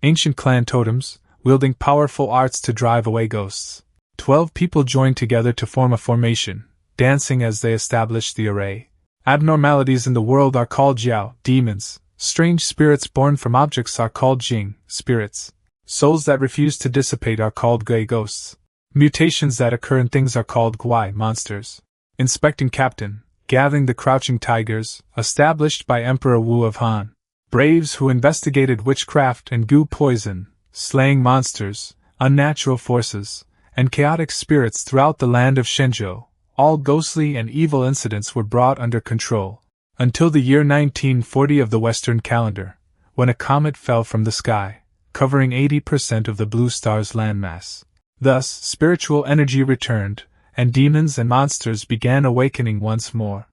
ancient clan totems, wielding powerful arts to drive away ghosts. 12 people joined together to form a formation, dancing as they established the array. Abnormalities in the world are called jiao, demons. Strange spirits born from objects are called jing, spirits. Souls that refuse to dissipate are called gui, ghosts. Mutations that occur in things are called guai, monsters. Inspecting Captain, gathering the crouching tigers, established by Emperor Wu of Han. Braves who investigated witchcraft and goo poison, slaying monsters, unnatural forces, and chaotic spirits throughout the land of Shenzhou. All ghostly and evil incidents were brought under control, until the year 1940 of the Western calendar, when a comet fell from the sky, covering 80% of the blue star's landmass. Thus, spiritual energy returned, and demons and monsters began awakening once more.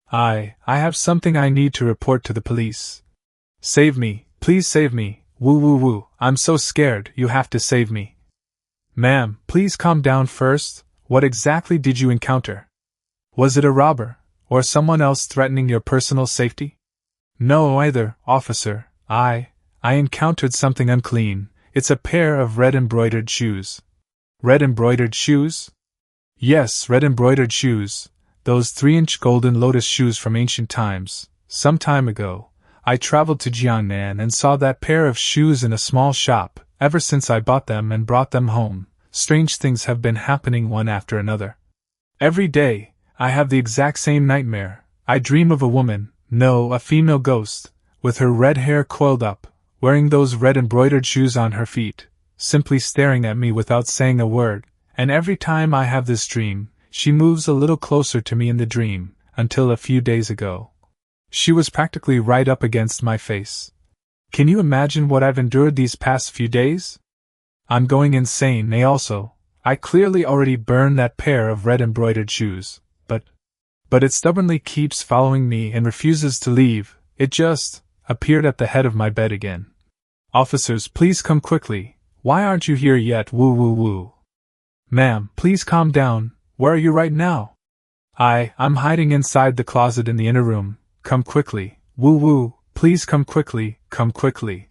I have something I need to report to the police. Save me, please save me, woo woo woo, I'm so scared, you have to save me. Ma'am, please calm down first. What exactly did you encounter? Was it a robber, or someone else threatening your personal safety? No, either, officer. I encountered something unclean. It's a pair of red embroidered shoes. Red embroidered shoes? Yes, red embroidered shoes. Those 3-inch golden lotus shoes from ancient times. Some time ago, I traveled to Jiangnan and saw that pair of shoes in a small shop. Ever since I bought them and brought them home, strange things have been happening one after another. Every day, I have the exact same nightmare. I dream of a woman, no, a female ghost, with her red hair coiled up, wearing those red embroidered shoes on her feet, simply staring at me without saying a word, and every time I have this dream, she moves a little closer to me in the dream, until a few days ago. She was practically right up against my face. Can you imagine what I've endured these past few days? I'm going insane, I clearly already burned that pair of red embroidered shoes, but it stubbornly keeps following me and refuses to leave. It just appeared at the head of my bed again. Officers, please come quickly. Why aren't you here yet? Woo woo woo. Ma'am, please calm down. Where are you right now? I'm hiding inside the closet in the inner room. Come quickly. Woo woo, please come quickly, come quickly.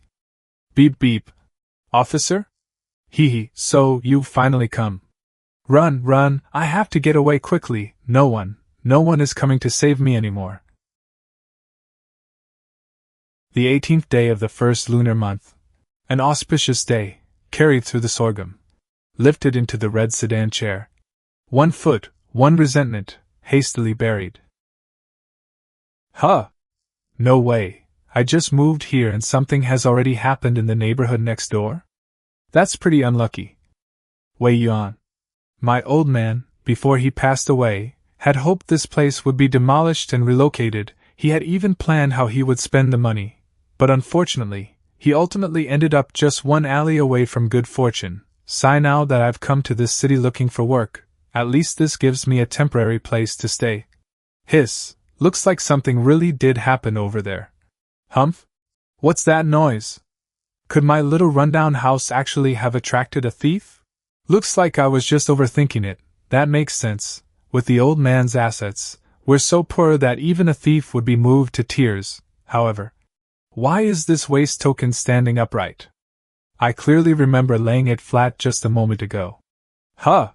Beep beep. Officer? Hee hee, so you've finally come. Run, run, I have to get away quickly. No one is coming to save me anymore. The 18th day of the first lunar month. An auspicious day, carried through the sorghum. Lifted into the red sedan chair. 1 foot, 1 resentment, hastily buried. Huh! No way, I just moved here and something has already happened in the neighborhood next door? That's pretty unlucky. Wei Yuan. My old man, before he passed away, had hoped this place would be demolished and relocated. He had even planned how he would spend the money. But unfortunately, he ultimately ended up just 1 alley away from good fortune. Sigh now that I've come to this city looking for work, at least this gives me a temporary place to stay. Hiss, looks like something really did happen over there. Humph? What's that noise? Could my little rundown house actually have attracted a thief? Looks like I was just overthinking it. That makes sense. With the old man's assets, we're so poor that even a thief would be moved to tears. However, why is this waste token standing upright? I clearly remember laying it flat just a moment ago. Huh!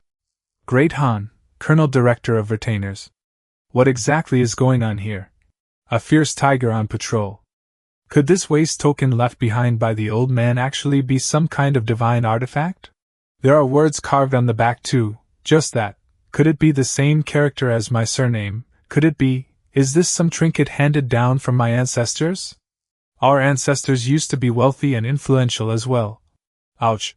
Great Han, Colonel Director of Retainers. What exactly is going on here? A fierce tiger on patrol. Could this waste token left behind by the old man actually be some kind of divine artifact? There are words carved on the back too, just that. Could it be the same character as my surname? Could it be, is this some trinket handed down from my ancestors? Our ancestors used to be wealthy and influential as well. Ouch.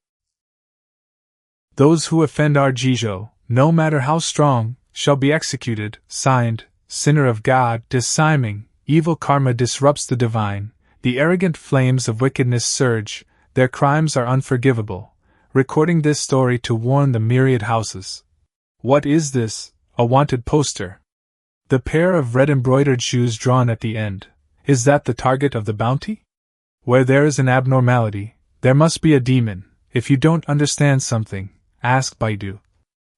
Those who offend our Jijo, no matter how strong, shall be executed. Signed, Sinner of God, Dissiming, evil karma disrupts the divine. The arrogant flames of wickedness surge, their crimes are unforgivable. Recording this story to warn the myriad houses. What is this? A wanted poster. The pair of red embroidered shoes drawn at the end. Is that the target of the bounty? Where there is an abnormality, there must be a demon. If you don't understand something, ask Baidu.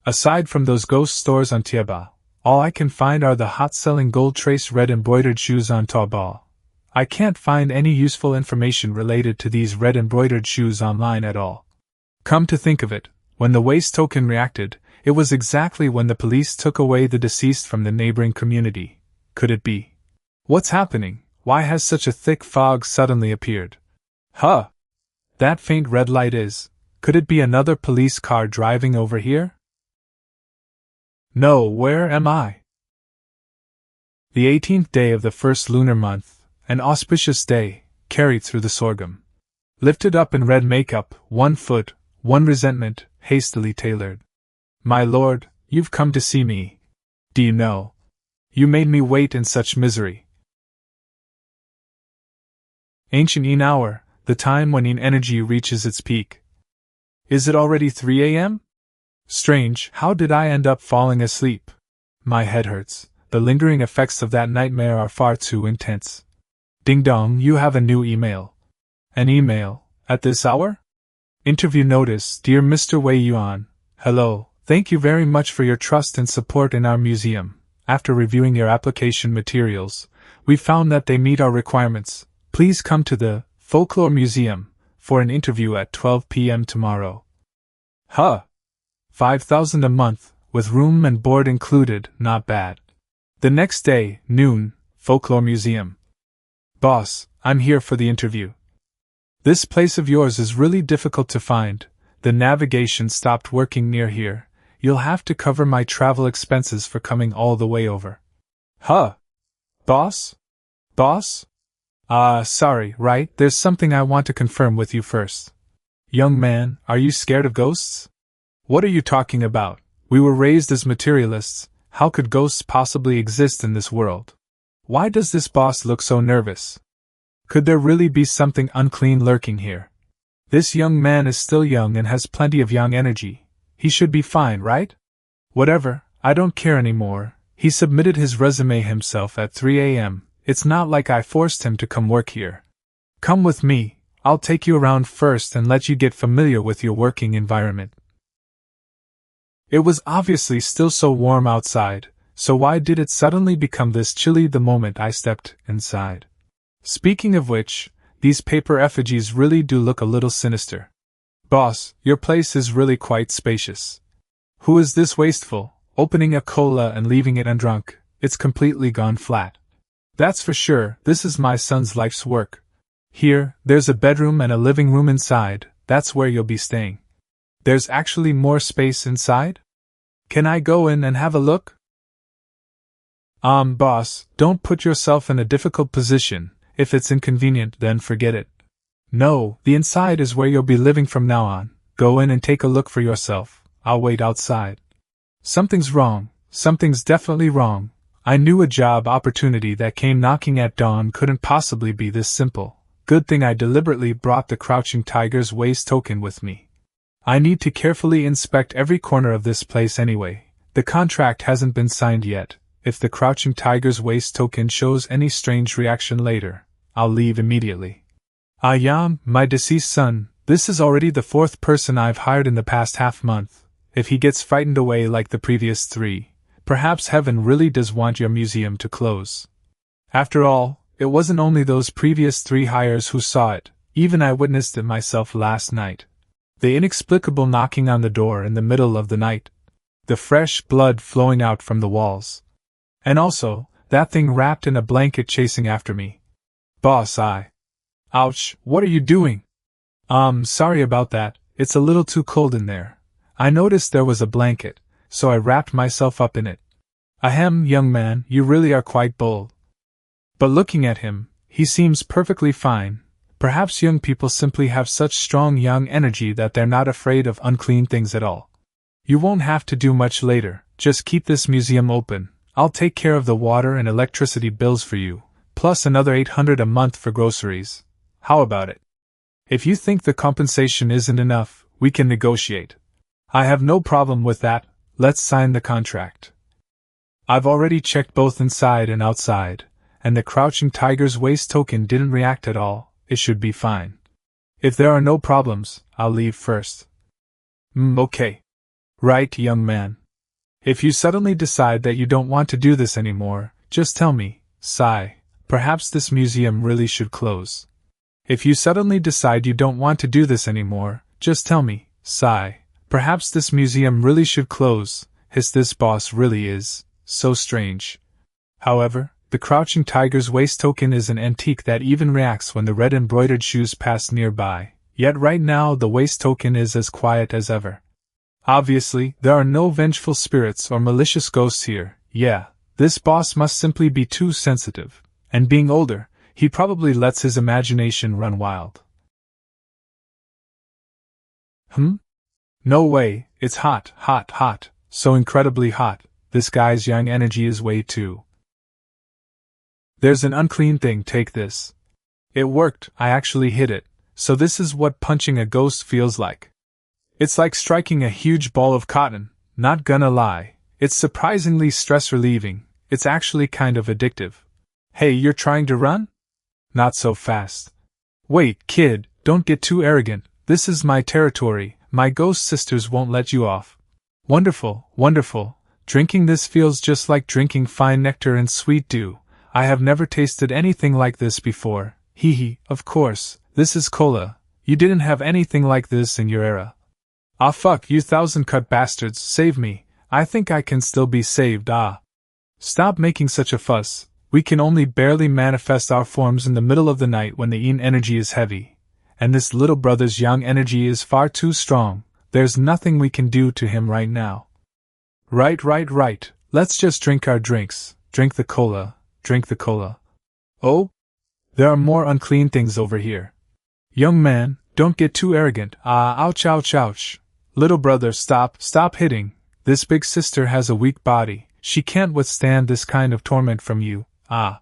Aside from those ghost stores on Taobao, all I can find are the hot-selling gold-trace red embroidered shoes on Taobao. I can't find any useful information related to these red embroidered shoes online at all. Come to think of it, when the waste token reacted, it was exactly when the police took away the deceased from the neighboring community. Could it be? What's happening? Why has such a thick fog suddenly appeared? Huh! That faint red light is. Could it be another police car driving over here? No, where am I? The 18th day of the first lunar month, an auspicious day, carried through the sorghum. Lifted up in red makeup, 1 foot, 1 resentment, hastily tailored. My lord, you've come to see me. Do you know? You made me wait in such misery. Ancient Een hour, the time when Een energy reaches its peak. Is it already 3 a.m.? Strange, how did I end up falling asleep? My head hurts. The lingering effects of that nightmare are far too intense. Ding dong, you have a new email. An email? At this hour? Interview notice, dear Mr. Wei Yuan. Hello, thank you very much for your trust and support in our museum. After reviewing your application materials, we found that they meet our requirements. Please come to the Folklore Museum for an interview at 12 p.m. tomorrow. Huh! 5,000 a month, with room and board included, not bad. The next day, noon, Folklore Museum. Boss, I'm here for the interview. This place of yours is really difficult to find. The navigation stopped working near here. You'll have to cover my travel expenses for coming all the way over. Huh? Boss? Boss? Sorry, right, there's something I want to confirm with you first. Young man, are you scared of ghosts? What are you talking about? We were raised as materialists. How could ghosts possibly exist in this world? Why does this boss look so nervous? Could there really be something unclean lurking here? This young man is still young and has plenty of young energy. He should be fine, right? Whatever, I don't care anymore. He submitted his resume himself at 3 a.m. It's not like I forced him to come work here. Come with me, I'll take you around first and let you get familiar with your working environment. It was obviously still so warm outside, so why did it suddenly become this chilly the moment I stepped inside? Speaking of which, these paper effigies really do look a little sinister. Boss, your place is really quite spacious. Who is this wasteful, opening a cola and leaving it undrunk? It's completely gone flat. That's for sure, this is my son's life's work. Here, there's a bedroom and a living room inside, that's where you'll be staying. There's actually more space inside? Can I go in and have a look? Boss, don't put yourself in a difficult position. If it's inconvenient, then forget it. No, the inside is where you'll be living from now on. Go in and take a look for yourself. I'll wait outside. Something's wrong. Something's definitely wrong. I knew a job opportunity that came knocking at dawn couldn't possibly be this simple. Good thing I deliberately brought the Crouching Tiger's waste token with me. I need to carefully inspect every corner of this place anyway. The contract hasn't been signed yet. If the Crouching Tiger's waste token shows any strange reaction later, I'll leave immediately. Yam, my deceased son, this is already the 4th person I've hired in the past half-month. If he gets frightened away like the previous 3, perhaps heaven really does want your museum to close. After all, it wasn't only those previous 3 hires who saw it, even I witnessed it myself last night. The inexplicable knocking on the door in the middle of the night. The fresh blood flowing out from the walls. And also, that thing wrapped in a blanket chasing after me. Boss, Ouch, what are you doing? Sorry about that, it's a little too cold in there. I noticed there was a blanket, so I wrapped myself up in it. Ahem, young man, you really are quite bold. But looking at him, he seems perfectly fine. Perhaps young people simply have such strong young energy that they're not afraid of unclean things at all. You won't have to do much later, just keep this museum open. I'll take care of the water and electricity bills for you, plus another 800 a month for groceries. How about it? If you think the compensation isn't enough, we can negotiate. I have no problem with that, let's sign the contract. I've already checked both inside and outside, and the Crouching Tiger's waste token didn't react at all, it should be fine. If there are no problems, I'll leave first. Okay. Right, young man. If you suddenly decide that you don't want to do this anymore, just tell me, sigh. perhaps this museum really should close. If you suddenly decide you don't want to do this anymore, just tell me, sigh. Perhaps this museum really should close, this boss really is so strange. However, the crouching tiger's waist token is an antique that even reacts when the red embroidered shoes pass nearby, yet right now the waist token is as quiet as ever. Obviously, there are no vengeful spirits or malicious ghosts here. Yeah, this boss must simply be too sensitive, and being older, he probably lets his imagination run wild. No way, it's hot, hot, hot, so incredibly hot. This guy's yang energy is way too. There's an unclean thing, take this. It worked, I actually hit it, so this is what punching a ghost feels like. It's like striking a huge ball of cotton, not gonna lie, it's surprisingly stress-relieving, it's actually kind of addictive. Hey, you're trying to run? Not so fast. Wait, kid, don't get too arrogant, this is my territory, my ghost sisters won't let you off. Wonderful, wonderful, drinking this feels just like drinking fine nectar and sweet dew. I have never tasted anything like this before, hee, of course, this is cola, you didn't have anything like this in your era. Ah fuck you thousand cut bastards, save me, I think I can still be saved, ah. Stop making such a fuss, we can only barely manifest our forms in the middle of the night when the yin energy is heavy, and this little brother's yang energy is far too strong, there's nothing we can do to him right now. Right, let's just drink our drinks, drink the cola. Oh? There are more unclean things over here. Young man, don't get too arrogant, ouch ouch ouch. Little brother, stop hitting, this big sister has a weak body, she can't withstand this kind of torment from you, ah.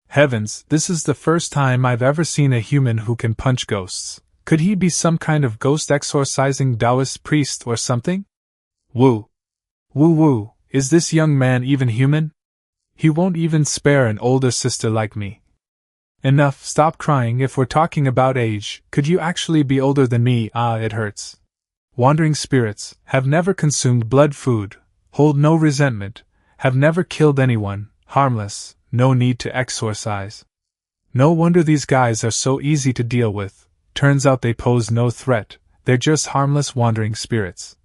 Heavens, this is the first time I've ever seen a human who can punch ghosts. Could he be some kind of ghost exorcising Taoist priest or something? Woo, is this young man even human? He won't even spare an older sister like me. Enough, stop crying. If we're talking about age, could you actually be older than me? Ah, it hurts. Wandering spirits, have never consumed blood food, hold no resentment, have never killed anyone, harmless, no need to exorcise. No wonder these guys are so easy to deal with, turns out they pose no threat, they're just harmless wandering spirits.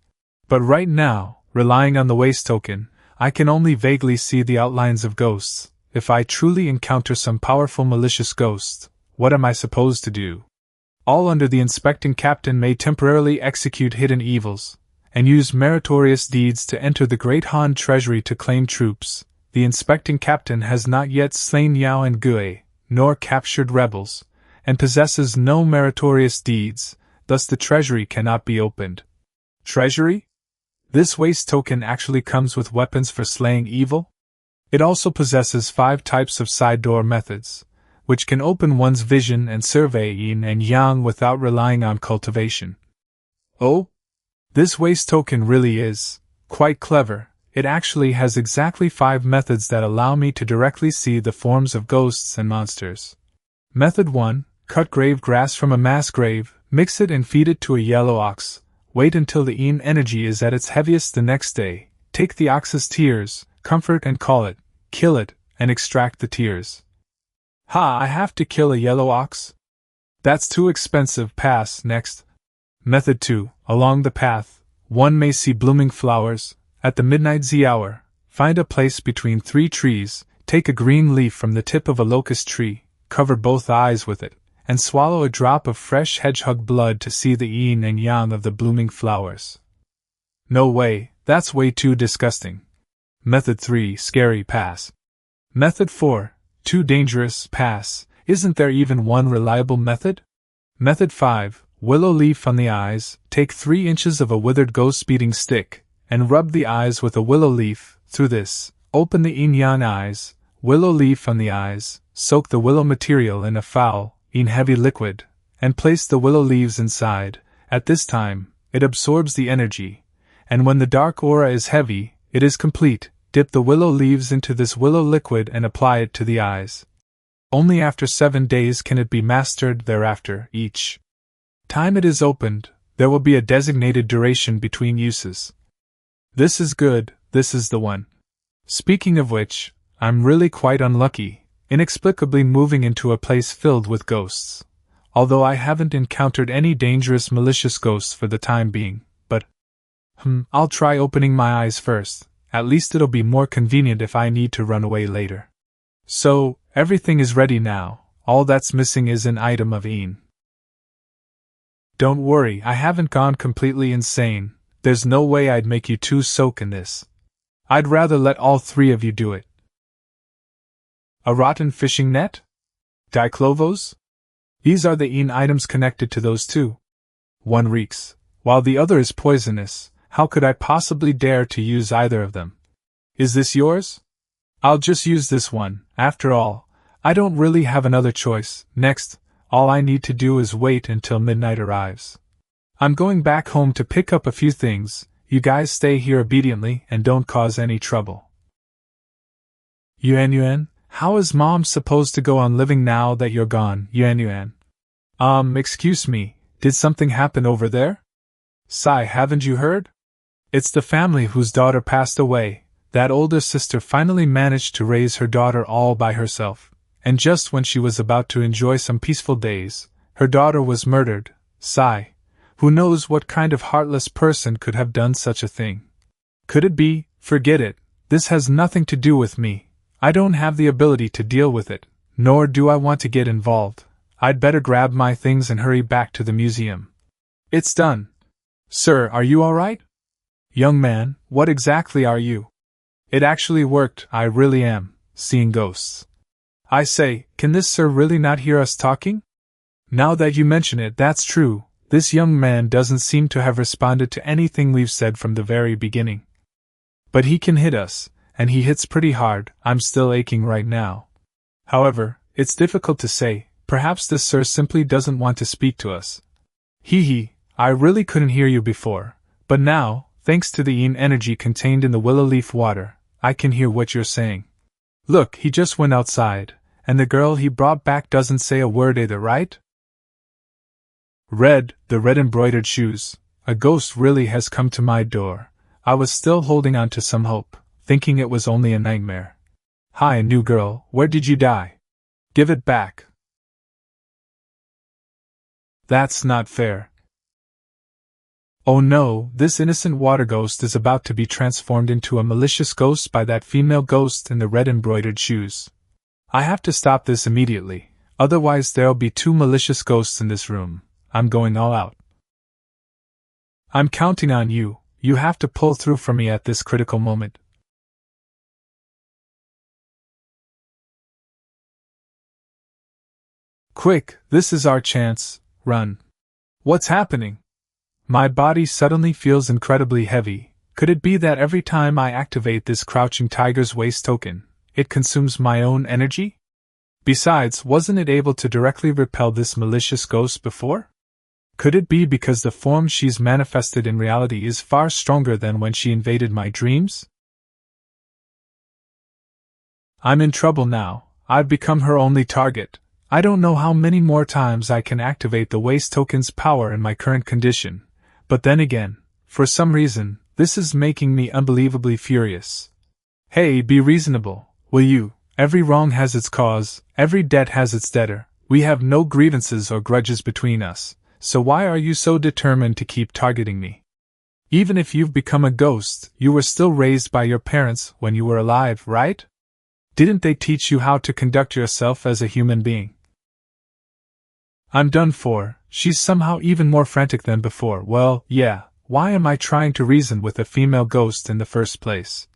But right now, relying on the waste token, I can only vaguely see the outlines of ghosts. If I truly encounter some powerful malicious ghost, what am I supposed to do? All under the inspecting captain may temporarily execute hidden evils, and use meritorious deeds to enter the Great Han treasury to claim troops. The inspecting captain has not yet slain Yao and Gue, nor captured rebels, and possesses no meritorious deeds, thus the treasury cannot be opened. Treasury? This waste token actually comes with weapons for slaying evil? It also possesses 5 types of side door methods, which can open one's vision and survey yin and yang without relying on cultivation. Oh? This waste token really is quite clever. It actually has exactly 5 methods that allow me to directly see the forms of ghosts and monsters. Method 1. Cut grave grass from a mass grave, mix it and feed it to a yellow ox. Wait until the yin energy is at its heaviest the next day. Take the ox's tears, comfort and call it, kill it, and extract the tears. Ha, I have to kill a yellow ox? That's too expensive, pass, next. Method 2. Along the path, one may see blooming flowers. At the midnight Z hour, find a place between 3 trees, take a green leaf from the tip of a locust tree, cover both eyes with it, and swallow a drop of fresh hedgehog blood to see the yin and yang of the blooming flowers. No way, that's way too disgusting. Method 3. Scary, pass. Method 4. Too dangerous, pass. Isn't there even one reliable method? Method 5. Willow leaf on the eyes, take 3 inches of a withered ghost beating stick, and rub the eyes with a willow leaf. Through this, open the yin-yang eyes, willow leaf on the eyes, soak the willow material in a foul, heavy liquid, and place the willow leaves inside. At this time, it absorbs the energy, and when the dark aura is heavy, it is complete. Dip the willow leaves into this willow liquid and apply it to the eyes. Only after 7 days can it be mastered. Thereafter, each time it is opened, there will be a designated duration between uses. This is good, this is the one. Speaking of which, I'm really quite unlucky. inexplicably moving into a place filled with ghosts. Although I haven't encountered any dangerous malicious ghosts for the time being, but I'll try opening my eyes first. At least it'll be more convenient if I need to run away later. So, everything is ready now. All that's missing is an item of Een. Don't worry, I haven't gone completely insane. There's no way I'd make you two soak in this. I'd rather let all three of you do it. A rotten fishing net? Diclovos? These are the Een items connected to those two. One reeks, while the other is poisonous. How could I possibly dare to use either of them? Is this yours? I'll just use this one. After all, I don't really have another choice. Next, all I need to do is wait until midnight arrives. I'm going back home to pick up a few things. You guys stay here obediently and don't cause any trouble. Yuan, how is Mom supposed to go on living now that you're gone, Yuan? Excuse me, did something happen over there? Sai, haven't you heard? It's the family whose daughter passed away. That older sister finally managed to raise her daughter all by herself, and just when she was about to enjoy some peaceful days, her daughter was murdered. Sai, who knows what kind of heartless person could have done such a thing? Could it be? Forget it. This has nothing to do with me. I don't have the ability to deal with it, nor do I want to get involved. I'd better grab my things and hurry back to the museum. It's done. Sir, are you all right? Young man, what exactly are you? It actually worked, I really am, seeing ghosts. I say, can this sir really not hear us talking? Now that you mention it, that's true. This young man doesn't seem to have responded to anything we've said from the very beginning. But he can hit us, and he hits pretty hard. I'm still aching right now. However, it's difficult to say. Perhaps this sir simply doesn't want to speak to us. I really couldn't hear you before, but now, thanks to the Een energy contained in the willow leaf water, I can hear what you're saying. Look, he just went outside, and the girl he brought back doesn't say a word either, right? The red embroidered shoes. A ghost really has come to my door. I was still holding on to some hope, thinking it was only a nightmare. Hi, new girl, where did you die? Give it back. That's not fair. Oh no, this innocent water ghost is about to be transformed into a malicious ghost by that female ghost in the red embroidered shoes. I have to stop this immediately, otherwise there'll be two malicious ghosts in this room. I'm going all out. I'm counting on you. You have to pull through for me at this critical moment. Quick, this is our chance. Run. What's happening? My body suddenly feels incredibly heavy. Could it be that every time I activate this Crouching Tiger's Waste token, it consumes my own energy? Besides, wasn't it able to directly repel this malicious ghost before? Could it be because the form she's manifested in reality is far stronger than when she invaded my dreams? I'm in trouble now. I've become her only target. I don't know how many more times I can activate the Waste token's power in my current condition. But then again, for some reason, this is making me unbelievably furious. Hey, be reasonable, will you? Every wrong has its cause, every debt has its debtor. We have no grievances or grudges between us, so why are you so determined to keep targeting me? Even if you've become a ghost, you were still raised by your parents when you were alive, right? Didn't they teach you how to conduct yourself as a human being? I'm done for. She's somehow even more frantic than before. Well, yeah, why am I trying to reason with a female ghost in the first place?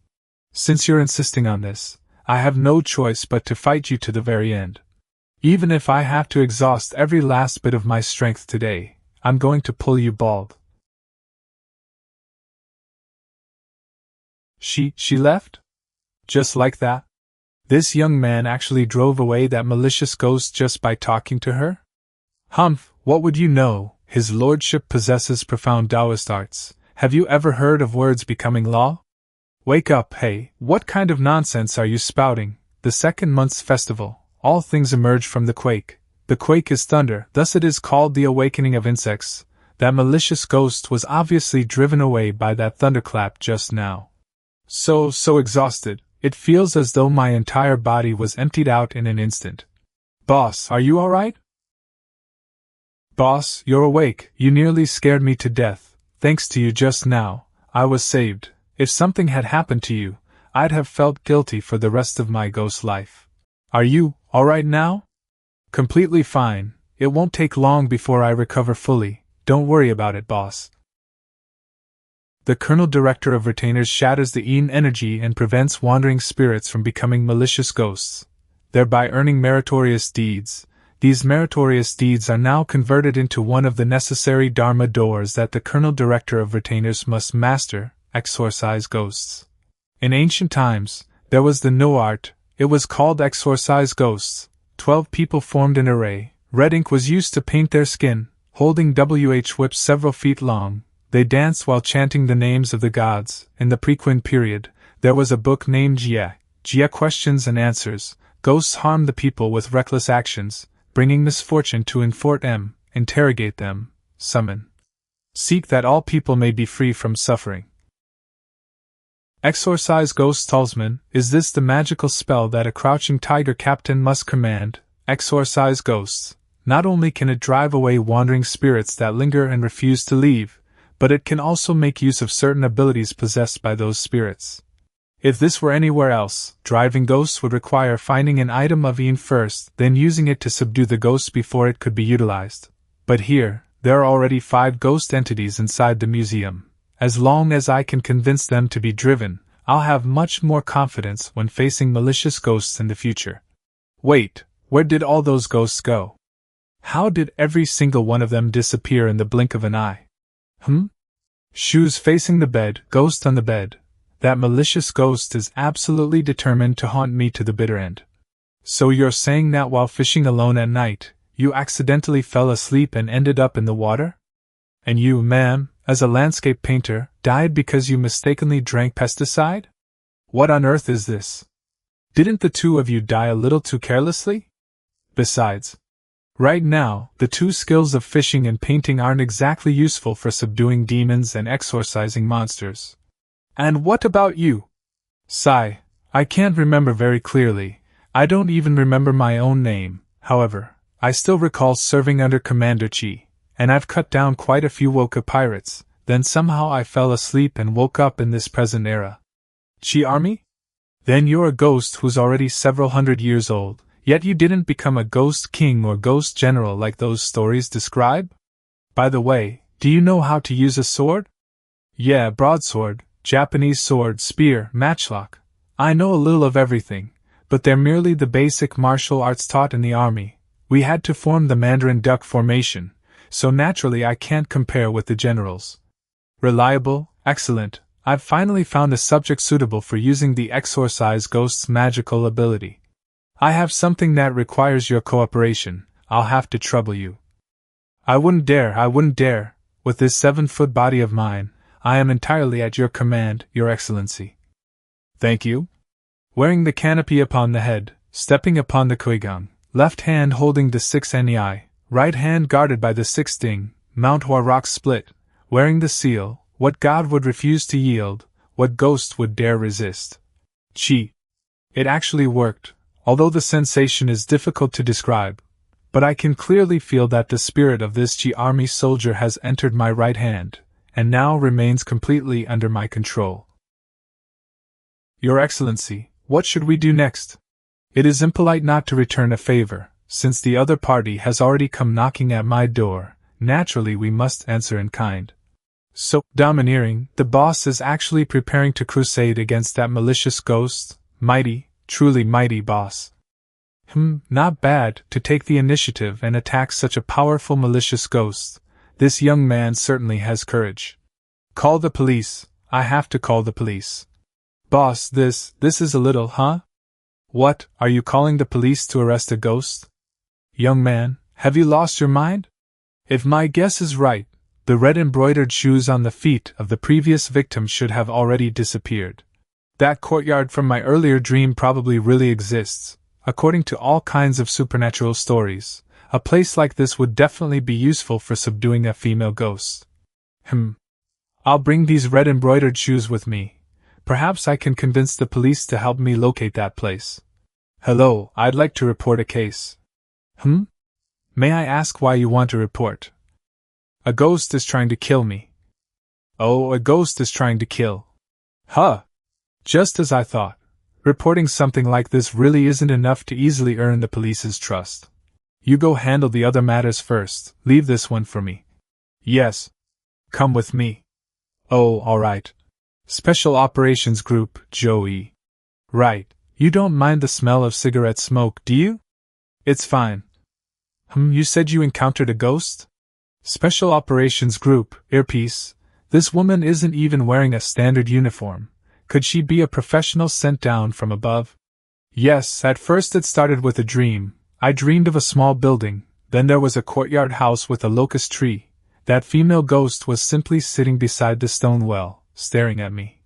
Since you're insisting on this, I have no choice but to fight you to the very end. Even if I have to exhaust every last bit of my strength today, I'm going to pull you bald. She left? Just like that? This young man actually drove away that malicious ghost just by talking to her? Humph, what would you know? His lordship possesses profound Taoist arts. Have you ever heard of words becoming law? Wake up, hey, what kind of nonsense are you spouting? The second month's festival, all things emerge from the quake. The quake is thunder, thus it is called the awakening of insects. That malicious ghost was obviously driven away by that thunderclap just now. So exhausted, It feels as though my entire body was emptied out in an instant. Boss, are you alright? Boss, you're awake. You nearly scared me to death. Thanks to you just now, I was saved. If something had happened to you, I'd have felt guilty for the rest of my ghost life. Are you alright now? Completely fine. It won't take long before I recover fully. Don't worry about it, boss. The Colonel Director of Retainers shatters the Yin energy and prevents wandering spirits from becoming malicious ghosts, thereby earning meritorious deeds. These meritorious deeds are now converted into one of the necessary Dharma doors that the Colonel Director of Retainers must master: exorcise ghosts. In ancient times, there was the no art. It was called exorcise ghosts. 12 people formed an array. Red ink was used to paint their skin, holding whips several feet long. They danced while chanting the names of the gods. In the pre-Qin period, there was a book named Jia Questions and Answers. Ghosts harmed the people with reckless actions, bringing misfortune to interrogate them, summon. Seek that all people may be free from suffering. Exorcise Ghost Talisman. Is this the magical spell that a crouching tiger captain must command? Exorcise ghosts. Not only can it drive away wandering spirits that linger and refuse to leave, but it can also make use of certain abilities possessed by those spirits. If this were anywhere else, driving ghosts would require finding an item of Yin first, then using it to subdue the ghosts before it could be utilized. But here, there are already 5 ghost entities inside the museum. As long as I can convince them to be driven, I'll have much more confidence when facing malicious ghosts in the future. Wait, where did all those ghosts go? How did every single one of them disappear in the blink of an eye? Shoes facing the bed, ghost on the bed. That malicious ghost is absolutely determined to haunt me to the bitter end. So you're saying that while fishing alone at night, you accidentally fell asleep and ended up in the water? And you, ma'am, as a landscape painter, died because you mistakenly drank pesticide? What on earth is this? Didn't the two of you die a little too carelessly? Besides, right now, the 2 skills of fishing and painting aren't exactly useful for subduing demons and exorcising monsters. And what about you? Sigh, I can't remember very clearly. I don't even remember my own name. However, I still recall serving under Commander Chi, and I've cut down quite a few Woka pirates. Then somehow I fell asleep and woke up in this present era. Chi army? Then you're a ghost who's already several hundred years old. Yet you didn't become a ghost king or ghost general like those stories describe? By the way, do you know how to use a sword? Yeah, broadsword, Japanese sword, spear, matchlock. I know a little of everything, but they're merely the basic martial arts taught in the army. We had to form the Mandarin duck formation, so naturally I can't compare with the generals. Reliable, excellent. I've finally found a subject suitable for using the exorcise ghost's magical ability. I have something that requires your cooperation. I'll have to trouble you. I wouldn't dare. With this 7-foot body of mine, I am entirely at your command, Your Excellency. Thank you. Wearing the canopy upon the head, stepping upon the kuigang, left hand holding the 6 nei, right hand guarded by the 6 ding, Manhwa rock split, wearing the seal, what god would refuse to yield, what ghost would dare resist? Chi. It actually worked. Although the sensation is difficult to describe, but I can clearly feel that the spirit of this Chi army soldier has entered my right hand, and now remains completely under my control. Your Excellency, what should we do next? It is impolite not to return a favor, since the other party has already come knocking at my door. Naturally we must answer in kind. So, domineering, the boss is actually preparing to crusade against that malicious ghost? Mighty. Truly mighty boss. Not bad, to take the initiative and attack such a powerful malicious ghost. This young man certainly has courage. Call the police. I have to call the police. Boss, this is a little, huh? What, are you calling the police to arrest a ghost? Young man, have you lost your mind? If my guess is right, the red embroidered shoes on the feet of the previous victim should have already disappeared. That courtyard from my earlier dream probably really exists. According to all kinds of supernatural stories, a place like this would definitely be useful for subduing a female ghost. I'll bring these red embroidered shoes with me, Perhaps I can convince the police to help me locate that place. Hello, I'd like to report a case. May I ask why you want to report? A ghost is trying to kill me. Oh, a ghost is trying to kill. Huh! Just as I thought. Reporting something like this really isn't enough to easily earn the police's trust. You go handle the other matters first, leave this one for me. Yes. Come with me. Oh, alright. Special Operations Group, Joey. Right, you don't mind the smell of cigarette smoke, do you? It's fine. You said you encountered a ghost? Special Operations Group, earpiece. This woman isn't even wearing a standard uniform. Could she be a professional sent down from above? Yes, at first it started with a dream. I dreamed of a small building, then there was a courtyard house with a locust tree. That female ghost was simply sitting beside the stone well, staring at me.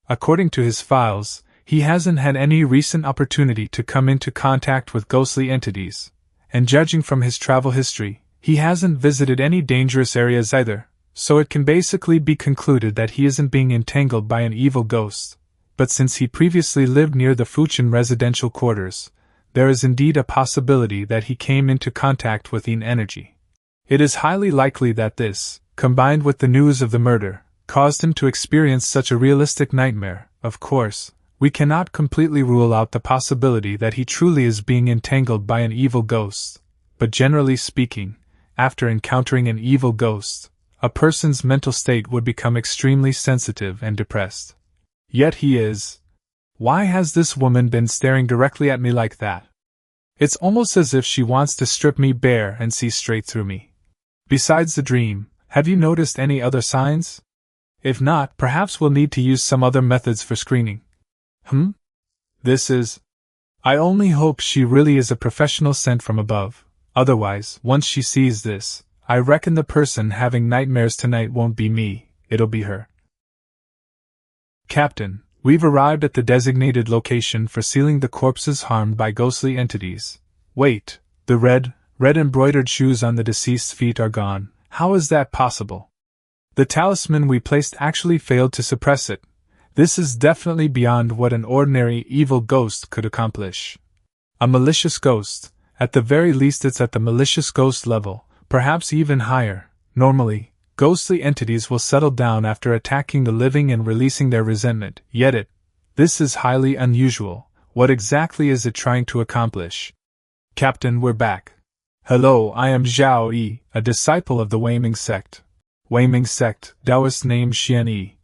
According to his files, he hasn't had any recent opportunity to come into contact with ghostly entities, and judging from his travel history, he hasn't visited any dangerous areas either. So it can basically be concluded that he isn't being entangled by an evil ghost. But since he previously lived near the Fuchin residential quarters, there is indeed a possibility that he came into contact with Yin energy. It is highly likely that this, combined with the news of the murder, caused him to experience such a realistic nightmare. Of course, we cannot completely rule out the possibility that he truly is being entangled by an evil ghost. But generally speaking, after encountering an evil ghost, a person's mental state would become extremely sensitive and depressed. Yet he is. Why has this woman been staring directly at me like that? It's almost as if she wants to strip me bare and see straight through me. Besides the dream, have you noticed any other signs? If not, perhaps we'll need to use some other methods for screening. This is. I only hope she really is a professional sent from above. Otherwise, once she sees this, I reckon the person having nightmares tonight won't be me, it'll be her. Captain, we've arrived at the designated location for sealing the corpses harmed by ghostly entities. Wait, the red embroidered shoes on the deceased's feet are gone. How is that possible? The talisman we placed actually failed to suppress it. This is definitely beyond what an ordinary evil ghost could accomplish. A malicious ghost, at the very least it's at the malicious ghost level, perhaps even higher. Normally, ghostly entities will settle down after attacking the living and releasing their resentment, yet this is highly unusual. What exactly is it trying to accomplish? Captain, we're back. Hello, I am Zhao Yi, a disciple of the Weiming sect. Weiming sect, Taoist name Xian Yi.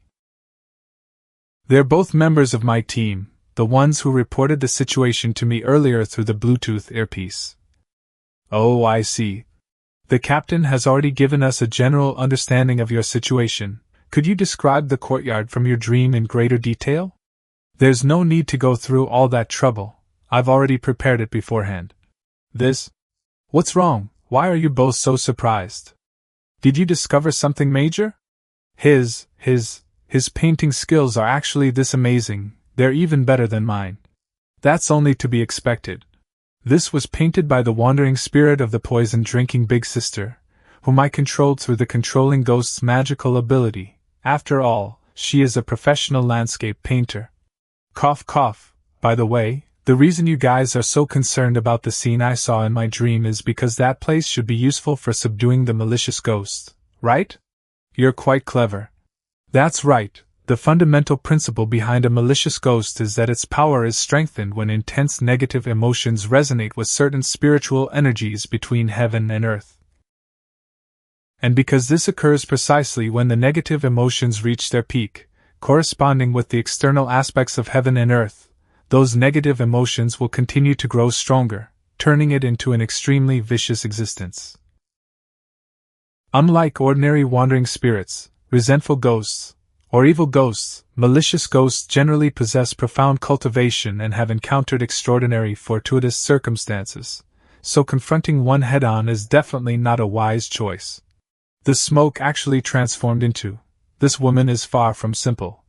They're both members of my team, the ones who reported the situation to me earlier through the Bluetooth earpiece. Oh, I see. The captain has already given us a general understanding of your situation. Could you describe the courtyard from your dream in greater detail? There's no need to go through all that trouble. I've already prepared it beforehand. What's wrong? Why are you both so surprised? Did you discover something major? His painting skills are actually this amazing. They're even better than mine. That's only to be expected. This was painted by the wandering spirit of the poison-drinking Big Sister, whom I controlled through the controlling ghost's magical ability. After all, she is a professional landscape painter. Cough cough. By the way, the reason you guys are so concerned about the scene I saw in my dream is because that place should be useful for subduing the malicious ghost, right? You're quite clever. That's right. The fundamental principle behind a malicious ghost is that its power is strengthened when intense negative emotions resonate with certain spiritual energies between heaven and earth. And because this occurs precisely when the negative emotions reach their peak, corresponding with the external aspects of heaven and earth, those negative emotions will continue to grow stronger, turning it into an extremely vicious existence. Unlike ordinary wandering spirits, resentful ghosts, or evil ghosts, malicious ghosts generally possess profound cultivation and have encountered extraordinary fortuitous circumstances, so confronting one head-on is definitely not a wise choice. The smoke actually transformed into, this woman is far from simple.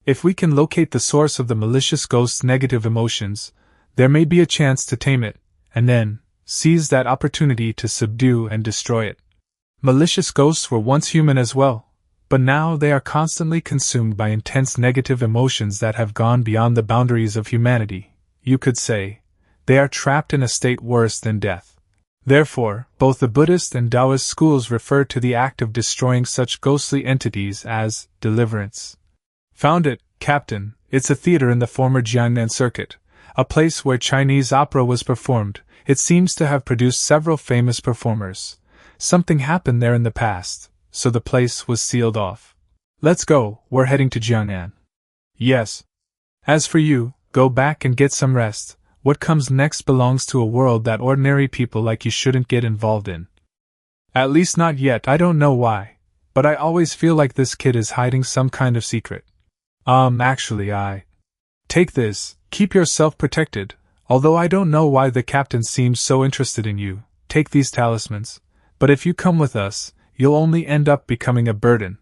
If we can locate the source of the malicious ghost's negative emotions, there may be a chance to tame it, and then, seize that opportunity to subdue and destroy it. Malicious ghosts were once human as well. but now they are constantly consumed by intense negative emotions that have gone beyond the boundaries of humanity. You could say, they are trapped in a state worse than death. Therefore, both the Buddhist and Taoist schools refer to the act of destroying such ghostly entities as deliverance. Found it, Captain. It's a theater in the former Jiangnan circuit, a place where Chinese opera was performed. It seems to have produced several famous performers. Something happened there in the past, so the place was sealed off. Let's go, we're heading to Jiangnan. Yes. As for you, go back and get some rest. What comes next belongs to a world that ordinary people like you shouldn't get involved in. At least not yet. I don't know why, but I always feel like this kid is hiding some kind of secret. Actually Take this, keep yourself protected, although I don't know why the captain seems so interested in you. Take these talismans, but if you come with us, you'll only end up becoming a burden.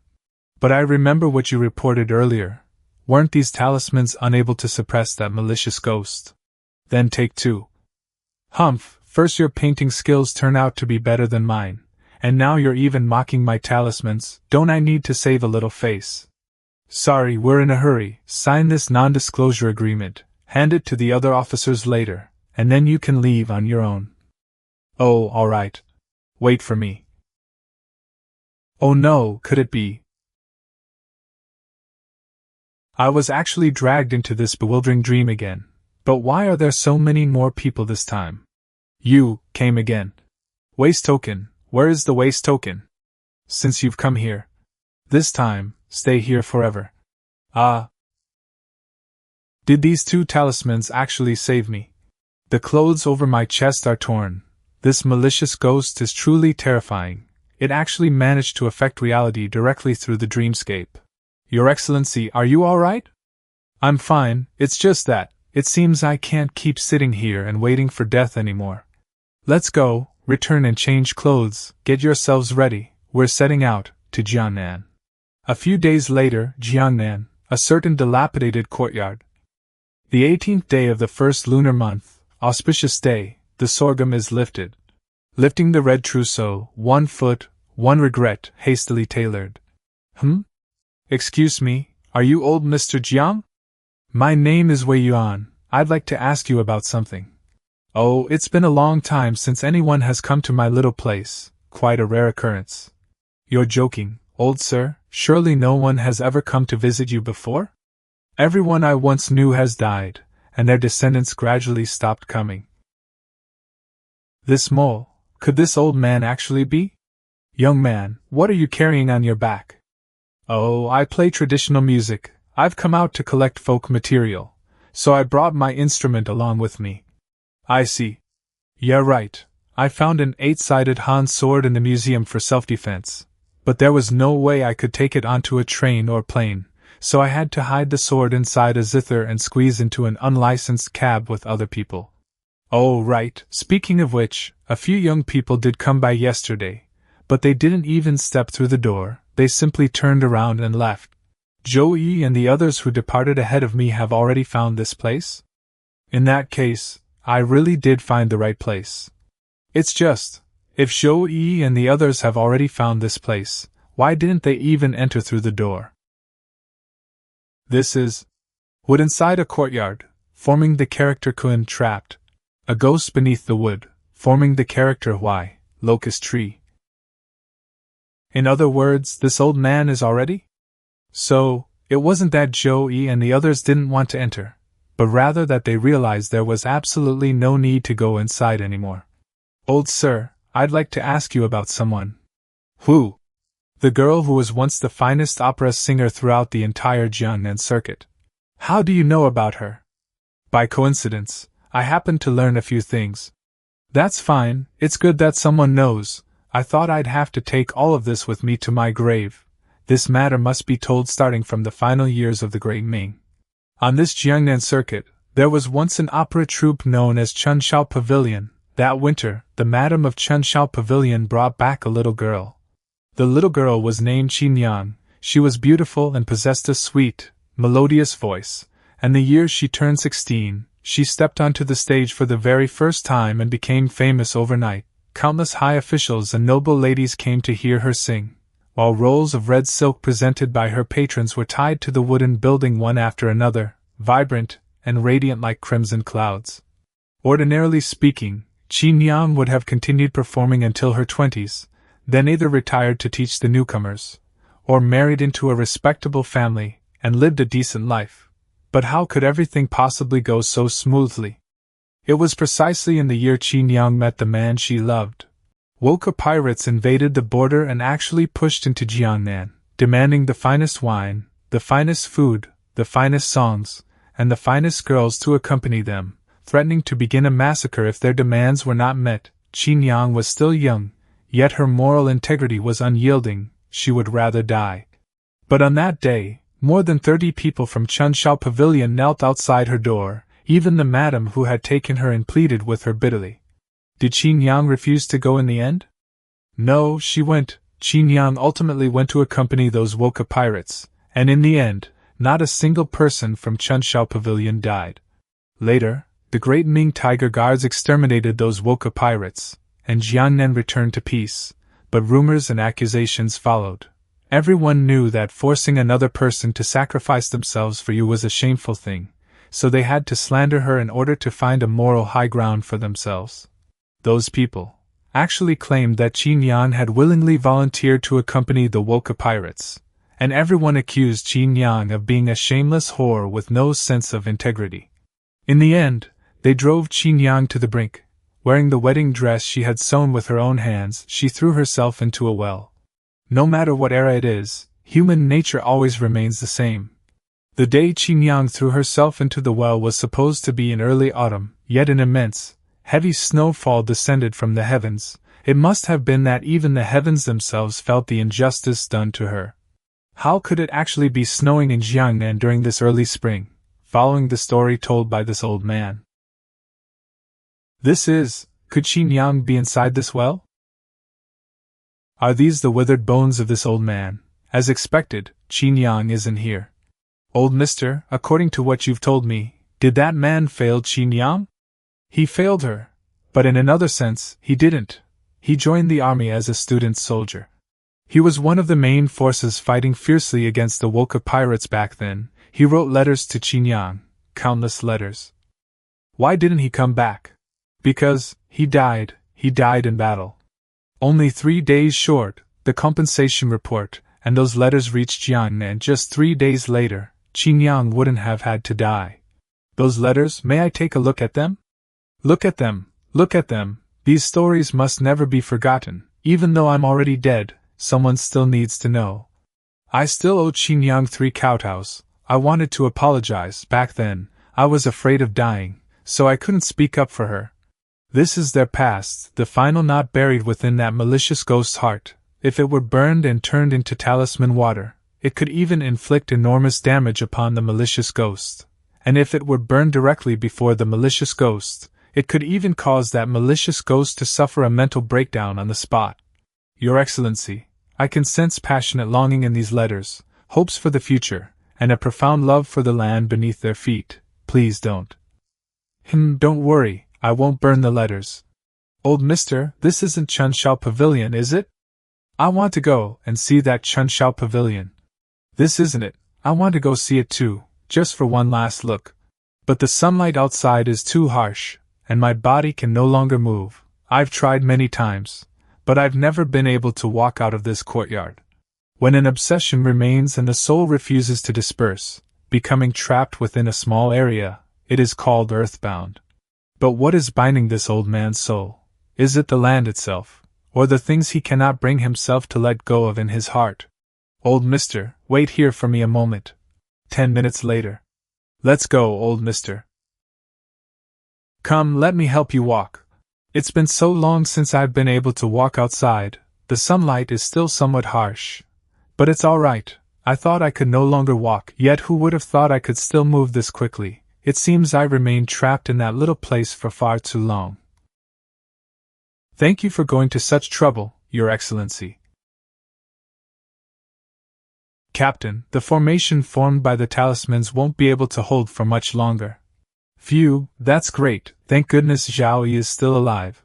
But I remember what you reported earlier. Weren't these talismans unable to suppress that malicious ghost? Then take two. Humph, first your painting skills turn out to be better than mine, and now you're even mocking my talismans. Don't I need to save a little face? Sorry, we're in a hurry. Sign this non-disclosure agreement, hand it to the other officers later, and then you can leave on your own. Oh, all right. Wait for me. Oh no, could it be? I was actually dragged into this bewildering dream again. But why are there so many more people this time? You came again. Waste token, where is the waste token? Since you've come here. This time, stay here forever. Did these two talismans actually save me? The clothes over my chest are torn. This malicious ghost is truly terrifying. It actually managed to affect reality directly through the dreamscape. Your Excellency, are you all right? I'm fine, it's just that. It seems I can't keep sitting here and waiting for death anymore. Let's go, return and change clothes, get yourselves ready, we're setting out, to Jiangnan. A few days later, Jiangnan, a certain dilapidated courtyard. The 18th day of the first lunar month, auspicious day, the sorghum is lifted. Lifting the red trousseau, 1 foot, 1 regret, hastily tailored. Excuse me, are you old Mr. Jiang? My name is Wei Yuan. I'd like to ask you about something. Oh, it's been a long time since anyone has come to my little place, quite a rare occurrence. You're joking, old sir, surely no one has ever come to visit you before? Everyone I once knew has died, and their descendants gradually stopped coming. This mole, could this old man actually be? Young man, what are you carrying on your back? Oh, I play traditional music. I've come out to collect folk material, so I brought my instrument along with me. I see. Yeah, right. I found an 8-sided Han sword in the museum for self-defense, but there was no way I could take it onto a train or plane, so I had to hide the sword inside a zither and squeeze into an unlicensed cab with other people. Oh, right. Speaking of which, a few young people did come by yesterday, but they didn't even step through the door, they simply turned around and left. Zhou Yi and the others who departed ahead of me have already found this place? In that case, I really did find the right place. It's just, if Zhou Yi and the others have already found this place, why didn't they even enter through the door? This is wood inside a courtyard, forming the character Kun trapped. A ghost beneath the wood, forming the character Huai, locust tree. In other words, this old man is already? So, it wasn't that Zhou Yi and the others didn't want to enter, but rather that they realized there was absolutely no need to go inside anymore. Old sir, I'd like to ask you about someone. Who? The girl who was once the finest opera singer throughout the entire Jiangnan circuit. How do you know about her? By coincidence, I happened to learn a few things. That's fine, it's good that someone knows. I thought I'd have to take all of this with me to my grave. This matter must be told starting from the final years of the Great Ming. On this Jiangnan circuit, there was once an opera troupe known as Chunshao Pavilion. That winter, the madam of Chunshao Pavilion brought back a little girl. The little girl was named Qinyan. She was beautiful and possessed a sweet, melodious voice, and the year she turned 16, she stepped onto the stage for the very first time and became famous overnight. Countless high officials and noble ladies came to hear her sing. while rolls of red silk presented by her patrons were tied to the wooden building one after another, vibrant and radiant like crimson clouds. Ordinarily speaking, Qin Yang would have continued performing until her 20s, then either retired to teach the newcomers, or married into a respectable family and lived a decent life. But how could everything possibly go so smoothly? It was precisely in the year Qin Yang met the man she loved. Woka pirates invaded the border and actually pushed into Jiangnan, demanding the finest wine, the finest food, the finest songs, and the finest girls to accompany them, threatening to begin a massacre if their demands were not met. Qin Yang was still young, yet her moral integrity was unyielding. She would rather die. But on that day, more than 30 people from Chunshao Pavilion knelt outside her door, even the madam who had taken her and pleaded with her bitterly. Did Qin Yang refuse to go in the end? No, she went. Qin Yang ultimately went to accompany those Woka pirates, and in the end, not a single person from Chunshao Pavilion died. Later, the great Ming Tiger Guards exterminated those Woka pirates, and Jiangnan returned to peace, but rumors and accusations followed. Everyone knew that forcing another person to sacrifice themselves for you was a shameful thing, so they had to slander her in order to find a moral high ground for themselves. Those people actually claimed that Qin Yang had willingly volunteered to accompany the Woka pirates, and everyone accused Qin Yang of being a shameless whore with no sense of integrity. In the end, they drove Qin Yang to the brink. Wearing the wedding dress she had sewn with her own hands, she threw herself into a well. No matter what era it is, human nature always remains the same. The day Qin Yang threw herself into the well was supposed to be in early autumn, yet an immense, heavy snowfall descended from the heavens. It must have been that even the heavens themselves felt the injustice done to her. How could it actually be snowing in Jiangnan during this early spring, following the story told by this old man? Could Qin Yang be inside this well? Are these the withered bones of this old man? As expected, Qin Yang isn't here. Old mister, according to what you've told me, did that man fail Qin Yang? He failed her, but in another sense, he didn't. He joined the army as a student soldier. He was one of the main forces fighting fiercely against the Woka pirates back then. He wrote letters to Qin Yang, countless letters. Why didn't he come back? Because, he died in battle. Only 3 days short, the compensation report, and those letters reached Jiangnan just 3 days later. Qin Yang wouldn't have had to die. Those letters, may I take a look at them? Look at them, look at them. These stories must never be forgotten. Even though I'm already dead, someone still needs to know. I still owe Qin Yang 3 kowtows. I wanted to apologize. Back then, I was afraid of dying, so I couldn't speak up for her. This is their past, the final knot buried within that malicious ghost's heart. If it were burned and turned into talisman water, it could even inflict enormous damage upon the malicious ghost. And if it were burned directly before the malicious ghost, it could even cause that malicious ghost to suffer a mental breakdown on the spot. Your Excellency, I can sense passionate longing in these letters, hopes for the future, and a profound love for the land beneath their feet. Please don't. Don't worry. I won't burn the letters. Old mister, this isn't Chunshao Pavilion, is it? I want to go and see that Chunshao Pavilion. This isn't it. I want to go see it too, just for one last look. But the sunlight outside is too harsh, and my body can no longer move. I've tried many times, but I've never been able to walk out of this courtyard. When an obsession remains and the soul refuses to disperse, becoming trapped within a small area, it is called earthbound. But what is binding this old man's soul? Is it the land itself, or the things he cannot bring himself to let go of in his heart? Old mister, wait here for me a moment. 10 minutes later. Let's go, old mister. Come, let me help you walk. It's been so long since I've been able to walk outside. The sunlight is still somewhat harsh. But it's all right. I thought I could no longer walk, yet who would have thought I could still move this quickly? It seems I remained trapped in that little place for far too long. Thank you for going to such trouble, Your Excellency. Captain, the formation formed by the talismans won't be able to hold for much longer. Phew, that's great. Thank goodness Zhao Yi is still alive.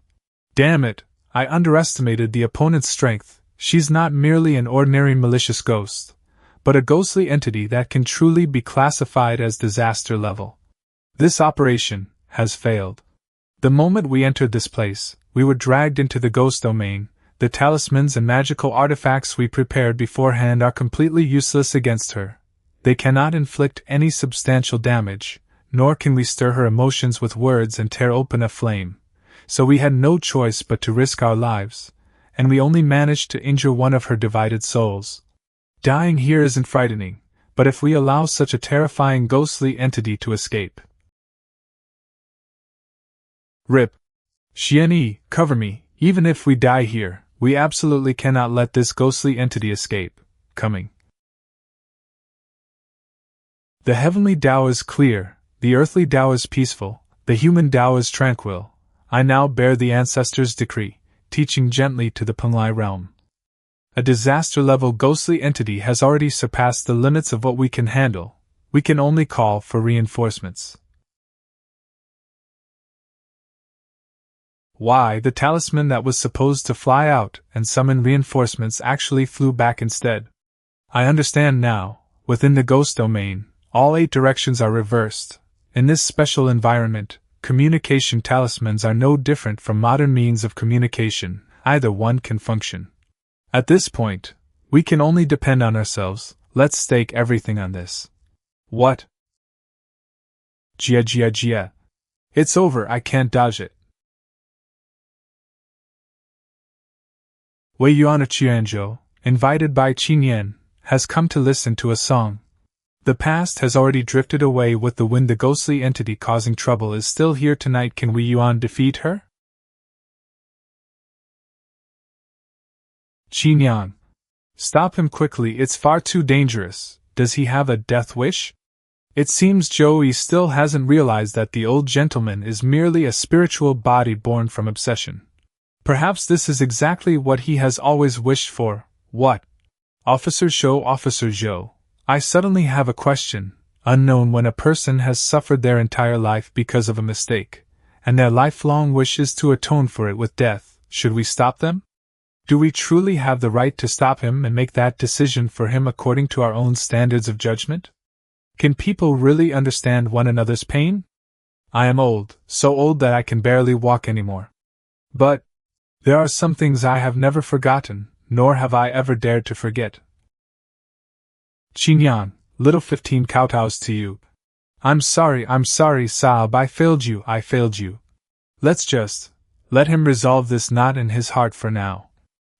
Damn it, I underestimated the opponent's strength. She's not merely an ordinary malicious ghost, but a ghostly entity that can truly be classified as disaster level. This operation has failed. The moment we entered this place, we were dragged into the ghost domain. The talismans and magical artifacts we prepared beforehand are completely useless against her. They cannot inflict any substantial damage, nor can we stir her emotions with words and tear open a flame. So we had no choice but to risk our lives, and we only managed to injure one of her divided souls. Dying here isn't frightening, but if we allow such a terrifying ghostly entity to escape. Rip. Xianyi, cover me. Even if we die here, we absolutely cannot let this ghostly entity escape. Coming. The heavenly Tao is clear, the earthly Tao is peaceful, the human Tao is tranquil. I now bear the ancestors' decree, teaching gently to the Penglai realm. A disaster-level ghostly entity has already surpassed the limits of what we can handle. We can only call for reinforcements. Why, the talisman that was supposed to fly out and summon reinforcements actually flew back instead. I understand now. Within the ghost domain, all 8 directions are reversed. In this special environment, communication talismans are no different from modern means of communication. Either one can function. At this point, we can only depend on ourselves. Let's stake everything on this. What? Jia. It's over, I can't dodge it. Wei Yuan of Qianzhou, invited by Qin Yan, has come to listen to a song. The past has already drifted away with the wind. The ghostly entity causing trouble is still here tonight. Can Wei Yuan defeat her? Qin Yan. Stop him quickly, it's far too dangerous. Does he have a death wish? It seems Joey still hasn't realized that the old gentleman is merely a spiritual body born from obsession. Perhaps this is exactly what he has always wished for. What? Officer Zhou, I suddenly have a question. Unknown when a person has suffered their entire life because of a mistake, and their lifelong wish is to atone for it with death, should we stop them? Do we truly have the right to stop him and make that decision for him according to our own standards of judgment? Can people really understand one another's pain? I am old, so old that I can barely walk anymore. But there are some things I have never forgotten, nor have I ever dared to forget. Qin Yan, little 15 kowtows to you. I'm sorry, Saab, I failed you. Let's just let him resolve this knot in his heart for now.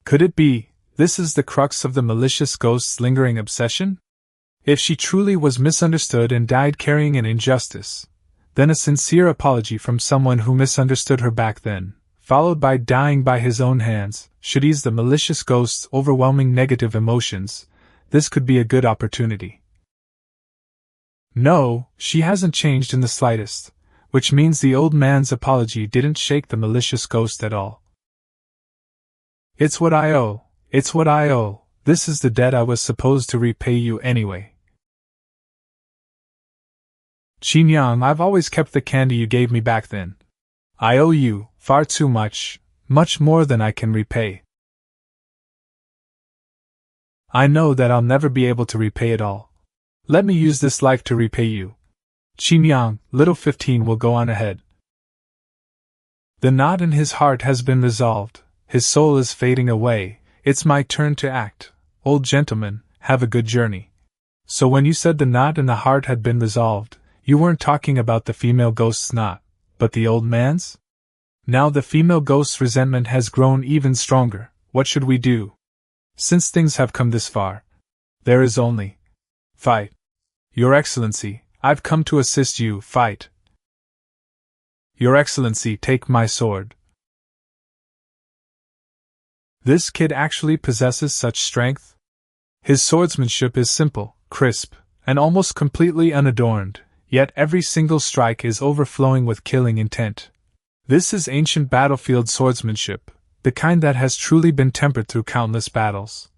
Could it be, this is the crux of the malicious ghost's lingering obsession? If she truly was misunderstood and died carrying an injustice, then a sincere apology from someone who misunderstood her back then, followed by dying by his own hands, should ease the malicious ghost's overwhelming negative emotions. This could be a good opportunity. No, she hasn't changed in the slightest, which means the old man's apology didn't shake the malicious ghost at all. It's what I owe. This is the debt I was supposed to repay you anyway. Qin Yang, I've always kept the candy you gave me back then. I owe you, far too much more than I can repay. I know that I'll never be able to repay it all. Let me use this life to repay you. Qin Yang, little 15 will go on ahead. The knot in his heart has been resolved, his soul is fading away, it's my turn to act. Old gentleman, have a good journey. So when you said the knot in the heart had been resolved, you weren't talking about the female ghost's knot, but the old man's? Now the female ghost's resentment has grown even stronger. What should we do? Since things have come this far, there is only fight. Your Excellency, I've come to assist you. Fight. Your Excellency, take my sword. This kid actually possesses such strength? His swordsmanship is simple, crisp, and almost completely unadorned, yet every single strike is overflowing with killing intent. This is ancient battlefield swordsmanship, the kind that has truly been tempered through countless battles.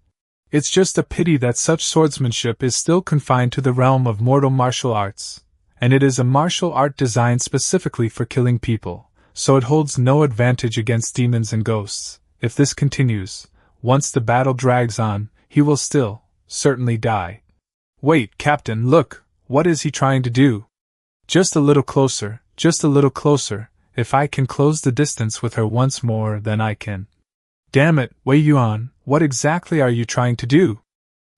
It's just a pity that such swordsmanship is still confined to the realm of mortal martial arts, and it is a martial art designed specifically for killing people, so it holds no advantage against demons and ghosts. If this continues, Once the battle drags on, he will still, certainly die. Wait, Captain, look, what is he trying to do? Just a little closer, just a little closer. If I can close the distance with her once more, then I can. Damn it, Wei Yuan, what exactly are you trying to do?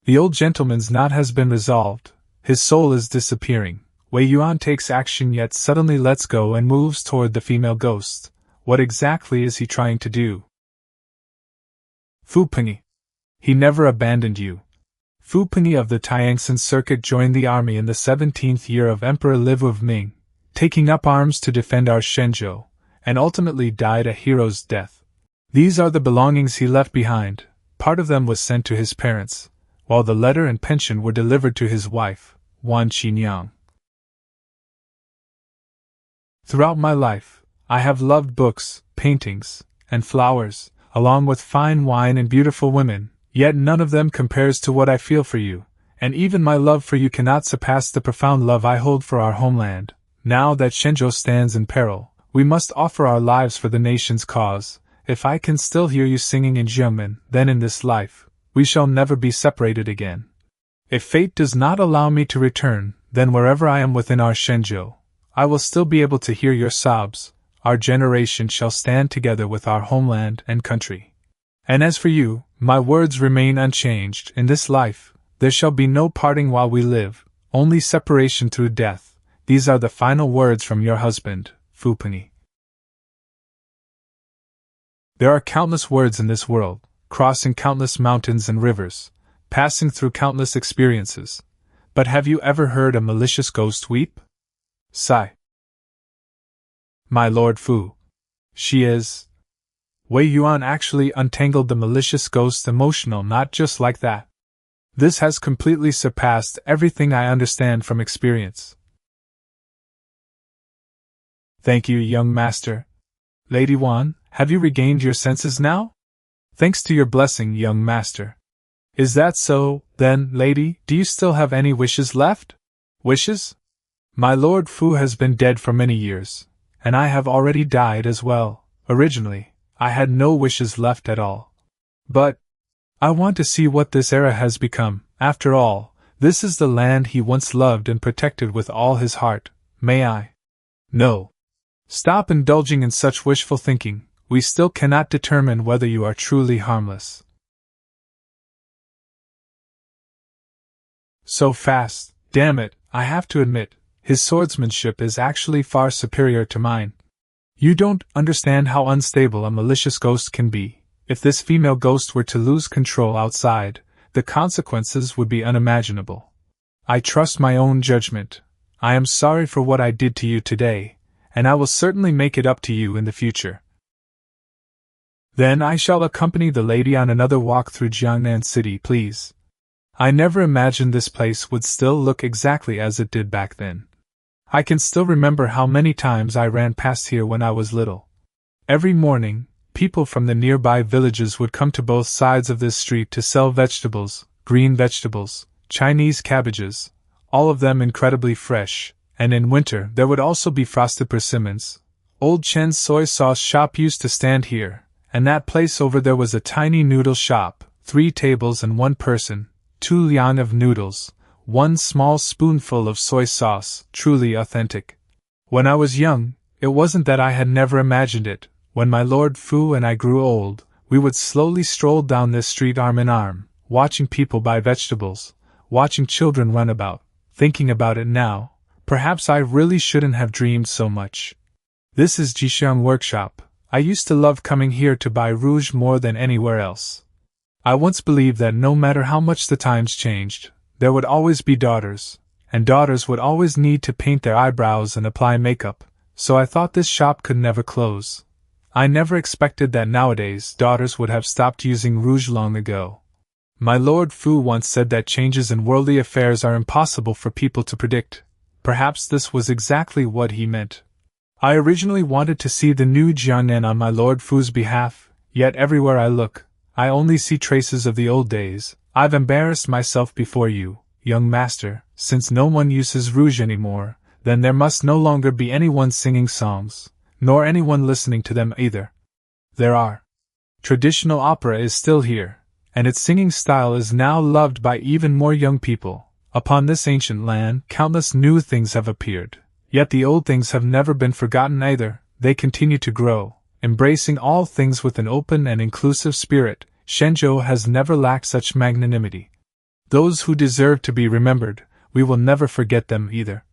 The old gentleman's knot has been resolved. His soul is disappearing. Wei Yuan takes action yet suddenly lets go and moves toward the female ghost. What exactly is he trying to do? Fu Pengyi. He never abandoned you. Fu Pengyi of the Tiangsan Circuit joined the army in the 17th year of Emperor Liu of Ming, taking up arms to defend our Shenzhou, and ultimately died a hero's death. These are the belongings he left behind. Part of them was sent to his parents, while the letter and pension were delivered to his wife, Wan Qingyang. Throughout my life, I have loved books, paintings, and flowers, along with fine wine and beautiful women, yet none of them compares to what I feel for you, and even my love for you cannot surpass the profound love I hold for our homeland. Now that Shenzhou stands in peril, we must offer our lives for the nation's cause. If I can still hear you singing in Xiongmen, then in this life, we shall never be separated again. If fate does not allow me to return, then wherever I am within our Shenzhou, I will still be able to hear your sobs. Our generation shall stand together with our homeland and country. And as for you, my words remain unchanged. In this life, there shall be no parting while we live, only separation through death. These are the final words from your husband, Fu Pengyi. There are countless words in this world, crossing countless mountains and rivers, passing through countless experiences. But have you ever heard a malicious ghost weep? Sigh. My Lord Fu. She is. Wei Yuan actually untangled the malicious ghost emotional not just like that. This has completely surpassed everything I understand from experience. Thank you, young master. Lady Wan, have you regained your senses now? Thanks to your blessing, young master. Is that so, then, lady? Do you still have any wishes left? Wishes? My Lord Fu has been dead for many years, and I have already died as well. Originally, I had no wishes left at all. But I want to see what this era has become. After all, this is the land he once loved and protected with all his heart. May I? No. Stop indulging in such wishful thinking. We still cannot determine whether you are truly harmless. So fast, damn it, I have to admit, his swordsmanship is actually far superior to mine. You don't understand how unstable a malicious ghost can be. If this female ghost were to lose control outside, the consequences would be unimaginable. I trust my own judgment. I am sorry for what I did to you today, and I will certainly make it up to you in the future. Then I shall accompany the lady on another walk through Jiangnan City, please. I never imagined this place would still look exactly as it did back then. I can still remember how many times I ran past here when I was little. Every morning, people from the nearby villages would come to both sides of this street to sell vegetables, green vegetables, Chinese cabbages, all of them incredibly fresh, and in winter there would also be frosted persimmons. Old Chen's soy sauce shop used to stand here, and that place over there was a tiny noodle shop, 3 tables and 1 person, 2 liang of noodles, 1 small spoonful of soy sauce, truly authentic. When I was young, it wasn't that I had never imagined it. When my Lord Fu and I grew old, we would slowly stroll down this street arm in arm, watching people buy vegetables, watching children run about. Thinking about it now, perhaps I really shouldn't have dreamed so much. This is Jixiang Workshop. I used to love coming here to buy rouge more than anywhere else. I once believed that no matter how much the times changed, there would always be daughters, and daughters would always need to paint their eyebrows and apply makeup, so I thought this shop could never close. I never expected that nowadays daughters would have stopped using rouge long ago. My Lord Fu once said that changes in worldly affairs are impossible for people to predict. Perhaps this was exactly what he meant. I originally wanted to see the new Jiangnan on my Lord Fu's behalf, yet everywhere I look, I only see traces of the old days. I've embarrassed myself before you, young master. Since no one uses rouge anymore, then there must no longer be anyone singing songs, nor anyone listening to them either. There are Traditional opera is still here, and its singing style is now loved by even more young people. Upon this ancient land, countless new things have appeared, yet the old things have never been forgotten either. They continue to grow, embracing all things with an open and inclusive spirit. Shenzhou has never lacked such magnanimity. Those who deserve to be remembered, we will never forget them either.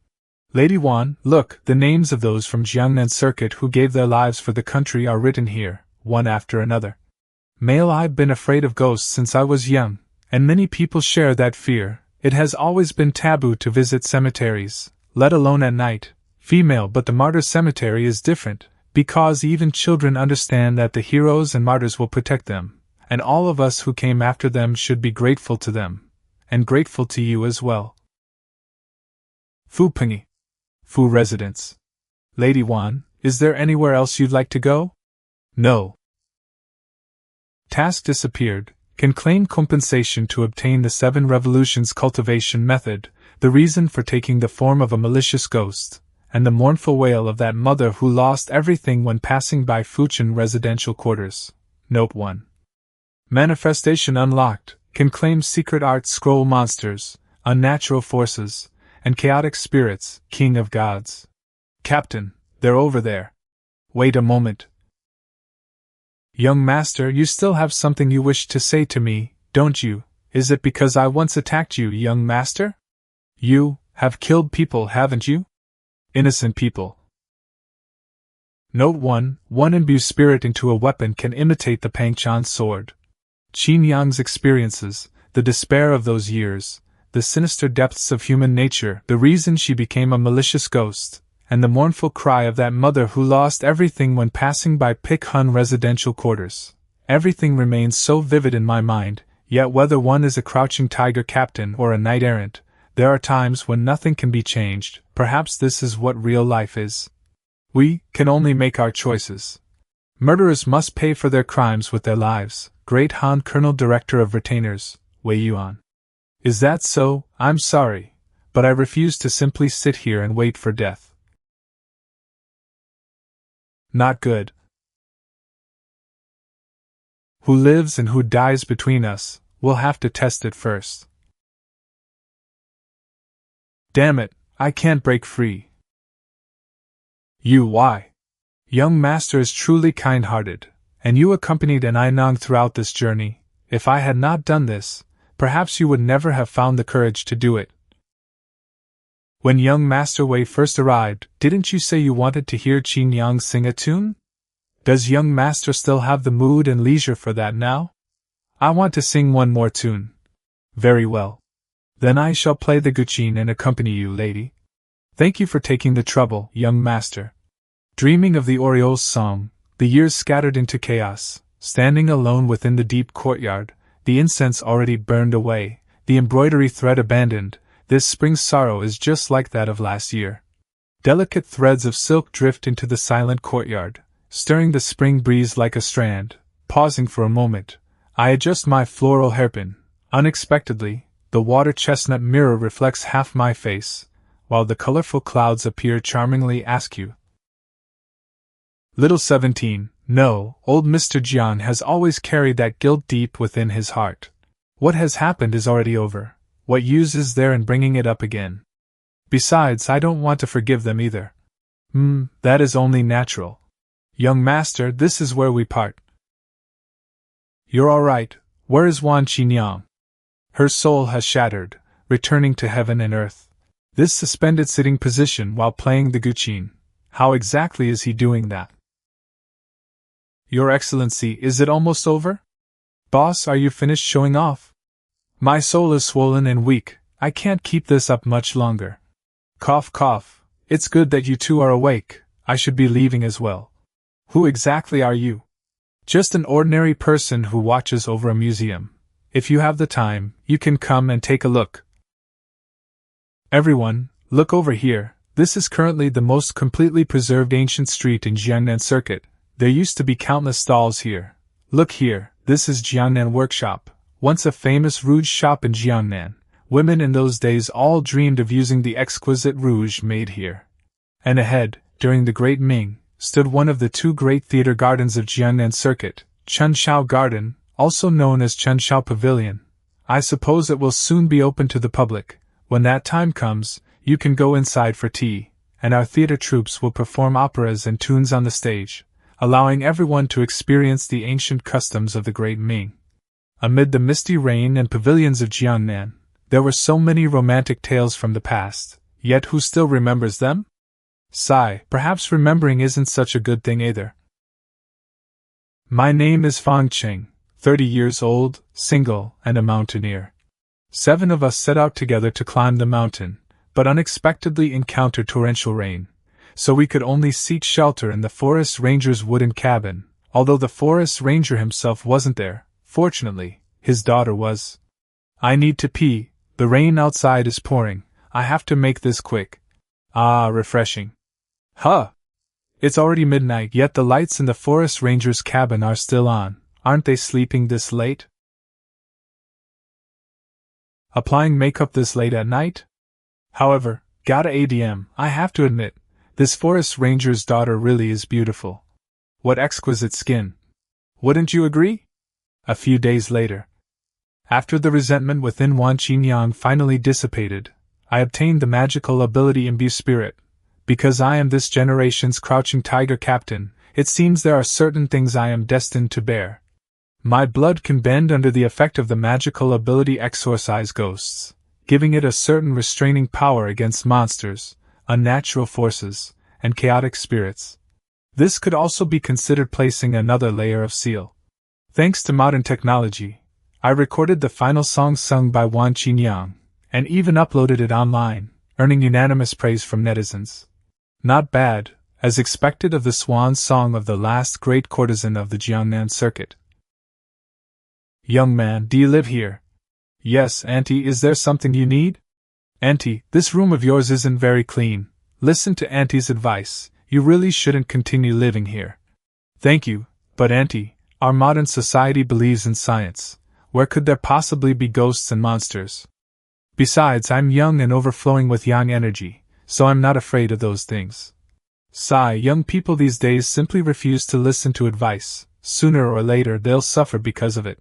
Lady Wan, look, the names of those from Jiangnan Circuit who gave their lives for the country are written here, one after another. I've been afraid of ghosts since I was young, and many people share that fear. It has always been taboo to visit cemeteries, let alone at night. Female, but the martyrs' cemetery is different, because even children understand that the heroes and martyrs will protect them, and all of us who came after them should be grateful to them, and grateful to you as well. Fu Pingi. Fu residence. Lady Wan, is there anywhere else you'd like to go? No. Task disappeared, can claim compensation to obtain the 7 revolutions cultivation method, the reason for taking the form of a malicious ghost, and the mournful wail of that mother who lost everything when passing by Fuchin residential quarters. Note 1. Manifestation unlocked, can claim secret art scroll monsters, unnatural forces, and chaotic spirits, king of gods. Captain, they're over there. Wait a moment. Young master, you still have something you wish to say to me, don't you? Is it because I once attacked you, young master? You have killed people, haven't you? Innocent people. Note 1. One imbues spirit into a weapon can imitate the Pangchan sword. Qin Yang's experiences, the despair of those years, the sinister depths of human nature, the reason she became a malicious ghost, and the mournful cry of that mother who lost everything when passing by Pikhun residential quarters. Everything remains so vivid in my mind, yet whether one is a crouching tiger captain or a knight-errant, there are times when nothing can be changed. Perhaps this is what real life is. We can only make our choices. Murderers must pay for their crimes with their lives. Great Han Colonel Director of Retainers, Wei Yuan. Is that so? I'm sorry, but I refuse to simply sit here and wait for death. Not good. Who lives and who dies between us, we'll have to test it first. Damn it, I can't break free. You, why? Young master is truly kind-hearted, and you accompanied an Ainong throughout this journey. If I had not done this, perhaps you would never have found the courage to do it. When young Master Wei first arrived, didn't you say you wanted to hear Qin Yang sing a tune? Does young master still have the mood and leisure for that now? I want to sing one more tune. Very well. Then I shall play the guqin and accompany you, lady. Thank you for taking the trouble, young master. Dreaming of the Oriole's song, the years scattered into chaos, standing alone within the deep courtyard, the incense already burned away, the embroidery thread abandoned. This spring's sorrow is just like that of last year. Delicate threads of silk drift into the silent courtyard, stirring the spring breeze like a strand. Pausing for a moment, I adjust my floral hairpin. Unexpectedly, the water chestnut mirror reflects half my face, while the colorful clouds appear charmingly askew. Little 17, no, old Mr. Jian has always carried that guilt deep within his heart. What has happened is already over. What use is there in bringing it up again? Besides, I don't want to forgive them either. That is only natural. Young master, this is where we part. You're all right. Where is Wan Qingyang? Her soul has shattered, returning to heaven and earth. This suspended sitting position while playing the guqin. How exactly is he doing that? Your Excellency, is it almost over? Boss, are you finished showing off? My soul is swollen and weak, I can't keep this up much longer. Cough cough, it's good that you two are awake, I should be leaving as well. Who exactly are you? Just an ordinary person who watches over a museum. If you have the time, you can come and take a look. Everyone, look over here, this is currently the most completely preserved ancient street in Jiangnan Circuit. There used to be countless stalls here. Look here, this is Jiangnan Workshop. Once a famous rouge shop in Jiangnan, women in those days all dreamed of using the exquisite rouge made here. And ahead, during the Great Ming, stood one of the 2 great theater gardens of Jiangnan Circuit, Chunshao Garden, also known as Chunshao Pavilion. I suppose it will soon be open to the public. When that time comes, you can go inside for tea, and our theater troupes will perform operas and tunes on the stage, allowing everyone to experience the ancient customs of the Great Ming. Amid the misty rain and pavilions of Jiangnan, there were so many romantic tales from the past, yet who still remembers them? Sigh, perhaps remembering isn't such a good thing either. My name is Fang Qing, 30 years old, single, and a mountaineer. 7 of us set out together to climb the mountain, but unexpectedly encountered torrential rain, so we could only seek shelter in the forest ranger's wooden cabin. Although the forest ranger himself wasn't there, fortunately, his daughter was. I need to pee, the rain outside is pouring, I have to make this quick. Ah, refreshing. Huh! It's already midnight, yet the lights in the forest ranger's cabin are still on. Aren't they sleeping this late? Applying makeup this late at night? However, gotta ADM, I have to admit, this forest ranger's daughter really is beautiful. What exquisite skin. Wouldn't you agree? A few days later, after the resentment within Wan Qingyang finally dissipated, I obtained the magical ability Imbue Spirit. Because I am this generation's crouching tiger captain, it seems there are certain things I am destined to bear. My blood can bend under the effect of the magical ability Exorcise Ghosts, giving it a certain restraining power against monsters, unnatural forces, and chaotic spirits. This could also be considered placing another layer of seal. Thanks to modern technology, I recorded the final song sung by Wan Qingyang, and even uploaded it online, earning unanimous praise from netizens. Not bad, as expected of the swan song of the last great courtesan of the Jiangnan circuit. Young man, do you live here? Yes, Auntie, is there something you need? Auntie, this room of yours isn't very clean. Listen to Auntie's advice, you really shouldn't continue living here. Thank you, but Auntie, our modern society believes in science. Where could there possibly be ghosts and monsters? Besides, I'm young and overflowing with yang energy, so I'm not afraid of those things. Sigh, young people these days simply refuse to listen to advice. Sooner or later they'll suffer because of it.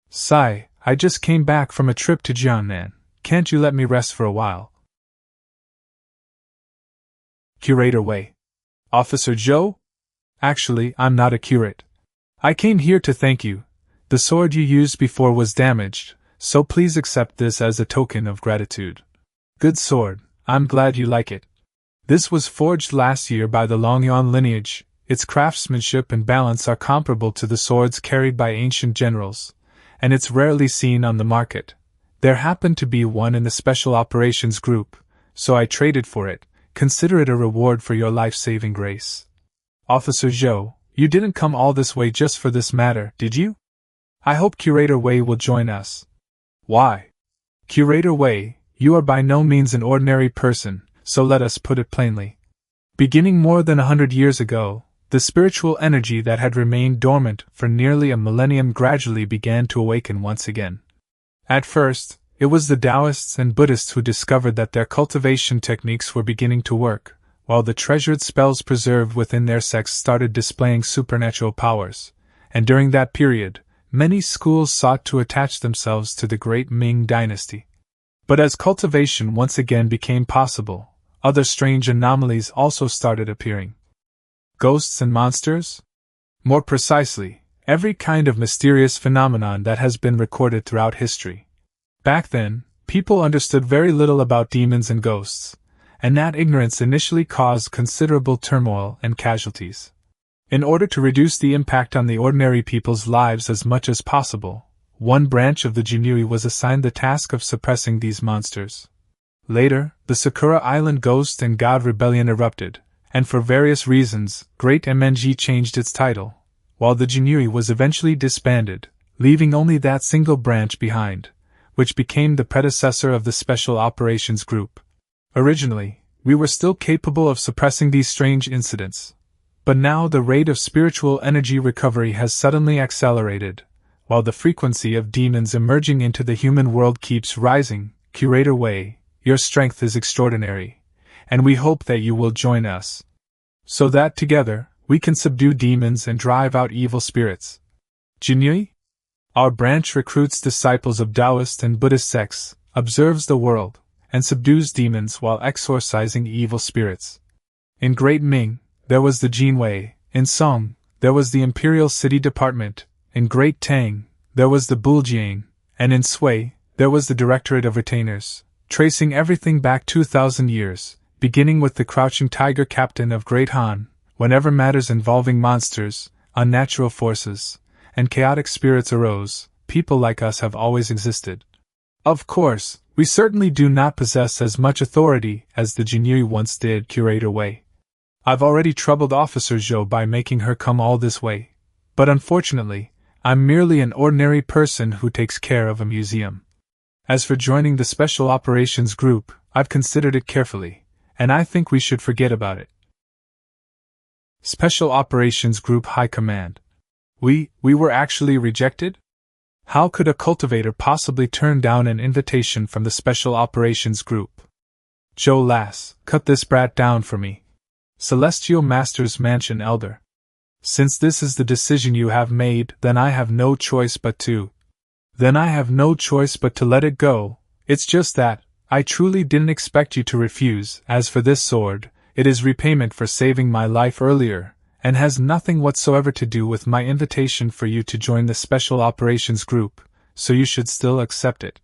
Sigh, I just came back from a trip to Jiangnan. Can't you let me rest for a while? Curator Wei. Officer Zhou? Actually, I'm not a curate. I came here to thank you. The sword you used before was damaged, so please accept this as a token of gratitude. Good sword, I'm glad you like it. This was forged last year by the Longyuan lineage. Its craftsmanship and balance are comparable to the swords carried by ancient generals, and it's rarely seen on the market. There happened to be one in the Special Operations Group, so I traded for it. Consider it a reward for your life-saving grace. Officer Zhou, you didn't come all this way just for this matter, did you? I hope Curator Wei will join us. Why? Curator Wei, you are by no means an ordinary person, so let us put it plainly. Beginning more than 100 years ago, the spiritual energy that had remained dormant for nearly a millennium gradually began to awaken once again. At first, it was the Taoists and Buddhists who discovered that their cultivation techniques were beginning to work, while the treasured spells preserved within their sects started displaying supernatural powers, and during that period, many schools sought to attach themselves to the great Ming dynasty. But as cultivation once again became possible, other strange anomalies also started appearing. Ghosts and monsters? More precisely, every kind of mysterious phenomenon that has been recorded throughout history. Back then, people understood very little about demons and ghosts, and that ignorance initially caused considerable turmoil and casualties. In order to reduce the impact on the ordinary people's lives as much as possible, one branch of the Jinui was assigned the task of suppressing these monsters. Later, the Sakura Island Ghost and God Rebellion erupted, and for various reasons, Great MNG changed its title, while the Jinui was eventually disbanded, leaving only that single branch behind, which became the predecessor of the Special Operations Group. Originally, we were still capable of suppressing these strange incidents, but now the rate of spiritual energy recovery has suddenly accelerated, while the frequency of demons emerging into the human world keeps rising. Curator Wei, your strength is extraordinary, and we hope that you will join us, so that together, We can subdue demons and drive out evil spirits. Jinyui? Our branch recruits disciples of Taoist and Buddhist sects, observes the world, and subdues demons while exorcising evil spirits. In Great Ming, there was the Jinwei. In Song, there was the Imperial City Department. In Great Tang, there was the Buljiang. And in Sui, there was the Directorate of Retainers, tracing everything back 2,000 years, beginning with the Crouching Tiger Captain of Great Han. Whenever matters involving monsters, unnatural forces, and chaotic spirits arose, people like us have always existed. Of course, we certainly do not possess as much authority as the Jinyui once did, Curator Wei. I've already troubled Officer Zhou by making her come all this way, but unfortunately, I'm merely an ordinary person who takes care of a museum. As for joining the Special Operations Group, I've considered it carefully, and I think we should forget about it. Special Operations Group High Command. We were actually rejected? How could a cultivator possibly turn down an invitation from the Special Operations Group? Joe Lass, cut this brat down for me. Celestial Masters Mansion Elder. Since this is the decision you have made, then I have no choice but to let it go. It's just that, I truly didn't expect you to refuse. As for this sword, it is repayment for saving my life earlier, and has nothing whatsoever to do with my invitation for you to join the Special Operations Group, so you should still accept it.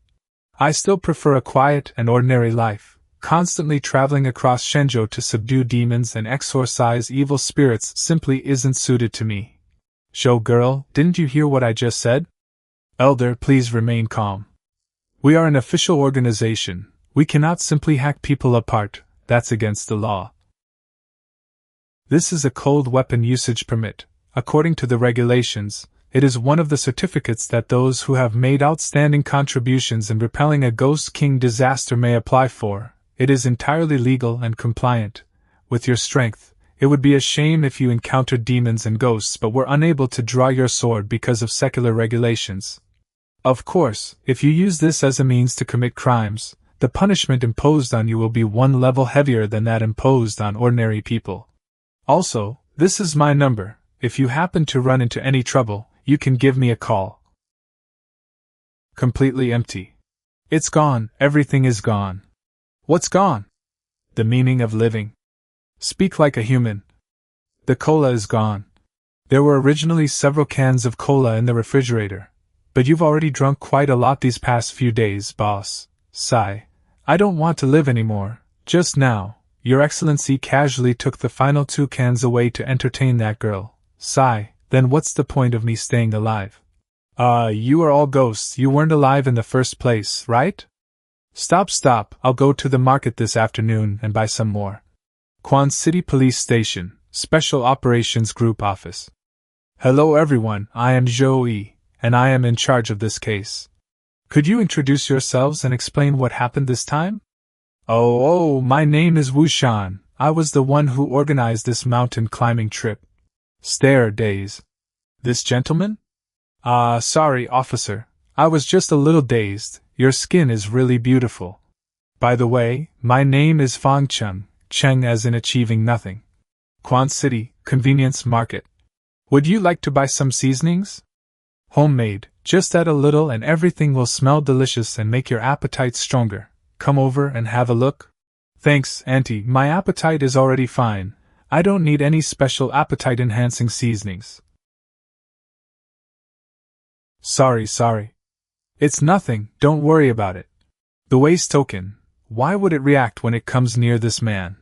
I still prefer a quiet and ordinary life, constantly traveling across Shenzhou to subdue demons and exorcise evil spirits simply isn't suited to me. Show girl, didn't you hear what I just said? Elder, please remain calm. We are an official organization, we cannot simply hack people apart, that's against the law. This is a cold weapon usage permit. According to the regulations, it is one of the certificates that those who have made outstanding contributions in repelling a Ghost King disaster may apply for. It is entirely legal and compliant. With your strength, it would be a shame if you encountered demons and ghosts but were unable to draw your sword because of secular regulations. Of course, if you use this as a means to commit crimes, the punishment imposed on you will be one level heavier than that imposed on ordinary people. Also, this is my number. If you happen to run into any trouble, you can give me a call. Completely empty. It's gone, everything is gone. What's gone? The meaning of living. Speak like a human. The cola is gone. There were originally several cans of cola in the refrigerator, but you've already drunk quite a lot these past few days, boss. Sigh. I don't want to live anymore. Just now, Your Excellency casually took the final 2 cans away to entertain that girl. Sigh. Then what's the point of me staying alive? You are all ghosts, you weren't alive in the first place, right? Stop, I'll go to the market this afternoon and buy some more. Quan City Police Station, Special Operations Group Office. Hello everyone, I am Zhou Yi, and I am in charge of this case. Could you introduce yourselves and explain what happened this time? Oh, my name is Wu Shan. I was the one who organized this mountain climbing trip. Stare daze. This gentleman? Sorry, officer. I was just a little dazed. Your skin is really beautiful. By the way, my name is Fang Cheng, Cheng as in achieving nothing. Quan City, Convenience Market. Would you like to buy some seasonings? Homemade, just add a little and everything will smell delicious and make your appetite stronger. Come over and have a look. Thanks, Auntie, my appetite is already fine. I don't need any special appetite-enhancing seasonings. Sorry. It's nothing, don't worry about it. The waste token, why would it react when it comes near this man?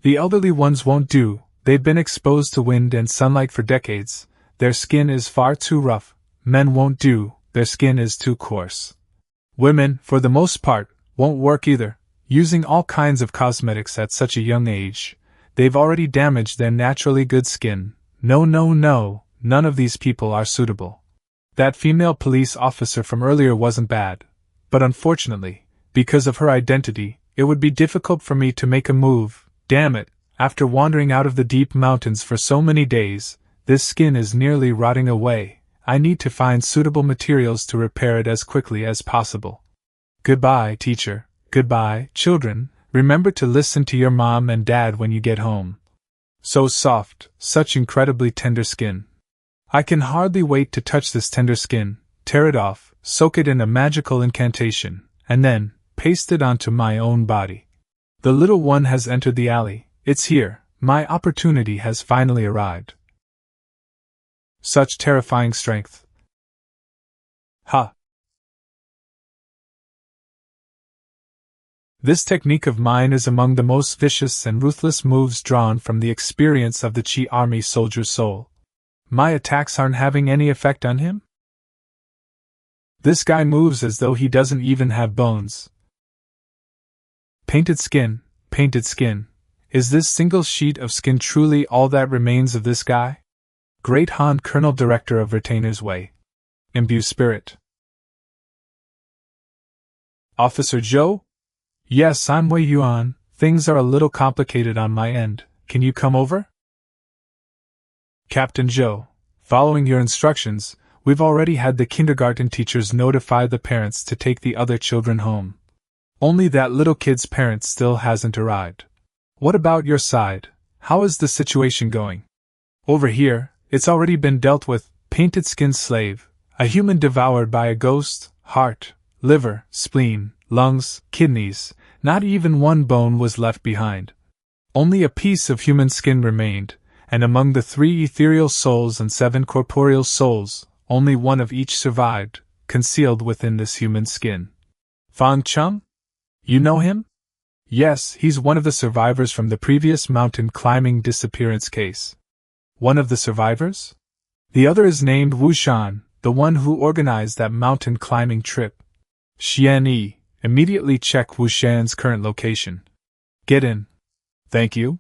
The elderly ones won't do, they've been exposed to wind and sunlight for decades, their skin is far too rough. Men won't do, their skin is too coarse. Women, for the most part, won't work either, using all kinds of cosmetics at such a young age. They've already damaged their naturally good skin. No, none of these people are suitable. That female police officer from earlier wasn't bad, but unfortunately, because of her identity, it would be difficult for me to make a move. Damn it, after wandering out of the deep mountains for so many days, this skin is nearly rotting away. I need to find suitable materials to repair it as quickly as possible. Goodbye, teacher. Goodbye, children. Remember to listen to your mom and dad when you get home. So soft, such incredibly tender skin. I can hardly wait to touch this tender skin, tear it off, soak it in a magical incantation, and then paste it onto my own body. The little one has entered the alley. It's here. My opportunity has finally arrived. Such terrifying strength. Ha! This technique of mine is among the most vicious and ruthless moves drawn from the experience of the Qi army soldier's soul. My attacks aren't having any effect on him? This guy moves as though he doesn't even have bones. Painted skin, painted skin. Is this single sheet of skin truly all that remains of this guy? Great Han Colonel Director of Retainer's Way. Imbue spirit. Officer Zhou? Yes, I'm Wei Yuan. Things are a little complicated on my end. Can you come over? Captain Zhou, following your instructions, we've already had the kindergarten teachers notify the parents to take the other children home. Only that little kid's parent still hasn't arrived. What about your side? How is the situation going? Over here, it's already been dealt with. Painted skin slave, a human devoured by a ghost, heart, liver, spleen, lungs, kidneys, not even one bone was left behind. Only a piece of human skin remained, and among the 3 ethereal souls and 7 corporeal souls, only one of each survived, concealed within this human skin. Fang Chung? You know him? Yes, he's one of the survivors from the previous mountain climbing disappearance case. One of the survivors? The other is named Wu Shan, the one who organized that mountain climbing trip. Xian Yi, immediately check Wu Shan's current location. Get in. Thank you.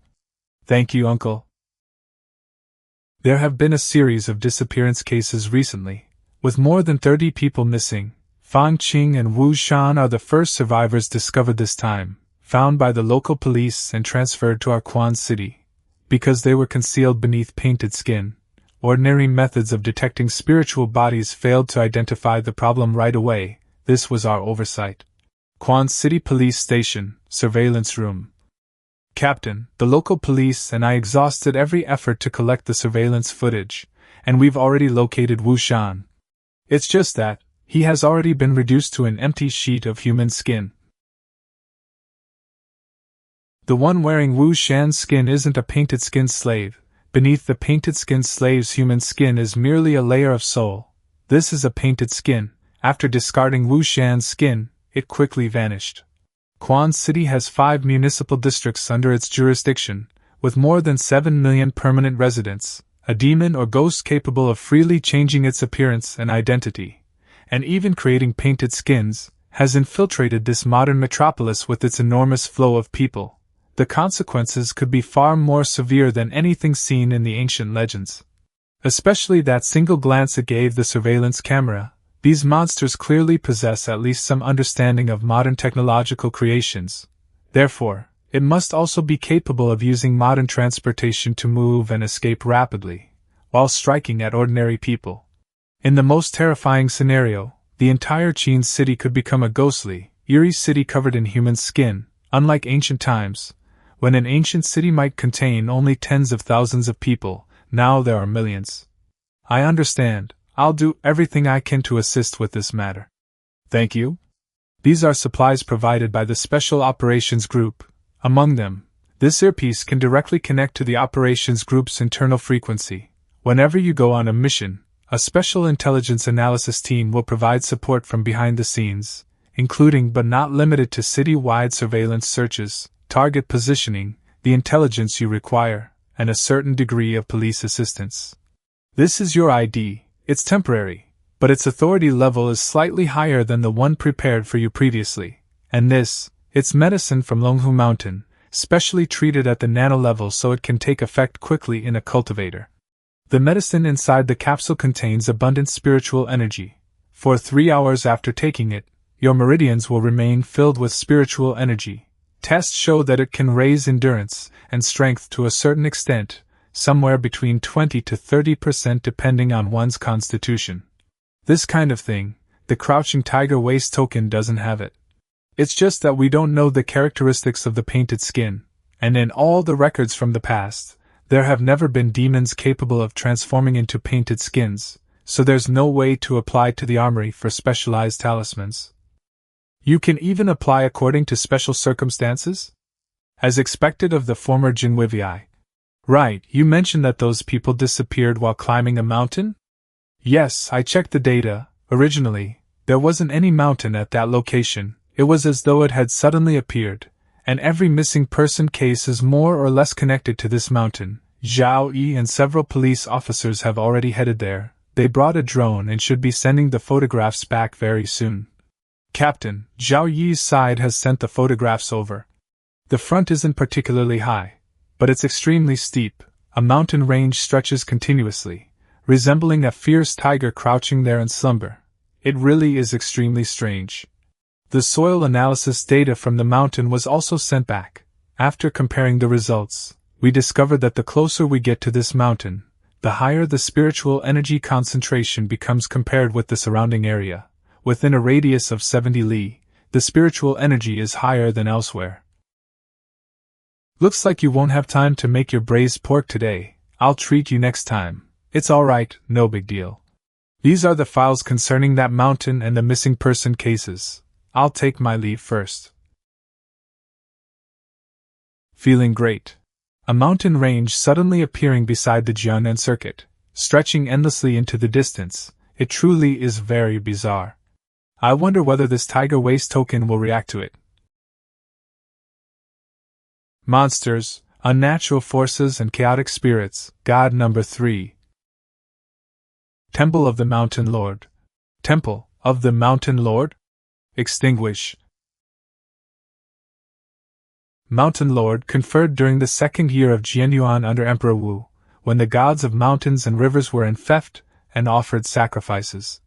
Thank you, Uncle. There have been a series of disappearance cases recently, with more than 30 people missing. Fang Qing and Wu Shan are the first survivors discovered this time, found by the local police and transferred to Arquan City. Because they were concealed beneath painted skin, ordinary methods of detecting spiritual bodies failed to identify the problem right away. This was our oversight. Quan City Police Station, Surveillance Room. Captain, the local police and I exhausted every effort to collect the surveillance footage, and we've already located Wu Shan. It's just that he has already been reduced to an empty sheet of human skin. The one wearing Wu Shan's skin isn't a painted skin slave. Beneath the painted skin slave's human skin is merely a layer of soul. This is a painted skin. After discarding Wu Shan's skin, it quickly vanished. Quan City has 5 municipal districts under its jurisdiction, with more than 7 million permanent residents, a demon or ghost capable of freely changing its appearance and identity, and even creating painted skins, has infiltrated this modern metropolis with its enormous flow of people. The consequences could be far more severe than anything seen in the ancient legends. Especially that single glance it gave the surveillance camera. These monsters clearly possess at least some understanding of modern technological creations. Therefore, it must also be capable of using modern transportation to move and escape rapidly, while striking at ordinary people. In the most terrifying scenario, the entire Qin city could become a ghostly, eerie city covered in human skin, unlike ancient times, when an ancient city might contain only tens of thousands of people. Now there are millions. I understand. I'll do everything I can to assist with this matter. Thank you. These are supplies provided by the Special Operations Group. Among them, this earpiece can directly connect to the Operations Group's internal frequency. Whenever you go on a mission, a special intelligence analysis team will provide support from behind the scenes, including but not limited to city-wide surveillance searches, target positioning, the intelligence you require, and a certain degree of police assistance. This is your ID. It's temporary, but its authority level is slightly higher than the one prepared for you previously. And this, it's medicine from Longhu Mountain, specially treated at the nano level so it can take effect quickly in a cultivator. The medicine inside the capsule contains abundant spiritual energy. For 3 hours after taking it, your meridians will remain filled with spiritual energy. Tests show that it can raise endurance and strength to a certain extent, somewhere between 20 to 30% depending on one's constitution. This kind of thing, the Crouching Tiger Waist token doesn't have it. It's just that we don't know the characteristics of the painted skin, and in all the records from the past, There have never been demons capable of transforming into painted skins, so there's no way to apply to the armory for specialized talismans. You can even apply according to special circumstances? As expected of the former Jinwivii. Right, you mentioned that those people disappeared while climbing a mountain? Yes, I checked the data. Originally, there wasn't any mountain at that location. It was as though it had suddenly appeared, and every missing person case is more or less connected to this mountain. Zhao Yi and several police officers have already headed there. They brought a drone and should be sending the photographs back very soon. Captain, Zhao Yi's side has sent the photographs over. The front isn't particularly high, but it's extremely steep. A mountain range stretches continuously, resembling a fierce tiger crouching there in slumber. It really is extremely strange. The soil analysis data from the mountain was also sent back. After comparing the results, we discovered that the closer we get to this mountain, the higher the spiritual energy concentration becomes compared with the surrounding area. Within a radius of 70 li, the spiritual energy is higher than elsewhere. Looks like you won't have time to make your braised pork today. I'll treat you next time. It's alright, no big deal. These are the files concerning that mountain and the missing person cases. I'll take my leave first. Feeling great. A mountain range suddenly appearing beside the Jianan circuit, stretching endlessly into the distance. It truly is very bizarre. I wonder whether this Tiger Waste token will react to it. Monsters, unnatural forces and chaotic spirits, God number 3. Temple of the Mountain Lord. Temple of the Mountain Lord? Extinguish. Mountain Lord conferred during the second year of Jianyuan under Emperor Wu, when the gods of mountains and rivers were in theft and offered sacrifices.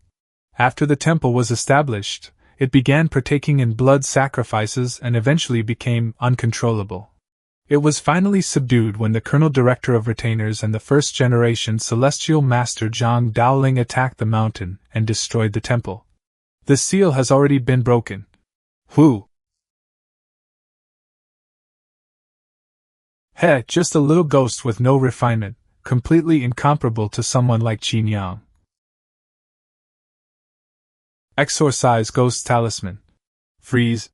After the temple was established, it began partaking in blood sacrifices and eventually became uncontrollable. It was finally subdued when the Colonel Director of Retainers and the first-generation Celestial Master Zhang Daoling attacked the mountain and destroyed the temple. The seal has already been broken. Who? Heh, just a little ghost with no refinement, completely incomparable to someone like Qin Yang. Exorcise Ghost Talisman. Freeze.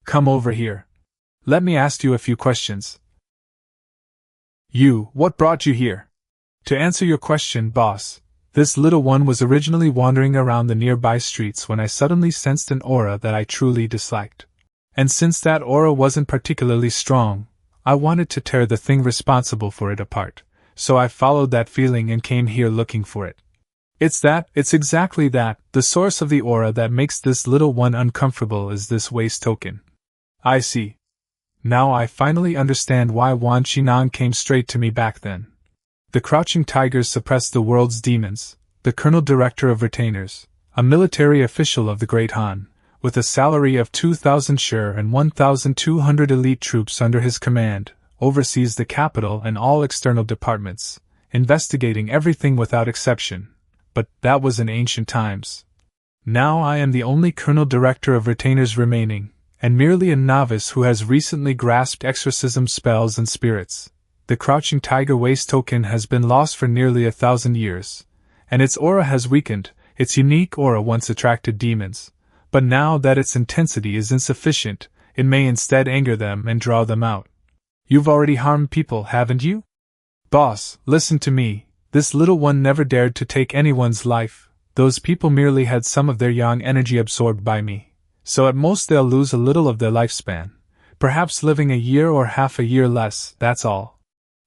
Come over here. Let me ask you a few questions. You, what brought you here? To answer your question, boss, this little one was originally wandering around the nearby streets when I suddenly sensed an aura that I truly disliked. And since that aura wasn't particularly strong, I wanted to tear the thing responsible for it apart, so I followed that feeling and came here looking for it. It's exactly that, the source of the aura that makes this little one uncomfortable is this waste token. I see. Now I finally understand why Wan Qinan came straight to me back then. The crouching tigers suppressed the world's demons, the Colonel Director of Retainers, a military official of the Great Han, with a salary of 2,000 Shur and 1,200 elite troops under his command, oversees the capital and all external departments, investigating everything without exception. But that was in ancient times. Now I am the only Colonel Director of Retainers remaining, and merely a novice who has recently grasped exorcism spells and spirits. The crouching tiger waste token has been lost for nearly 1,000 years, and its aura has weakened. Its unique aura once attracted demons, but now that its intensity is insufficient, it may instead anger them and draw them out. You've already harmed people, haven't you? Boss, listen to me. This little one never dared to take anyone's life. Those people merely had some of their yang energy absorbed by me, so at most they'll lose a little of their lifespan, perhaps living a year or half a year less, that's all.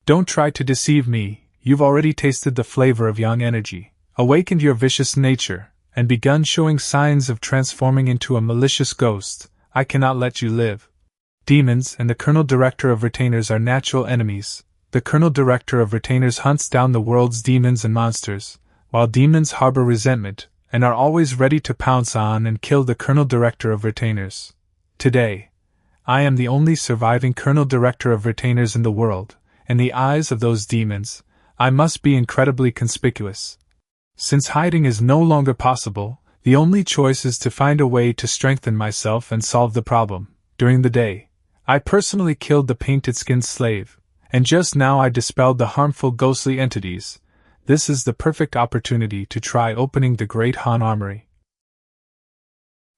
Don't try to deceive me. You've already tasted the flavor of yang energy, awakened your vicious nature, and begun showing signs of transforming into a malicious ghost. I cannot let you live. Demons and the Colonel Director of Retainers are natural enemies. The Colonel Director of Retainers hunts down the world's demons and monsters, while demons harbor resentment and are always ready to pounce on and kill the Colonel Director of Retainers. Today, I am the only surviving Colonel Director of Retainers in the world. In the eyes of those demons, I must be incredibly conspicuous. Since hiding is no longer possible, the only choice is to find a way to strengthen myself and solve the problem. During the day, I personally killed the painted-skinned slave, and just now I dispelled the harmful ghostly entities. This is the perfect opportunity to try opening the Great Han Armory.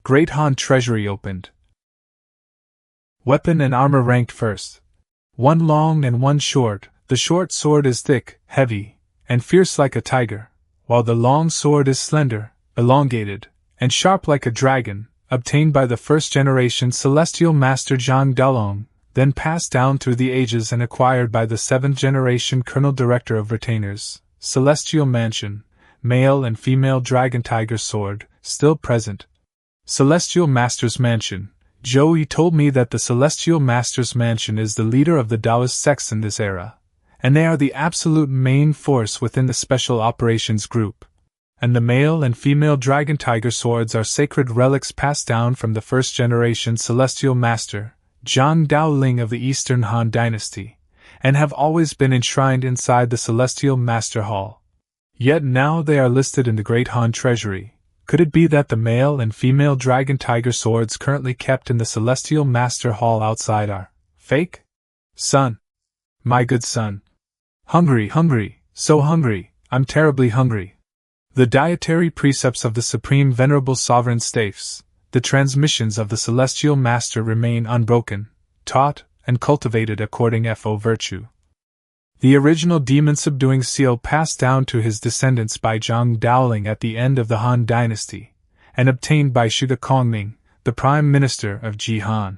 Great Han Treasury opened. Weapon and armor ranked first. One long and one short. The short sword is thick, heavy, and fierce like a tiger, while the long sword is slender, elongated, and sharp like a dragon, obtained by the first-generation Celestial Master Zhang Dalong, then passed down through the ages and acquired by the seventh-generation Colonel Director of Retainers, Celestial Mansion, male and female Dragon Tiger Sword, still present. Celestial Master's Mansion. Joey told me that the Celestial Master's Mansion is the leader of the Taoist sects in this era, and they are the absolute main force within the Special Operations Group. And the male and female Dragon Tiger Swords are sacred relics passed down from the first-generation Celestial Master, Zhang Daoling of the Eastern Han Dynasty, and have always been enshrined inside the Celestial Master Hall. Yet now they are listed in the Great Han Treasury. Could it be that the male and female Dragon Tiger Swords currently kept in the Celestial Master Hall outside are fake? Son. My good son. Hungry, so hungry, I'm terribly hungry. The dietary precepts of the Supreme Venerable Sovereign Staves, the transmissions of the Celestial Master remain unbroken, taught, and cultivated according FO virtue. The original demon-subduing seal passed down to his descendants by Zhang Daoling at the end of the Han Dynasty, and obtained by Shuge Kongming, the Prime Minister of Jihan.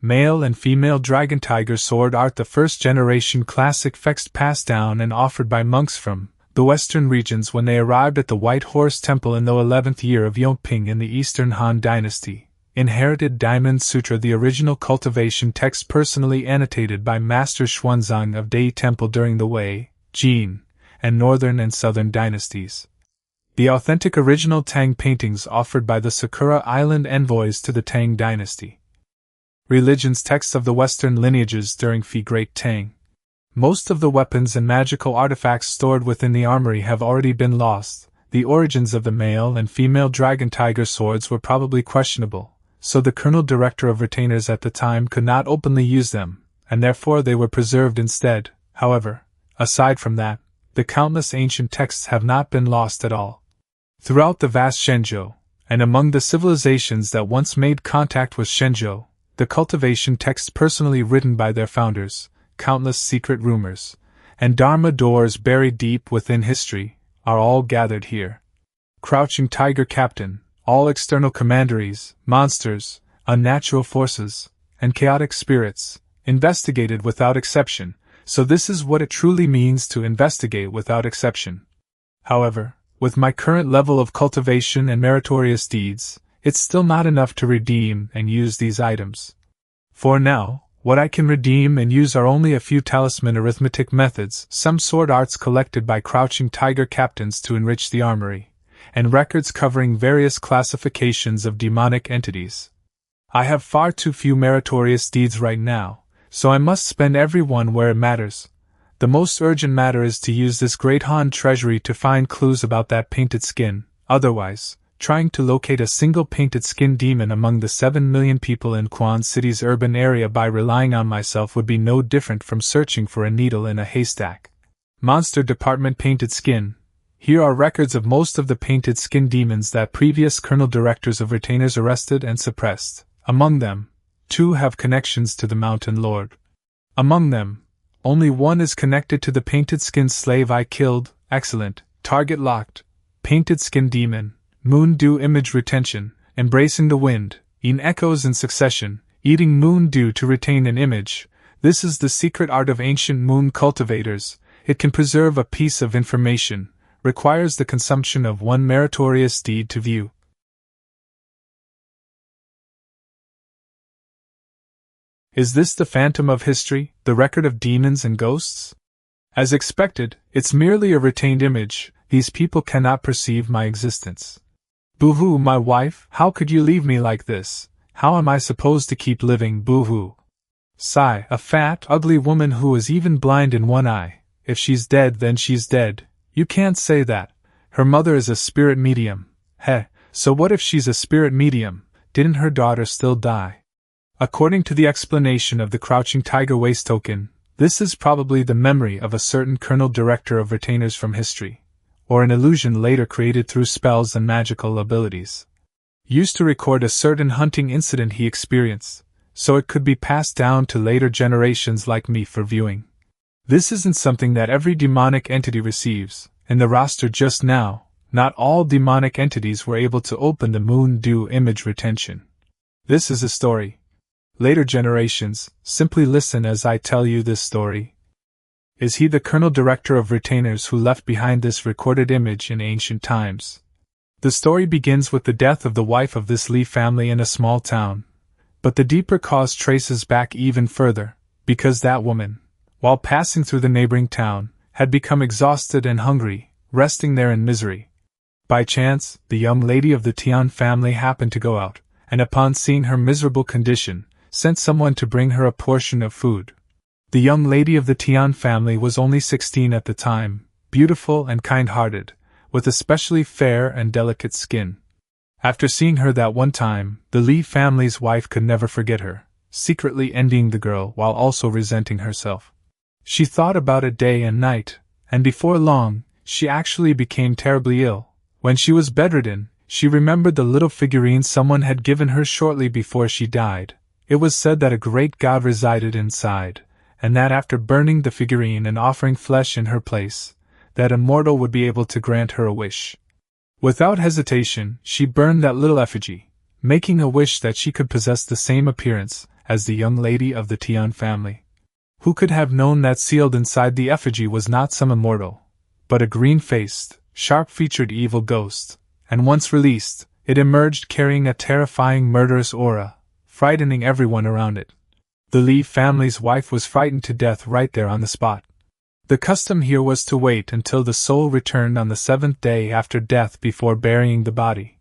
Male and female Dragon Tiger Sword art the first-generation classic fext passed down and offered by monks from the western regions when they arrived at the White Horse Temple in the 11th year of Yongping in the Eastern Han Dynasty. Inherited Diamond Sutra, the original cultivation text personally annotated by Master Xuanzang of Dei Temple during the Wei, Jin, and Northern and Southern dynasties. The authentic original Tang paintings offered by the Sakura Island envoys to the Tang dynasty. Religions texts of the Western lineages during Phi Great Tang. Most of the weapons and magical artifacts stored within the armory have already been lost. The origins of the male and female Dragon Tiger Swords were probably questionable, so the Colonel Director of Retainers at the time could not openly use them, and therefore they were preserved instead. However, aside from that, the countless ancient texts have not been lost at all. Throughout the vast Shenzhou, and among the civilizations that once made contact with Shenzhou, the cultivation texts personally written by their founders, countless secret rumors, and Dharma doors buried deep within history, are all gathered here. Crouching Tiger Captain, all external commanderies, monsters, unnatural forces, and chaotic spirits, investigated without exception, so this is what it truly means to investigate without exception. However, with my current level of cultivation and meritorious deeds, it's still not enough to redeem and use these items. For now, what I can redeem and use are only a few talisman arithmetic methods, some sword arts collected by Crouching Tiger Captains to enrich the armory, and records covering various classifications of demonic entities. I have far too few meritorious deeds right now, so I must spend every one where it matters. The most urgent matter is to use this Great Han treasury to find clues about that painted skin. Otherwise, trying to locate a single painted skin demon among the 7 million people in Quan City's urban area by relying on myself would be no different from searching for a needle in a haystack. Monster Department Painted Skin. Here are records of most of the painted skin demons that previous Colonel Directors of Retainers arrested and suppressed. Among them, 2 have connections to the Mountain Lord. Among them, only 1 is connected to the painted skin slave I killed. Excellent. Target locked. Painted skin demon. Moon dew image retention. Embracing the wind. In echoes in succession. Eating moon dew to retain an image. This is the secret art of ancient moon cultivators. It can preserve a piece of information. Requires the consumption of 1 meritorious deed to view. Is this the phantom of history, the record of demons and ghosts? As expected, it's merely a retained image. These people cannot perceive my existence. Boo-hoo, my wife, how could you leave me like this? How am I supposed to keep living, boo-hoo? Sigh, a fat, ugly woman who is even blind in one eye. If she's dead, then she's dead. You can't say that. Her mother is a spirit medium. Heh, so what if she's a spirit medium? Didn't her daughter still die? According to the explanation of the Crouching Tiger Waste token, This is probably the memory of a certain Colonel Director of Retainers from history, or an illusion later created through spells and magical abilities. Used to record a certain hunting incident he experienced, so it could be passed down to later generations like me for viewing. This isn't something that every demonic entity receives. In the roster just now, not all demonic entities were able to open the Moon Dew image retention. This is a story. Later generations, simply listen as I tell you this story. Is he the Colonel Director of Retainers who left behind this recorded image in ancient times? The story begins with the death of the wife of this Lee family in a small town. But the deeper cause traces back even further, because that woman, while passing through the neighboring town, had become exhausted and hungry, resting there in misery. By chance, the young lady of the Tian family happened to go out, and upon seeing her miserable condition, sent someone to bring her a portion of food. The young lady of the Tian family was only 16 at the time, beautiful and kind-hearted, with especially fair and delicate skin. After seeing her that one time, the Li family's wife could never forget her, secretly envying the girl while also resenting herself. She thought about it day and night, and before long, she actually became terribly ill. When she was bedridden, she remembered the little figurine someone had given her shortly before she died. It was said that a great god resided inside, and that after burning the figurine and offering flesh in her place, that a mortal would be able to grant her a wish. Without hesitation, she burned that little effigy, making a wish that she could possess the same appearance as the young lady of the Tian family. Who could have known that sealed inside the effigy was not some immortal, but a green-faced, sharp-featured evil ghost, and once released, it emerged carrying a terrifying murderous aura, frightening everyone around it. The Li family's wife was frightened to death right there on the spot. The custom here was to wait until the soul returned on the 7th day after death before burying the body.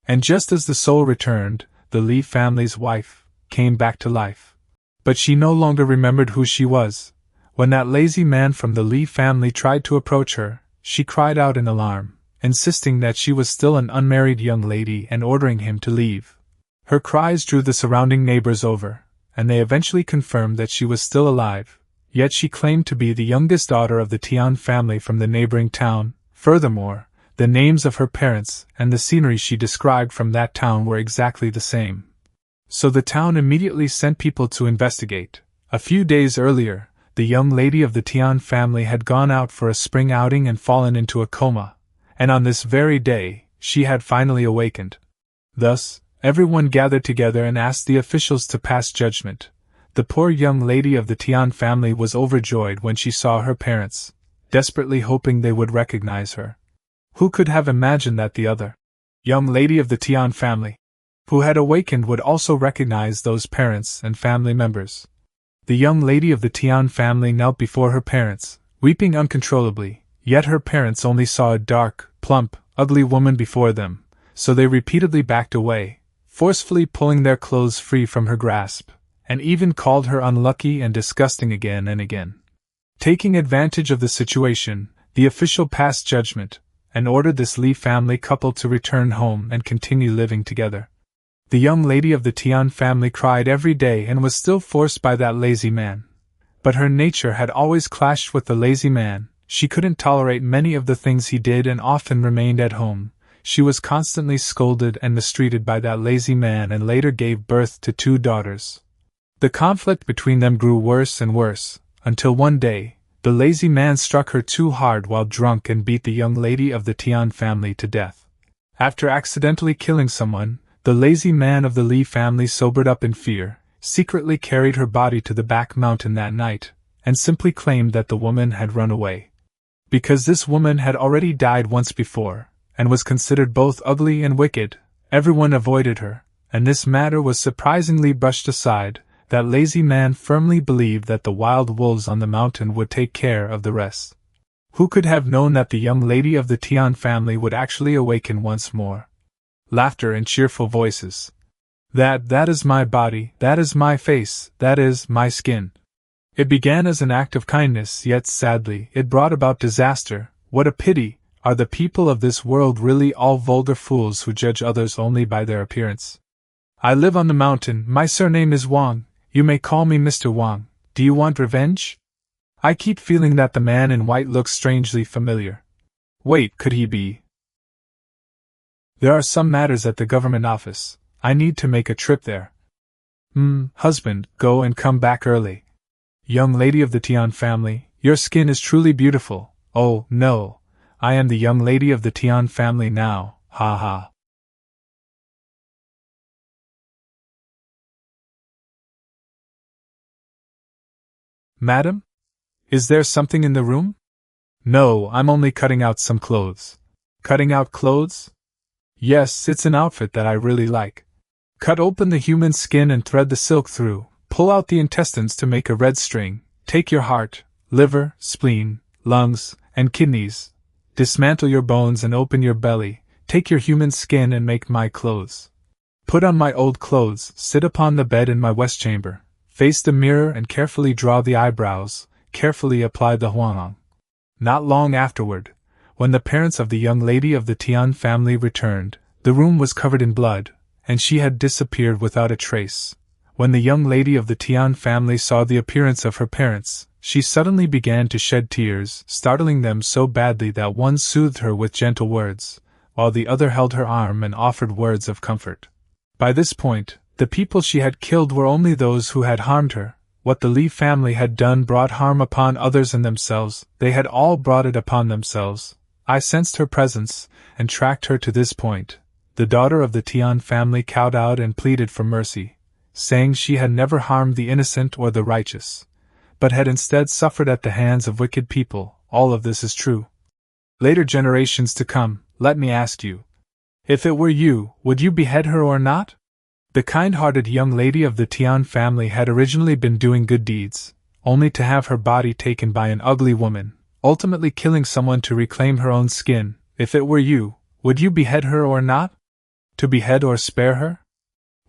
And just as the soul returned, the Li family's wife came back to life. But she no longer remembered who she was. When that lazy man from the Li family tried to approach her, she cried out in alarm, insisting that she was still an unmarried young lady and ordering him to leave. Her cries drew the surrounding neighbors over, and they eventually confirmed that she was still alive. Yet she claimed to be the youngest daughter of the Tian family from the neighboring town. Furthermore, the names of her parents and the scenery she described from that town were exactly the same. So the town immediately sent people to investigate. A few days earlier, the young lady of the Tian family had gone out for a spring outing and fallen into a coma, and on this very day, she had finally awakened. Thus, everyone gathered together and asked the officials to pass judgment. The poor young lady of the Tian family was overjoyed when she saw her parents, desperately hoping they would recognize her. Who could have imagined that the other young lady of the Tian family, who had awakened, would also recognize those parents and family members? The young lady of the Tian family knelt before her parents, weeping uncontrollably, yet her parents only saw a dark, plump, ugly woman before them, so they repeatedly backed away, forcefully pulling their clothes free from her grasp, and even called her unlucky and disgusting again and again. Taking advantage of the situation, the official passed judgment, and ordered this Li family couple to return home and continue living together. The young lady of the Tian family cried every day and was still forced by that lazy man. But her nature had always clashed with the lazy man. She couldn't tolerate many of the things he did and often remained at home. She was constantly scolded and mistreated by that lazy man and later gave birth to 2 daughters. The conflict between them grew worse and worse, until one day, the lazy man struck her too hard while drunk and beat the young lady of the Tian family to death. After accidentally killing someone, the lazy man of the Li family sobered up in fear, secretly carried her body to the back mountain that night, and simply claimed that the woman had run away. Because this woman had already died once before, and was considered both ugly and wicked, everyone avoided her, and this matter was surprisingly brushed aside. That lazy man firmly believed that the wild wolves on the mountain would take care of the rest. Who could have known that the young lady of the Tian family would actually awaken once more? Laughter and cheerful voices. That is my body, that is my face, that is my skin. It began as an act of kindness, yet sadly, it brought about disaster. What a pity! Are the people of this world really all vulgar fools who judge others only by their appearance? I live on the mountain, my surname is Wang. You may call me Mr. Wang. Do you want revenge? I keep feeling that the man in white looks strangely familiar. Wait, could he be? There are some matters at the government office. I need to make a trip there. Husband, go and come back early. Young lady of the Tian family, your skin is truly beautiful. Oh, no. I am the young lady of the Tian family now, ha ha. Madam? Is there something in the room? No, I'm only cutting out some clothes. Cutting out clothes? Yes, it's an outfit that I really like. Cut open the human skin and thread the silk through. Pull out the intestines to make a red string. Take your heart, liver, spleen, lungs, and kidneys. Dismantle your bones and open your belly. Take your human skin and make my clothes. Put on my old clothes, sit upon the bed in my west chamber. Face the mirror and carefully draw the eyebrows. Carefully apply the huang. Not long afterward, when the parents of the young lady of the Tian family returned, the room was covered in blood, and she had disappeared without a trace. When the young lady of the Tian family saw the appearance of her parents, she suddenly began to shed tears, startling them so badly that one soothed her with gentle words, while the other held her arm and offered words of comfort. By this point, the people she had killed were only those who had harmed her. What the Li family had done brought harm upon others and themselves. They had all brought it upon themselves. I sensed her presence, and tracked her to this point. The daughter of the Tian family cowed out and pleaded for mercy, saying she had never harmed the innocent or the righteous, but had instead suffered at the hands of wicked people. All of this is true. Later generations to come, let me ask you. If it were you, would you behead her or not? The kind-hearted young lady of the Tian family had originally been doing good deeds, only to have her body taken by an ugly woman, ultimately killing someone to reclaim her own skin. If it were you, would you behead her or not? To behead or spare her?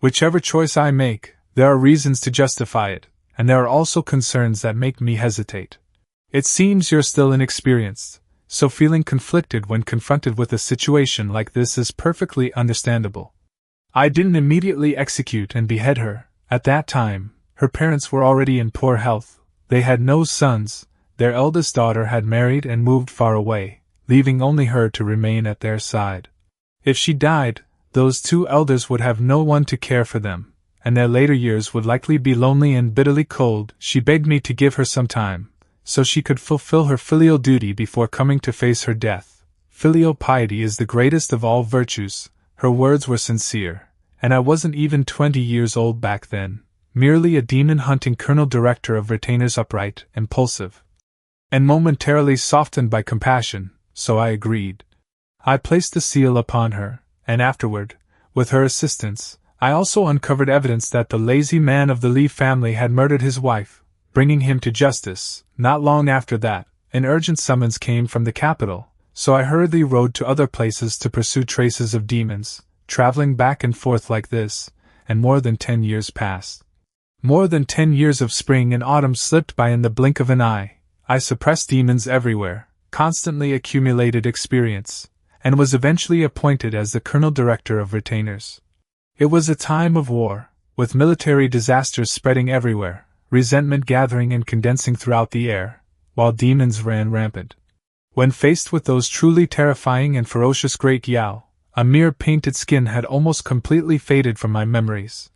Whichever choice I make, there are reasons to justify it, and there are also concerns that make me hesitate. It seems you're still inexperienced, so feeling conflicted when confronted with a situation like this is perfectly understandable. I didn't immediately execute and behead her. At that time, her parents were already in poor health. They had no sons. Their eldest daughter had married and moved far away, leaving only her to remain at their side. If she died, those two elders would have no one to care for them, and their later years would likely be lonely and bitterly cold. She begged me to give her some time, so she could fulfill her filial duty before coming to face her death. Filial piety is the greatest of all virtues. Her words were sincere, and I wasn't even 20 years old back then, merely a demon-hunting colonel director of retainers, upright, impulsive, and momentarily softened by compassion, so I agreed. I placed the seal upon her, and afterward, with her assistance, I also uncovered evidence that the lazy man of the Li family had murdered his wife, bringing him to justice. Not long after that, an urgent summons came from the capital, so I hurriedly rode to other places to pursue traces of demons, traveling back and forth like this, and more than 10 years passed. More than 10 years of spring and autumn slipped by in the blink of an eye. I suppressed demons everywhere, constantly accumulated experience, and was eventually appointed as the colonel director of retainers. It was a time of war, with military disasters spreading everywhere, resentment gathering and condensing throughout the air, while demons ran rampant. When faced with those truly terrifying and ferocious great Yao, a mere painted skin had almost completely faded from my memories.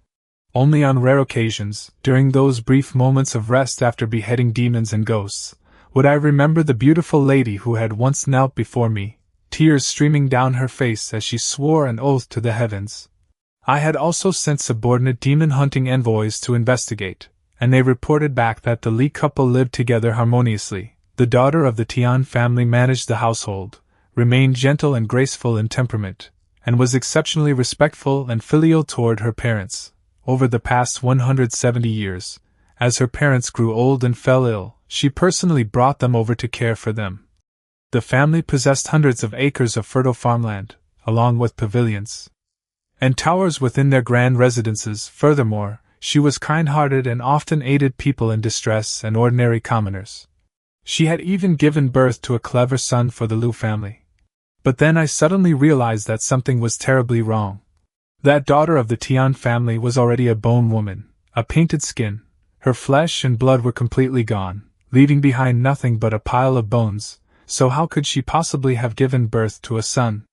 Only on rare occasions, during those brief moments of rest after beheading demons and ghosts, would I remember the beautiful lady who had once knelt before me, tears streaming down her face as she swore an oath to the heavens. I had also sent subordinate demon-hunting envoys to investigate, and they reported back that the Li couple lived together harmoniously. The daughter of the Tian family managed the household, remained gentle and graceful in temperament, and was exceptionally respectful and filial toward her parents. Over the past 170 years, as her parents grew old and fell ill, she personally brought them over to care for them. The family possessed hundreds of acres of fertile farmland, along with pavilions and towers within their grand residences. Furthermore, she was kind-hearted and often aided people in distress and ordinary commoners. She had even given birth to a clever son for the Liu family. But then I suddenly realized that something was terribly wrong. That daughter of the Tian family was already a bone woman, a painted skin. Her flesh and blood were completely gone, leaving behind nothing but a pile of bones, so how could she possibly have given birth to a son?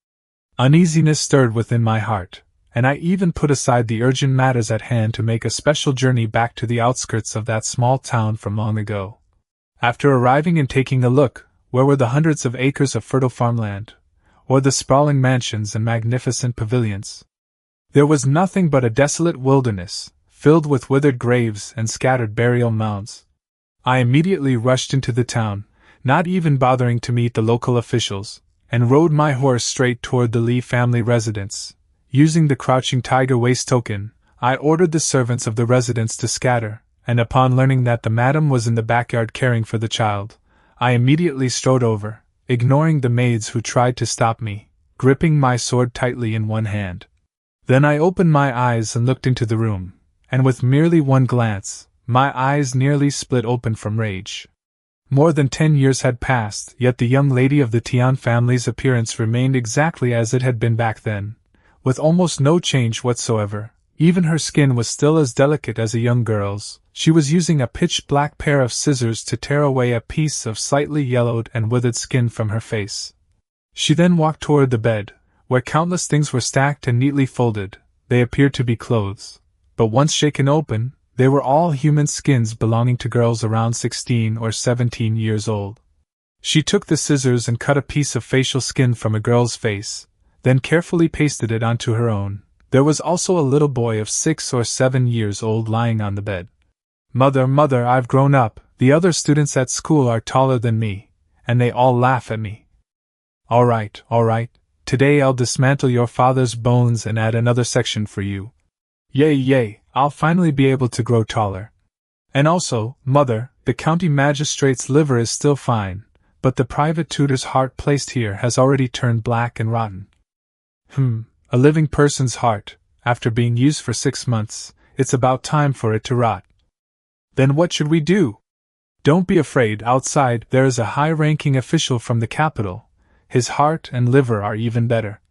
Uneasiness stirred within my heart, and I even put aside the urgent matters at hand to make a special journey back to the outskirts of that small town from long ago. After arriving and taking a look, where were the hundreds of acres of fertile farmland, or the sprawling mansions and magnificent pavilions? There was nothing but a desolate wilderness, filled with withered graves and scattered burial mounds. I immediately rushed into the town, not even bothering to meet the local officials, and rode my horse straight toward the Lee family residence. Using the crouching tiger waist token, I ordered the servants of the residence to scatter, and upon learning that the madam was in the backyard caring for the child, I immediately strode over, ignoring the maids who tried to stop me, gripping my sword tightly in one hand. Then I opened my eyes and looked into the room, and with merely one glance, my eyes nearly split open from rage. More than 10 years had passed, yet the young lady of the Tian family's appearance remained exactly as it had been back then, with almost no change whatsoever. Even her skin was still as delicate as a young girl's. She was using a pitch-black pair of scissors to tear away a piece of slightly yellowed and withered skin from her face. She then walked toward the bed, where countless things were stacked and neatly folded. They appeared to be clothes, but once shaken open, they were all human skins belonging to girls around 16 or 17 years old. She took the scissors and cut a piece of facial skin from a girl's face, then carefully pasted it onto her own. There was also a little boy of 6 or 7 years old lying on the bed. Mother, I've grown up. The other students at school are taller than me, and they all laugh at me. All right. Today I'll dismantle your father's bones and add another section for you. Yay, I'll finally be able to grow taller. And also, Mother, the county magistrate's liver is still fine, but the private tutor's heart placed here has already turned black and rotten. A living person's heart, after being used for 6 months, it's about time for it to rot. Then what should we do? Don't be afraid, outside there is a high-ranking official from the capital. His heart and liver are even better.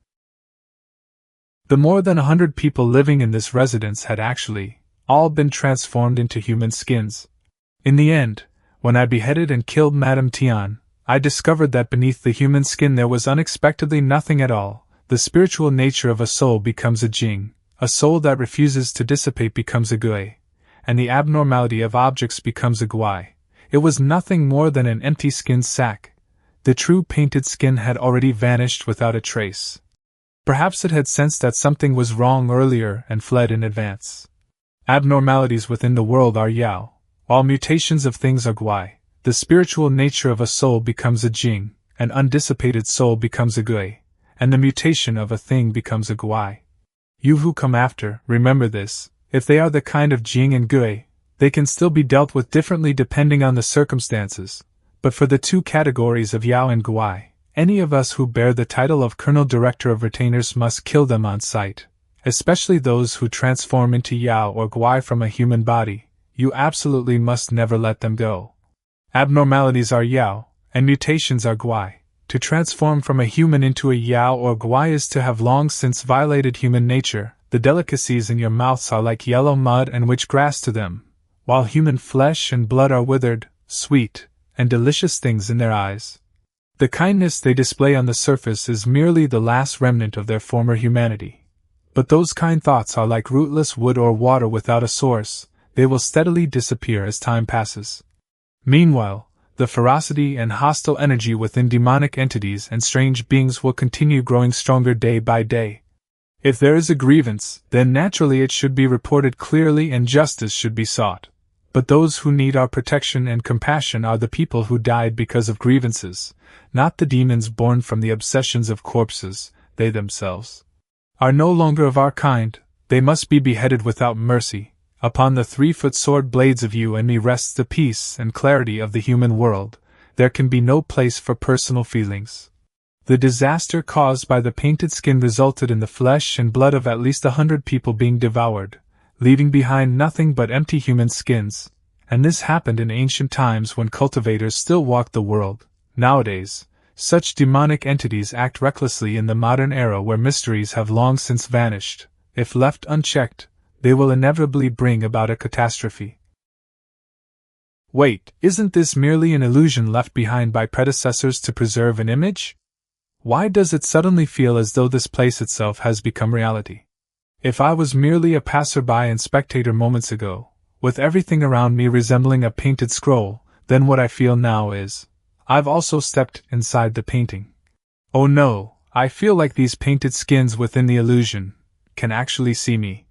The more than 100 people living in this residence had actually all been transformed into human skins. In the end, when I beheaded and killed Madame Tian, I discovered that beneath the human skin there was unexpectedly nothing at all. The spiritual nature of a soul becomes a jing, a soul that refuses to dissipate becomes a gui, and the abnormality of objects becomes a guai. It was nothing more than an empty skin sack. The true painted skin had already vanished without a trace. Perhaps it had sensed that something was wrong earlier and fled in advance. Abnormalities within the world are yao, while mutations of things are guai. The spiritual nature of a soul becomes a jing, an undissipated soul becomes a gui, and the mutation of a thing becomes a guai. You who come after, remember this, if they are the kind of jing and gui, they can still be dealt with differently depending on the circumstances, but for the two categories of yao and guai, any of us who bear the title of Colonel Director of Retainers must kill them on sight, especially those who transform into yao or guai from a human body. You absolutely must never let them go. Abnormalities are yao, and mutations are guai. To transform from a human into a yao or guai is to have long since violated human nature. The delicacies in your mouths are like yellow mud and witch grass to them, while human flesh and blood are withered, sweet, and delicious things in their eyes. The kindness they display on the surface is merely the last remnant of their former humanity. But those kind thoughts are like rootless wood or water without a source. They will steadily disappear as time passes. Meanwhile, the ferocity and hostile energy within demonic entities and strange beings will continue growing stronger day by day. If there is a grievance, then naturally it should be reported clearly and justice should be sought. But those who need our protection and compassion are the people who died because of grievances, not the demons born from the obsessions of corpses. They themselves are no longer of our kind. They must be beheaded without mercy. Upon the 3-foot sword blades of you and me rests the peace and clarity of the human world. There can be no place for personal feelings. The disaster caused by the painted skin resulted in the flesh and blood of at least 100 people being devoured, leaving behind nothing but empty human skins, and this happened in ancient times when cultivators still walked the world. Nowadays, such demonic entities act recklessly in the modern era where mysteries have long since vanished. If left unchecked, they will inevitably bring about a catastrophe. Wait, isn't this merely an illusion left behind by predecessors to preserve an image? Why does it suddenly feel as though this place itself has become reality? If I was merely a passerby and spectator moments ago, with everything around me resembling a painted scroll, then what I feel now is, I've also stepped inside the painting. Oh no, I feel like these painted skins within the illusion can actually see me.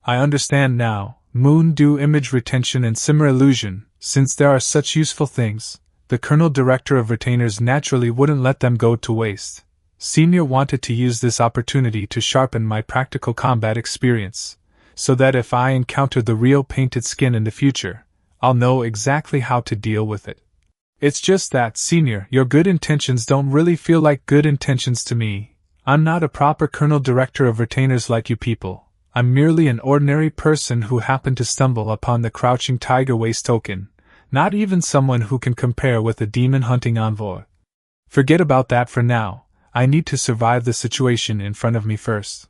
I understand now, moon dew image retention and simmer illusion, since there are such useful things, the Colonel Director of Retainers naturally wouldn't let them go to waste. Senior wanted to use this opportunity to sharpen my practical combat experience, so that if I encounter the real painted skin in the future, I'll know exactly how to deal with it. It's just that, Senior, your good intentions don't really feel like good intentions to me. I'm not a proper Colonel Director of Retainers like you people. I'm merely an ordinary person who happened to stumble upon the Crouching Tiger Waste token, not even someone who can compare with a demon hunting envoy. Forget about that for now. I need to survive the situation in front of me first.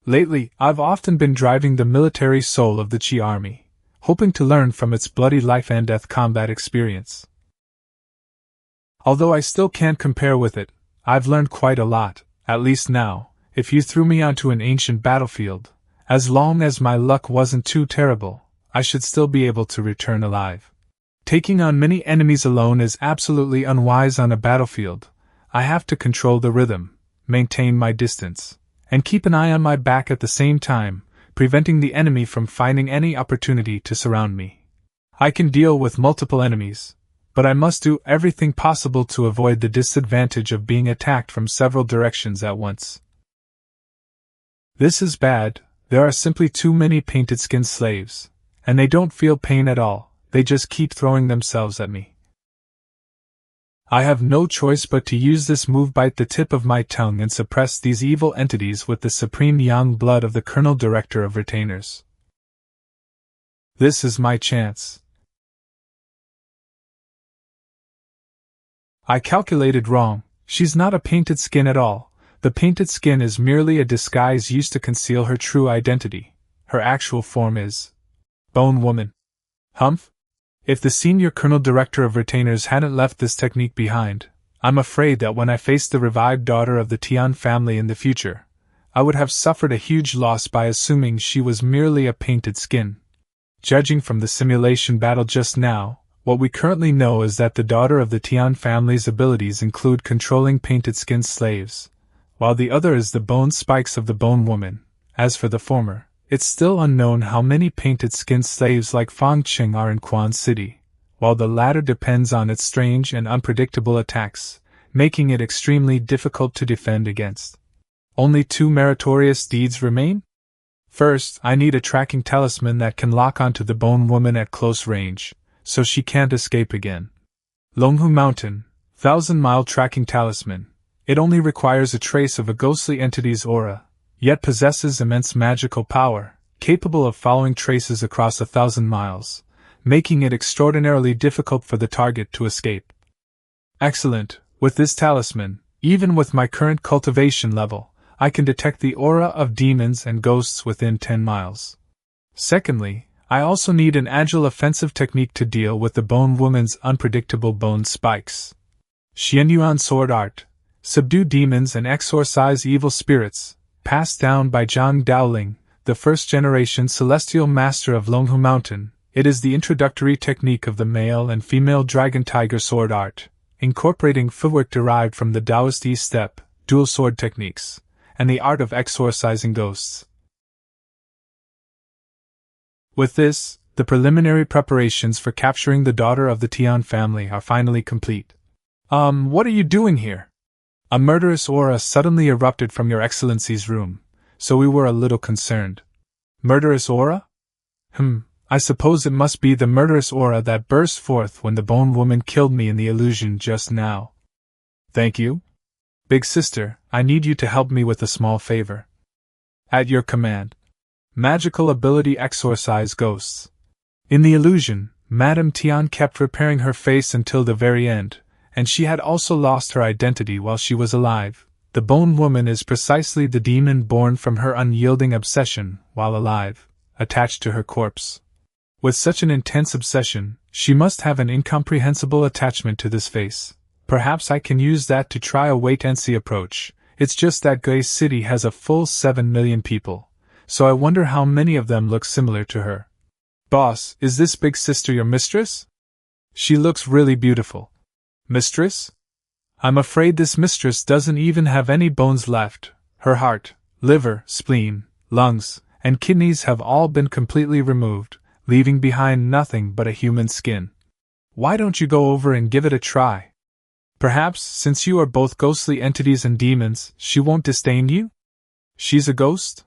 Lately, I've often been driving the military soul of the Chi army, hoping to learn from its bloody life and death combat experience. Although I still can't compare with it, I've learned quite a lot, at least now. If you threw me onto an ancient battlefield, as long as my luck wasn't too terrible, I should still be able to return alive. Taking on many enemies alone is absolutely unwise on a battlefield. I have to control the rhythm, maintain my distance, and keep an eye on my back at the same time, preventing the enemy from finding any opportunity to surround me. I can deal with multiple enemies, but I must do everything possible to avoid the disadvantage of being attacked from several directions at once. This is bad. There are simply too many painted skin slaves, and they don't feel pain at all, they just keep throwing themselves at me. I have no choice but to use this move, bite the tip of my tongue and suppress these evil entities with the supreme young blood of the Colonel Director of Retainers. This is my chance. I calculated wrong. She's not a painted skin at all. The painted skin is merely a disguise used to conceal her true identity. Her actual form is Bone Woman. Humph? If the Senior Colonel Director of Retainers hadn't left this technique behind, I'm afraid that when I faced the revived daughter of the Tian family in the future, I would have suffered a huge loss by assuming she was merely a painted skin. Judging from the simulation battle just now, what we currently know is that the daughter of the Tian family's abilities include controlling painted skin slaves, while the other is the bone spikes of the Bone Woman. As for the former, it's still unknown how many painted skin slaves like Fang Qing are in Quan City, while the latter depends on its strange and unpredictable attacks, making it extremely difficult to defend against. Only 2 meritorious deeds remain? First, I need a tracking talisman that can lock onto the Bone Woman at close range, so she can't escape again. Longhu Mountain, 1,000-mile tracking talisman. It only requires a trace of a ghostly entity's aura, yet possesses immense magical power, capable of following traces across 1,000 miles, making it extraordinarily difficult for the target to escape. Excellent. With this talisman, even with my current cultivation level, I can detect the aura of demons and ghosts within 10 miles. Secondly, I also need an agile offensive technique to deal with the Bone Woman's unpredictable bone spikes. Xianyuan Sword Art. Subdue demons and exorcise evil spirits, passed down by Zhang Daoling, the first-generation celestial master of Longhu Mountain. It is the introductory technique of the male and female dragon-tiger sword art, incorporating footwork derived from the Taoist E-step, dual sword techniques, and the art of exorcising ghosts. With this, the preliminary preparations for capturing the daughter of the Tian family are finally complete. What are you doing here? A murderous aura suddenly erupted from Your Excellency's room, so we were a little concerned. Murderous aura? I suppose it must be the murderous aura that burst forth when the Bone Woman killed me in the illusion just now. Thank you. Big sister, I need you to help me with a small favor. At your command. Magical ability exorcise ghosts. In the illusion, Madame Tian kept repairing her face until the very end, and she had also lost her identity while she was alive. The Bone Woman is precisely the demon born from her unyielding obsession, while alive, attached to her corpse. With such an intense obsession, she must have an incomprehensible attachment to this face. Perhaps I can use that to try a wait-and-see approach. It's just that Gray City has a full 7 million people, so I wonder how many of them look similar to her. Boss, is this big sister your mistress? She looks really beautiful. Mistress? I'm afraid this mistress doesn't even have any bones left. Her heart, liver, spleen, lungs, and kidneys have all been completely removed, leaving behind nothing but a human skin. Why don't you go over and give it a try? Perhaps, since you are both ghostly entities and demons, she won't disdain you? She's a ghost?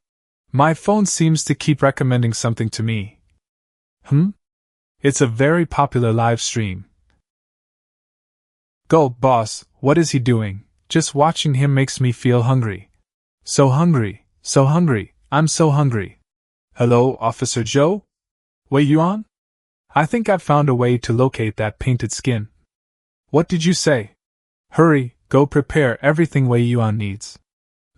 My phone seems to keep recommending something to me. It's a very popular live stream. Gulp, boss, what is he doing? Just watching him makes me feel hungry. So hungry, I'm so hungry. Hello, Officer Joe? Wei Yuan? I think I've found a way to locate that painted skin. What did you say? Hurry, go prepare everything Wei Yuan needs.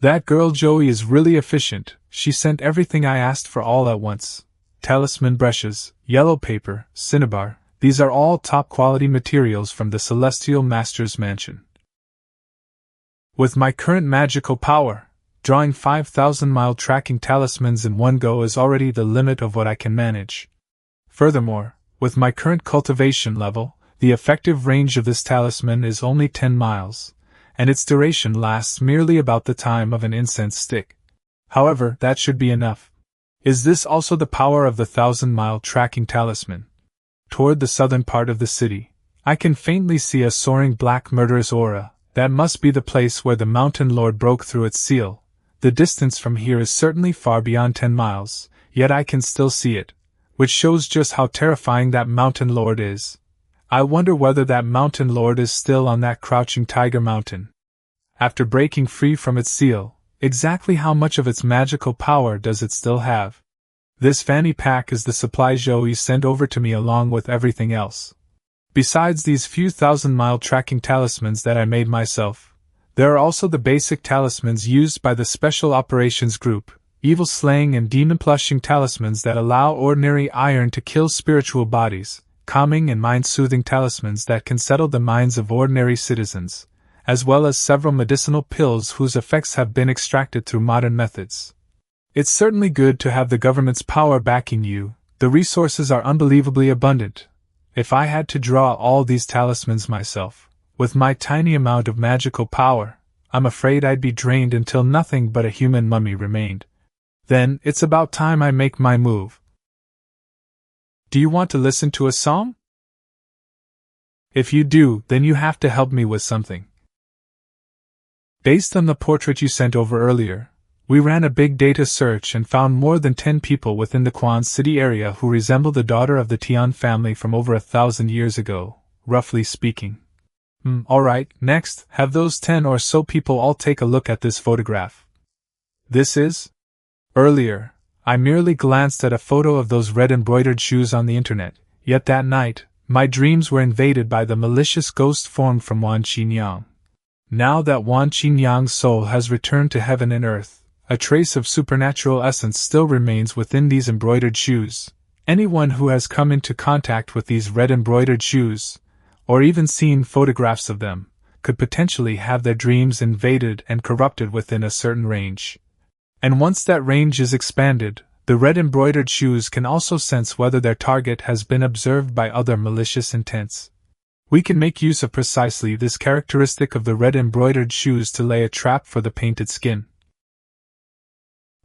That girl Joey is really efficient. She sent everything I asked for all at once. Talisman brushes, yellow paper, cinnabar, these are all top-quality materials from the Celestial Master's mansion. With my current magical power, drawing 5,000-mile tracking talismans in one go is already the limit of what I can manage. Furthermore, with my current cultivation level, the effective range of this talisman is only 10 miles, and its duration lasts merely about the time of an incense stick. However, that should be enough. Is this also the power of the 1,000-mile tracking talisman? Toward the southern part of the city, I can faintly see a soaring black murderous aura. That must be the place where the Mountain Lord broke through its seal. The distance from here is certainly far beyond 10 miles, yet I can still see it, which shows just how terrifying that Mountain Lord is. I wonder whether that Mountain Lord is still on that crouching tiger mountain. After breaking free from its seal, exactly how much of its magical power does it still have? This fanny pack is the supply Joey sent over to me along with everything else. Besides these few 1,000-mile tracking talismans that I made myself, there are also the basic talismans used by the Special Operations Group, evil slaying and demon plushing talismans that allow ordinary iron to kill spiritual bodies, calming and mind-soothing talismans that can settle the minds of ordinary citizens, as well as several medicinal pills whose effects have been extracted through modern methods. It's certainly good to have the government's power backing you. The resources are unbelievably abundant. If I had to draw all these talismans myself, with my tiny amount of magical power, I'm afraid I'd be drained until nothing but a human mummy remained. Then, it's about time I make my move. Do you want to listen to a song? If you do, then you have to help me with something. Based on the portrait you sent over earlier, we ran a big data search and found more than 10 people within the Quan City area who resemble the daughter of the Tian family from over 1,000 years ago, roughly speaking. Alright, next, have those 10 or so people all take a look at this photograph. This is? Earlier, I merely glanced at a photo of those red embroidered shoes on the internet, yet that night, my dreams were invaded by the malicious ghost form from Wan Qingyang. Now that Wan Qingyang's soul has returned to heaven and earth, a trace of supernatural essence still remains within these embroidered shoes. Anyone who has come into contact with these red embroidered shoes, or even seen photographs of them, could potentially have their dreams invaded and corrupted within a certain range. And once that range is expanded, the red embroidered shoes can also sense whether their target has been observed by other malicious intents. We can make use of precisely this characteristic of the red embroidered shoes to lay a trap for the painted skin.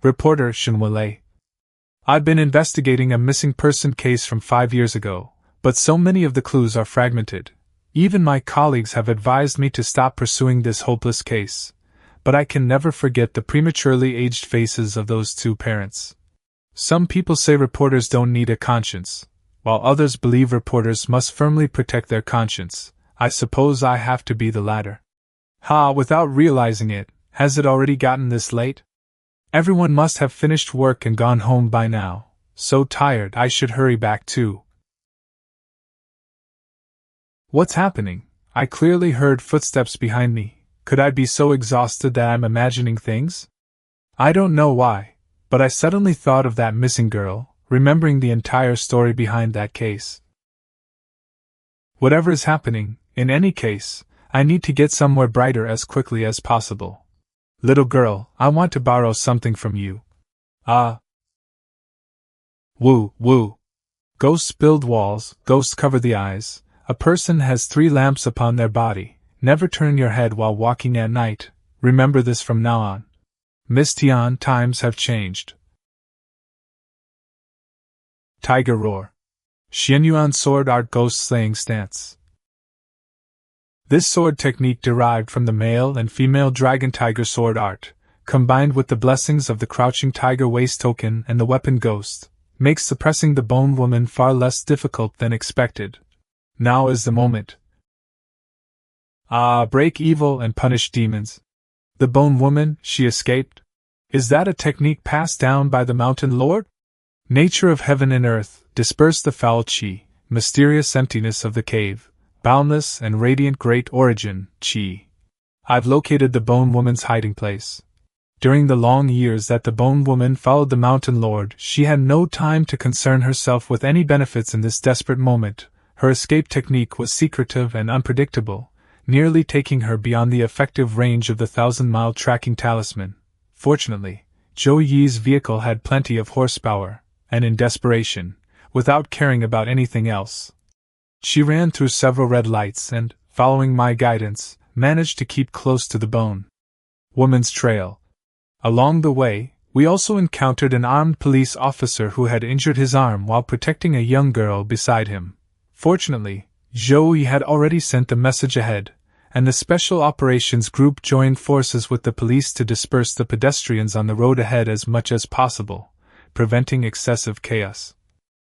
Reporter Shinwale. I've been investigating a missing person case from 5 years ago, but so many of the clues are fragmented. Even my colleagues have advised me to stop pursuing this hopeless case, but I can never forget the prematurely aged faces of those two parents. Some people say reporters don't need a conscience, while others believe reporters must firmly protect their conscience. I suppose I have to be the latter. Without realizing it, has it already gotten this late? Everyone must have finished work and gone home by now. So tired I should hurry back too. What's happening? I clearly heard footsteps behind me. Could I be so exhausted that I'm imagining things? I don't know why, but I suddenly thought of that missing girl. remembering the entire story behind that case. Whatever is happening, in any case, I need to get somewhere brighter as quickly as possible. Little girl, I want to borrow something from you. Ah. Woo, woo. Ghosts build walls, ghosts cover the eyes. A person has 3 lamps upon their body. Never turn your head while walking at night. Remember this from now on. Miss Tian, times have changed. Tiger Roar. Xianyuan Sword Art Ghost Slaying Stance. This sword technique derived from the male and female dragon tiger sword art, combined with the blessings of the crouching tiger waist token and the weapon ghost, makes suppressing the Bone Woman far less difficult than expected. Now is the moment. Ah, break evil and punish demons. The Bone Woman, she escaped? Is that a technique passed down by the Mountain Lord? Nature of heaven and earth, disperse the foul chi, mysterious emptiness of the cave, boundless and radiant great origin, chi. I've located the Bone Woman's hiding place. During the long years that the Bone Woman followed the Mountain Lord, she had no time to concern herself with any benefits in this desperate moment. Her escape technique was secretive and unpredictable, nearly taking her beyond the effective range of the 1,000-mile tracking talisman. Fortunately, Zhou Yi's vehicle had plenty of horsepower, and in desperation, without caring about anything else, she ran through several red lights and, following my guidance, managed to keep close to the Bone Woman's trail. Along the way, we also encountered an armed police officer who had injured his arm while protecting a young girl beside him. Fortunately, Zhou Yi had already sent the message ahead, and the Special Operations Group joined forces with the police to disperse the pedestrians on the road ahead as much as possible, preventing excessive chaos.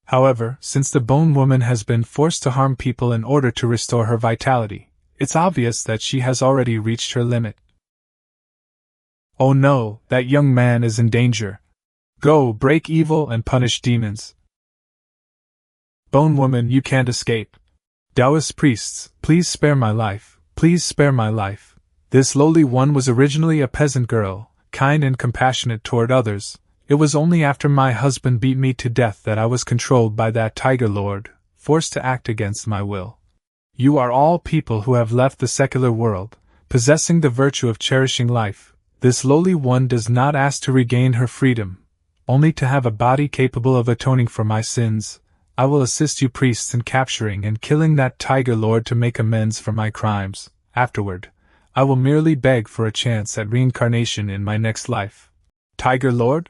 However, since the Bone Woman has been forced to harm people in order to restore her vitality, it's obvious that she has already reached her limit. Oh no, that young man is in danger. Go, break evil and punish demons. Bone Woman, you can't escape. Taoist priests, please spare my life, please spare my life. This lowly one was originally a peasant girl, kind and compassionate toward others. It was only after my husband beat me to death that I was controlled by that Tiger Lord, forced to act against my will. You are all people who have left the secular world, possessing the virtue of cherishing life. This lowly one does not ask to regain her freedom, only to have a body capable of atoning for my sins. I will assist you priests in capturing and killing that Tiger Lord to make amends for my crimes. Afterward, I will merely beg for a chance at reincarnation in my next life. Tiger Lord?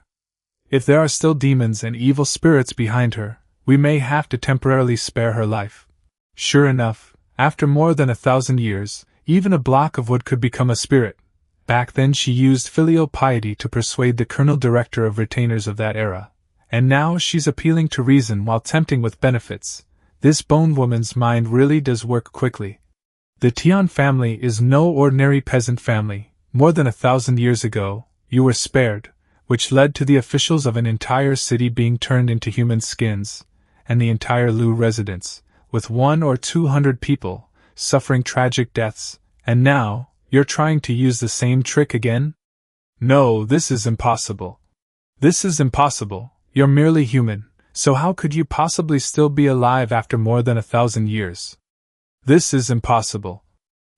If there are still demons and evil spirits behind her, we may have to temporarily spare her life. Sure enough, after more than 1,000 years, even a block of wood could become a spirit. Back then she used filial piety to persuade the colonel director of retainers of that era. And now she's appealing to reason while tempting with benefits. This Bone Woman's mind really does work quickly. The Tian family is no ordinary peasant family. More than 1,000 years ago, you were spared, which led to the officials of an entire city being turned into human skins, and the entire Lu residence, with 100 or 200 people, suffering tragic deaths, and now, you're trying to use the same trick again? No, this is impossible. This is impossible. You're merely human, so how could you possibly still be alive after more than 1,000 years? This is impossible.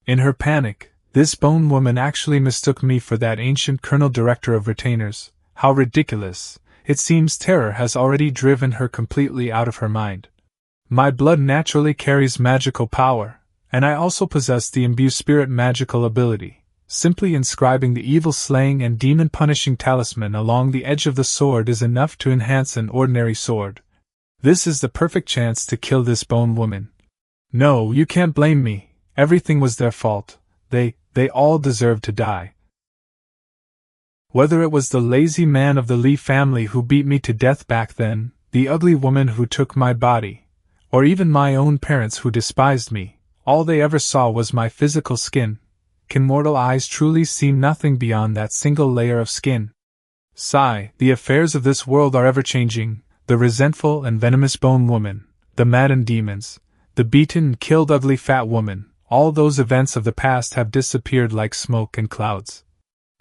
In her panic, this Bone Woman actually mistook me for that ancient colonel director of retainers. How ridiculous. It seems terror has already driven her completely out of her mind. My blood naturally carries magical power, and I also possess the imbue spirit magical ability. Simply inscribing the evil slaying and demon punishing talisman along the edge of the sword is enough to enhance an ordinary sword. This is the perfect chance to kill this Bone Woman. No, you can't blame me. Everything was their fault. They all deserved to die. Whether it was the lazy man of the Li family who beat me to death back then, the ugly woman who took my body, or even my own parents who despised me, all they ever saw was my physical skin. Can mortal eyes truly see nothing beyond that single layer of skin? Sigh, the affairs of this world are ever-changing. The resentful and venomous Bone Woman, the maddened demons, the beaten and killed ugly fat woman, all those events of the past have disappeared like smoke and clouds.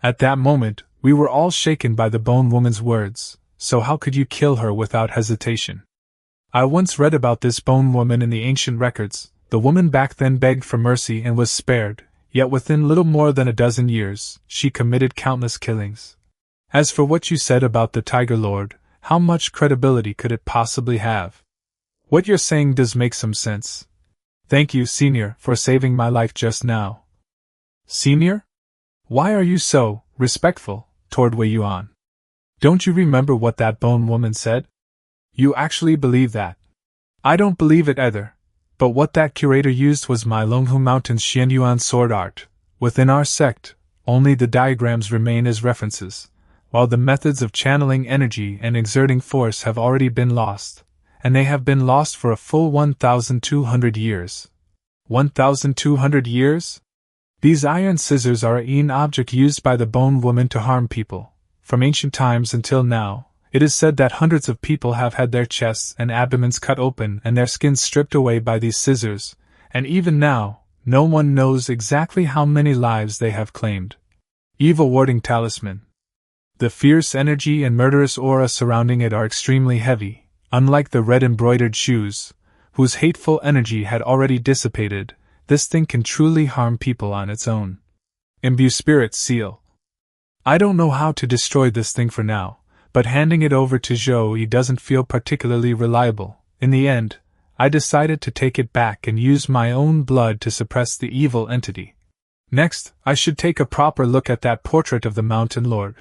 At that moment, we were all shaken by the Bone Woman's words. so how could you kill her without hesitation? I once read about this bone woman in the ancient records. The woman back then begged for mercy and was spared, yet within little more than a dozen years, she committed countless killings. As for what you said about the Tiger Lord, how much credibility could it possibly have? What you're saying does make some sense. Thank you, Senior, for saving my life just now. Senior? Why are you so respectful toward Wei Yuan? Don't you remember what that bone woman said? You actually believe that? I don't believe it either. But what that curator used was my Longhu Mountain's Xianyuan sword art. Within our sect, only the diagrams remain as references, while the methods of channeling energy and exerting force have already been lost, and they have been lost for a full 1,200 years. 1,200 years? These iron scissors are an object used by the bone woman to harm people. From ancient times until now, it is said that hundreds of people have had their chests and abdomens cut open and their skins stripped away by these scissors, and even now, no one knows exactly how many lives they have claimed. Evil warding talisman. The fierce energy and murderous aura surrounding it are extremely heavy, unlike the red embroidered shoes, whose hateful energy had already dissipated. This thing can truly harm people on its own. Imbue spirit seal. I don't know how to destroy this thing for now, but handing it over to Zhou doesn't feel particularly reliable. In the end, I decided to take it back and use my own blood to suppress the evil entity. Next, I should take a proper look at that portrait of the Mountain Lord.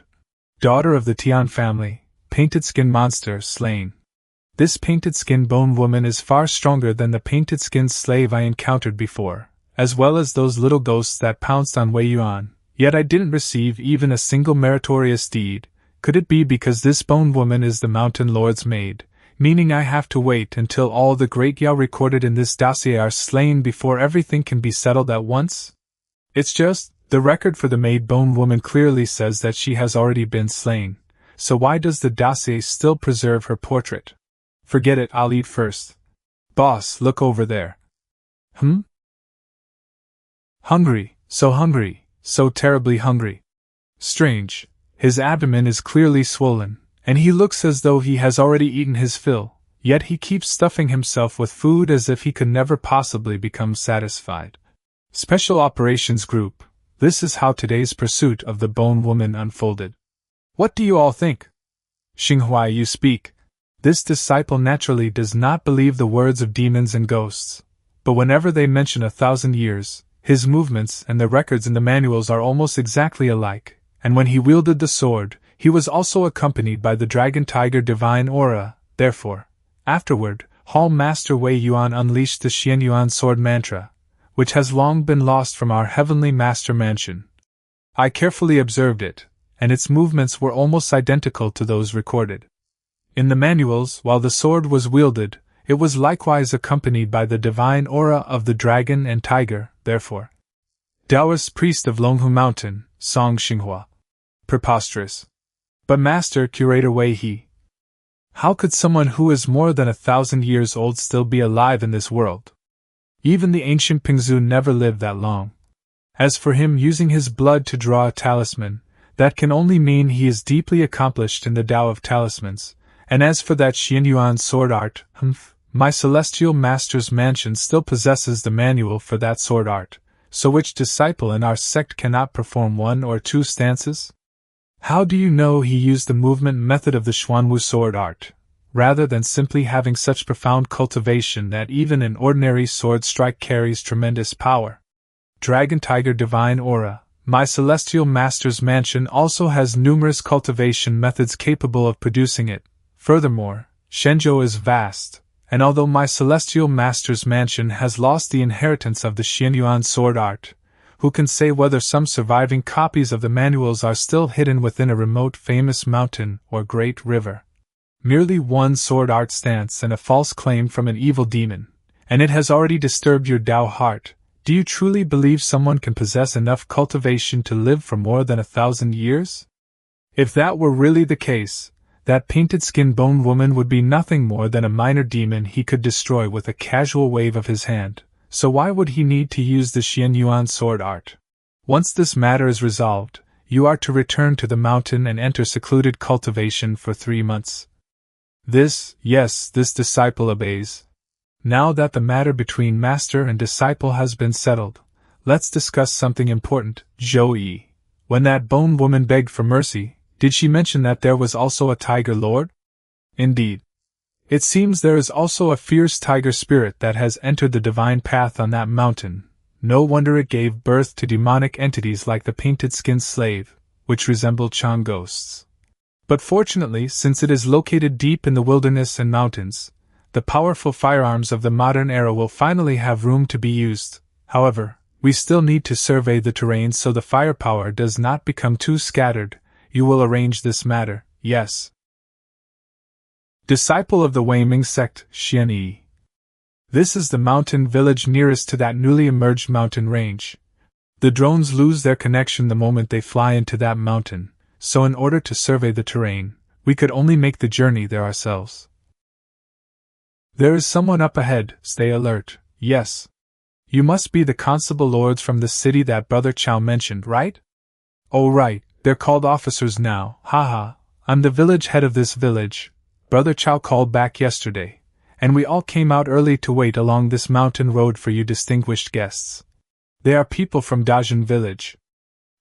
Daughter of the Tian family, painted skin monster slain. This painted skin bone woman is far stronger than the painted skin slave I encountered before, as well as those little ghosts that pounced on Wei Yuan, yet I didn't receive even a single meritorious deed. Could it be because this bone woman is the Mountain Lord's maid, meaning I have to wait until all the great Yao recorded in this dossier are slain before everything can be settled at once? It's just, the record for the maid bone woman clearly says that she has already been slain, so why does the dossier still preserve her portrait? Forget it, I'll eat first. Boss, look over there. Hungry, so terribly hungry. Strange. His abdomen is clearly swollen, and he looks as though he has already eaten his fill, yet he keeps stuffing himself with food as if he could never possibly become satisfied. Special Operations Group, this is how today's pursuit of the bone woman unfolded. What do you all think? Xinghua, you speak. This disciple naturally does not believe the words of demons and ghosts, but whenever they mention 1,000 years, his movements and the records in the manuals are almost exactly alike. And when he wielded the sword, he was also accompanied by the Dragon Tiger Divine Aura. Therefore, afterward, Hall Master Wei Yuan unleashed the Xianyuan sword mantra, which has long been lost from our Heavenly Master Mansion. I carefully observed it, and its movements were almost identical to those recorded in the manuals. While the sword was wielded, it was likewise accompanied by the divine aura of the dragon and tiger. Therefore, Taoist priest of Longhu Mountain, Song Xinghua. Preposterous. But Master Curator Wei He, how could someone who is more than 1,000 years old still be alive in this world? Even the ancient Pingzu never lived that long. As for him using his blood to draw a talisman, that can only mean he is deeply accomplished in the Tao of talismans. And as for that Xianyuan sword art, my celestial master's mansion still possesses the manual for that sword art. So which disciple in our sect cannot perform 1 or 2 stances? How do you know he used the movement method of the Xuanwu sword art, rather than simply having such profound cultivation that even an ordinary sword strike carries tremendous power? Dragon Tiger Divine Aura, my celestial master's mansion also has numerous cultivation methods capable of producing it. Furthermore, Shenzhou is vast, and although my celestial master's mansion has lost the inheritance of the Xianyuan sword art, who can say whether some surviving copies of the manuals are still hidden within a remote famous mountain or great river? Merely one sword art stance and a false claim from an evil demon, and it has already disturbed your Tao heart. Do you truly believe someone can possess enough cultivation to live for more than 1,000 years? If that were really the case, that painted skin bone woman would be nothing more than a minor demon he could destroy with a casual wave of his hand. So why would he need to use the Xianyuan sword art? Once this matter is resolved, You are to return to the mountain and enter secluded cultivation for 3 months. This disciple obeys. Now that the matter between master and disciple has been settled, let's discuss something important, Joey. When that bone woman begged for mercy, did she mention that there was also a tiger lord? Indeed. It seems there is also a fierce tiger spirit that has entered the divine path on that mountain. No wonder it gave birth to demonic entities like the painted-skinned slave, which resemble Chan ghosts. But fortunately, since it is located deep in the wilderness and mountains, the powerful firearms of the modern era will finally have room to be used. However, we still need to survey the terrain so the firepower does not become too scattered. You will arrange this matter, yes? Disciple of the Weiming sect, Xian Yi. This is the mountain village nearest to that newly emerged mountain range. The drones lose their connection the moment they fly into that mountain, so in order to survey the terrain, we could only make the journey there ourselves. There is someone up ahead, stay alert, yes. You must be the constable lords from the city that Brother Chow mentioned, right? Oh right, they're called officers now, haha, I'm the village head of this village. Brother Chow called back yesterday, and we all came out early to wait along this mountain road for you distinguished guests. They are people from Dajin village.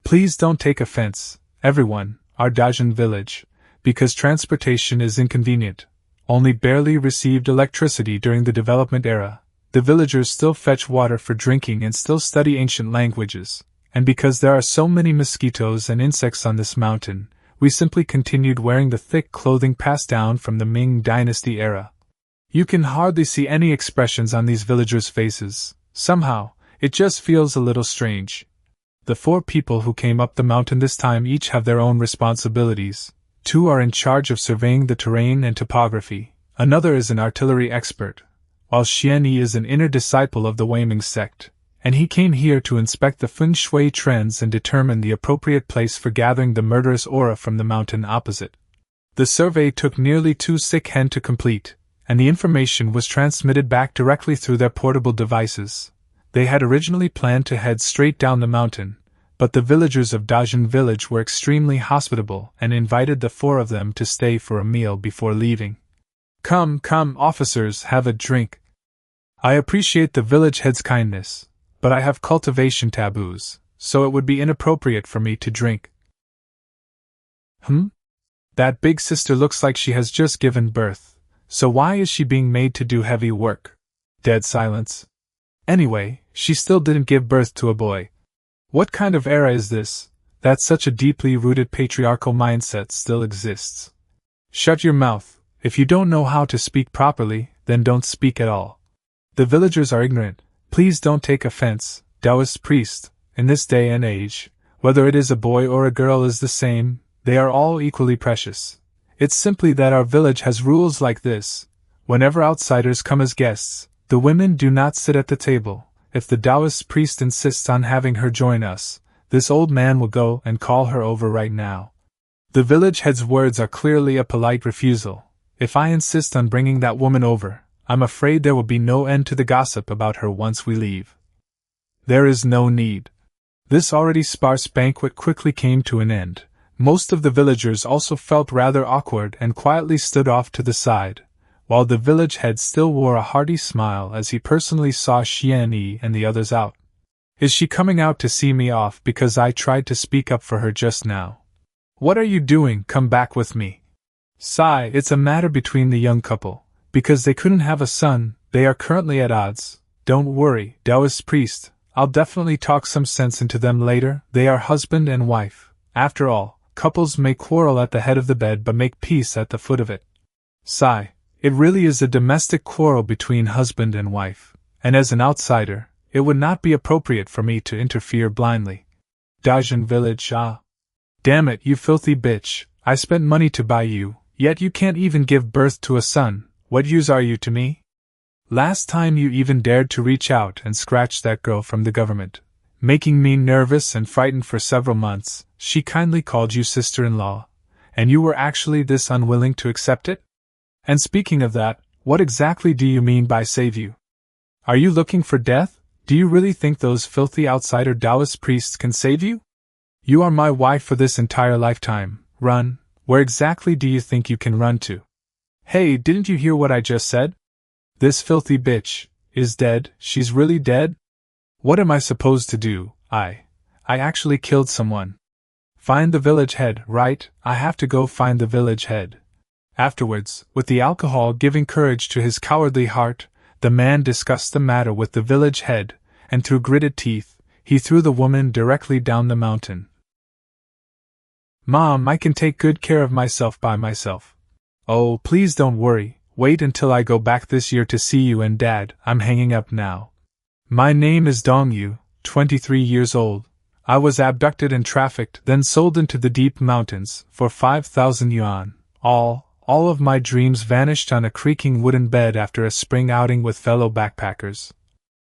Please don't take offense, everyone, our Dajin village, because transportation is inconvenient. Only barely received electricity during the development era. The villagers still fetch water for drinking and still study ancient languages, and because there are so many mosquitoes and insects on this mountain, we simply continued wearing the thick clothing passed down from the Ming Dynasty era. You can hardly see any expressions on these villagers' faces. Somehow, it just feels a little strange. The 4 people who came up the mountain this time each have their own responsibilities. 2 are in charge of surveying the terrain and topography, another is an artillery expert, while Xian Yi is an inner disciple of the Weiming sect, and he came here to inspect the feng shui trends and determine the appropriate place for gathering the murderous aura from the mountain opposite. The survey took nearly 2 hen to complete, and the information was transmitted back directly through their portable devices. They had originally planned to head straight down the mountain, but the villagers of Dajin village were extremely hospitable and invited the 4 of them to stay for a meal before leaving. Come, officers, have a drink. I appreciate the village head's kindness, but I have cultivation taboos, so it would be inappropriate for me to drink. That big sister looks like she has just given birth, so why is she being made to do heavy work? Dead silence. Anyway, she still didn't give birth to a boy. What kind of era is this, that such a deeply rooted patriarchal mindset still exists? Shut your mouth. If you don't know how to speak properly, then don't speak at all. The villagers are ignorant. Please don't take offense, Taoist priest. In this day and age, whether it is a boy or a girl is the same, they are all equally precious. It's simply that our village has rules like this. Whenever outsiders come as guests, the women do not sit at the table. If the Taoist priest insists on having her join us, this old man will go and call her over right now. The village head's words are clearly a polite refusal. If I insist on bringing that woman over, I'm afraid there will be no end to the gossip about her once we leave. There is no need. This already sparse banquet quickly came to an end. Most of the villagers also felt rather awkward and quietly stood off to the side, while the village head still wore a hearty smile as he personally saw Xian Yi and the others out. Is she coming out to see me off because I tried to speak up for her just now? What are you doing? Come back with me. Sigh, it's a matter between the young couple. Because they couldn't have a son, they are currently at odds. Don't worry, Taoist priest, I'll definitely talk some sense into them later. They are husband and wife. After all, couples may quarrel at the head of the bed but make peace at the foot of it. Sigh, it really is a domestic quarrel between husband and wife, and as an outsider, it would not be appropriate for me to interfere blindly. Dajin village, ah. Damn it, you filthy bitch, I spent money to buy you, yet you can't even give birth to a son. What use are you to me? Last time you even dared to reach out and scratch that girl from the government, making me nervous and frightened for several months. She kindly called you sister-in-law, and you were actually this unwilling to accept it? And speaking of that, what exactly do you mean by save you? Are you looking for death? Do you really think those filthy outsider Taoist priests can save you? You are my wife for this entire lifetime. Run. Where exactly do you think you can run to? Hey, didn't you hear what I just said? This filthy bitch is dead. She's really dead? What am I supposed to do? I actually killed someone. Find the village head, right? I have to go find the village head. Afterwards, with the alcohol giving courage to his cowardly heart, the man discussed the matter with the village head, and through gritted teeth, he threw the woman directly down the mountain. Mom, I can take good care of myself by myself. Oh, please don't worry. Wait until I go back this year to see you and Dad. I'm hanging up now. My name is Dongyu, 23 years old. I was abducted and trafficked, then sold into the deep mountains for 5,000 yuan. All of my dreams vanished on a creaking wooden bed after a spring outing with fellow backpackers.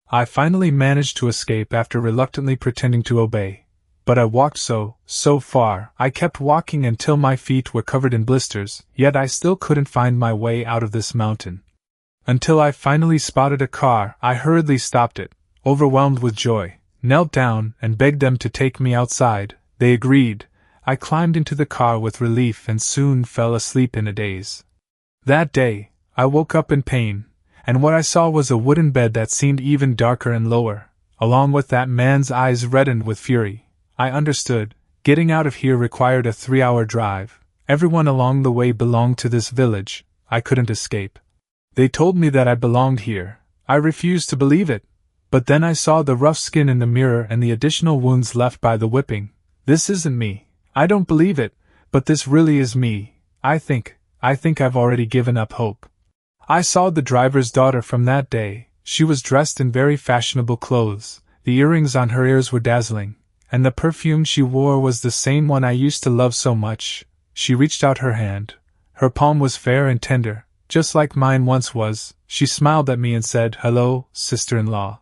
I finally managed to escape after reluctantly pretending to obey. But I walked so far. I kept walking until my feet were covered in blisters, yet I still couldn't find my way out of this mountain. Until I finally spotted a car, I hurriedly stopped it, overwhelmed with joy, knelt down and begged them to take me outside. They agreed. I climbed into the car with relief and soon fell asleep in a daze. That day, I woke up in pain, and what I saw was a wooden bed that seemed even darker and lower. Along with that, man's eyes reddened with fury. I understood. Getting out of here required a 3-hour drive. Everyone along the way belonged to this village. I couldn't escape. They told me that I belonged here. I refused to believe it. But then I saw the rough skin in the mirror and the additional wounds left by the whipping. This isn't me. I don't believe it, but this really is me. I think I've already given up hope. I saw the driver's daughter from that day. She was dressed in very fashionable clothes. The earrings on her ears were dazzling, and the perfume she wore was the same one I used to love so much. She reached out her hand. Her palm was fair and tender, just like mine once was. She smiled at me and said, "Hello, sister-in-law."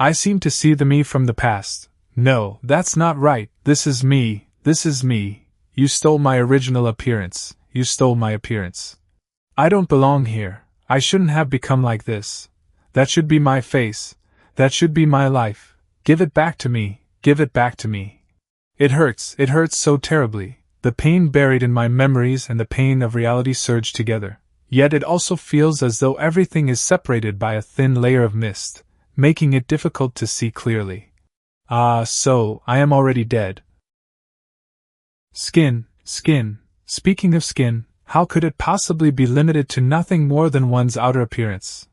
I seemed to see the me from the past. No, that's not right. This is me. This is me. You stole my original appearance. You stole my appearance. I don't belong here. I shouldn't have become like this. That should be my face. That should be my life. Give it back to me. Give it back to me. It hurts so terribly. The pain buried in my memories and the pain of reality surge together. Yet it also feels as though everything is separated by a thin layer of mist, making it difficult to see clearly. So I am already dead. Skin. Speaking of skin, how could it possibly be limited to nothing more than one's outer appearance?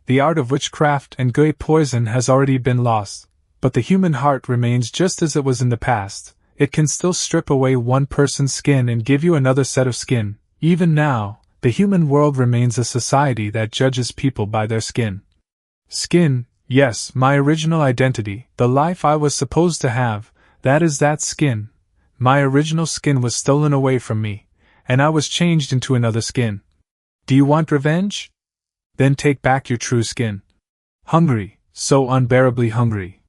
The art of witchcraft and gui poison has already been lost, but the human heart remains just as it was in the past. It can still strip away one person's skin and give you another set of skin. Even now, the human world remains a society that judges people by their skin. Skin, yes, my original identity, the life I was supposed to have, that is that skin. My original skin was stolen away from me, and I was changed into another skin. Do you want revenge? Then take back your true skin. Hungry, so unbearably hungry.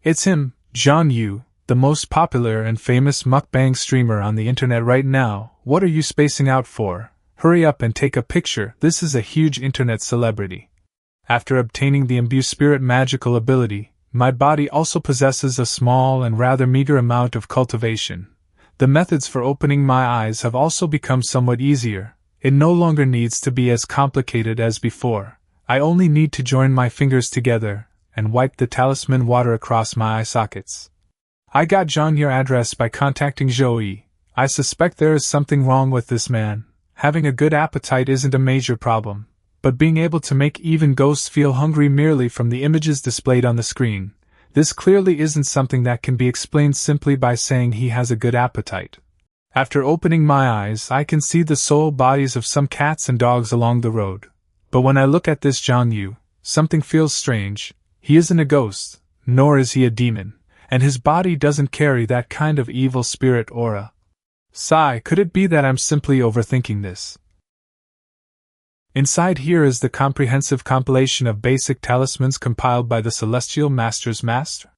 It's him, John Yu, the most popular and famous mukbang streamer on the internet right now. What are you spacing out for? Hurry up and take a picture. This is a huge internet celebrity. After obtaining the imbue spirit magical ability, my body also possesses a small and rather meager amount of cultivation. The methods for opening my eyes have also become somewhat easier. It no longer needs to be as complicated as before. I only need to join my fingers together and wipe the talisman water across my eye sockets. I got John your address by contacting Joey. I suspect there is something wrong with this man. Having a good appetite isn't a major problem, but being able to make even ghosts feel hungry merely from the images displayed on the screen, this clearly isn't something that can be explained simply by saying he has a good appetite. After opening my eyes, I can see the soul bodies of some cats and dogs along the road. But when I look at this John Yu, something feels strange. He isn't a ghost, nor is he a demon, and his body doesn't carry that kind of evil spirit aura. Sigh, could it be that I'm simply overthinking this? Inside here is the comprehensive compilation of basic talismans compiled by the Celestial Master's Master.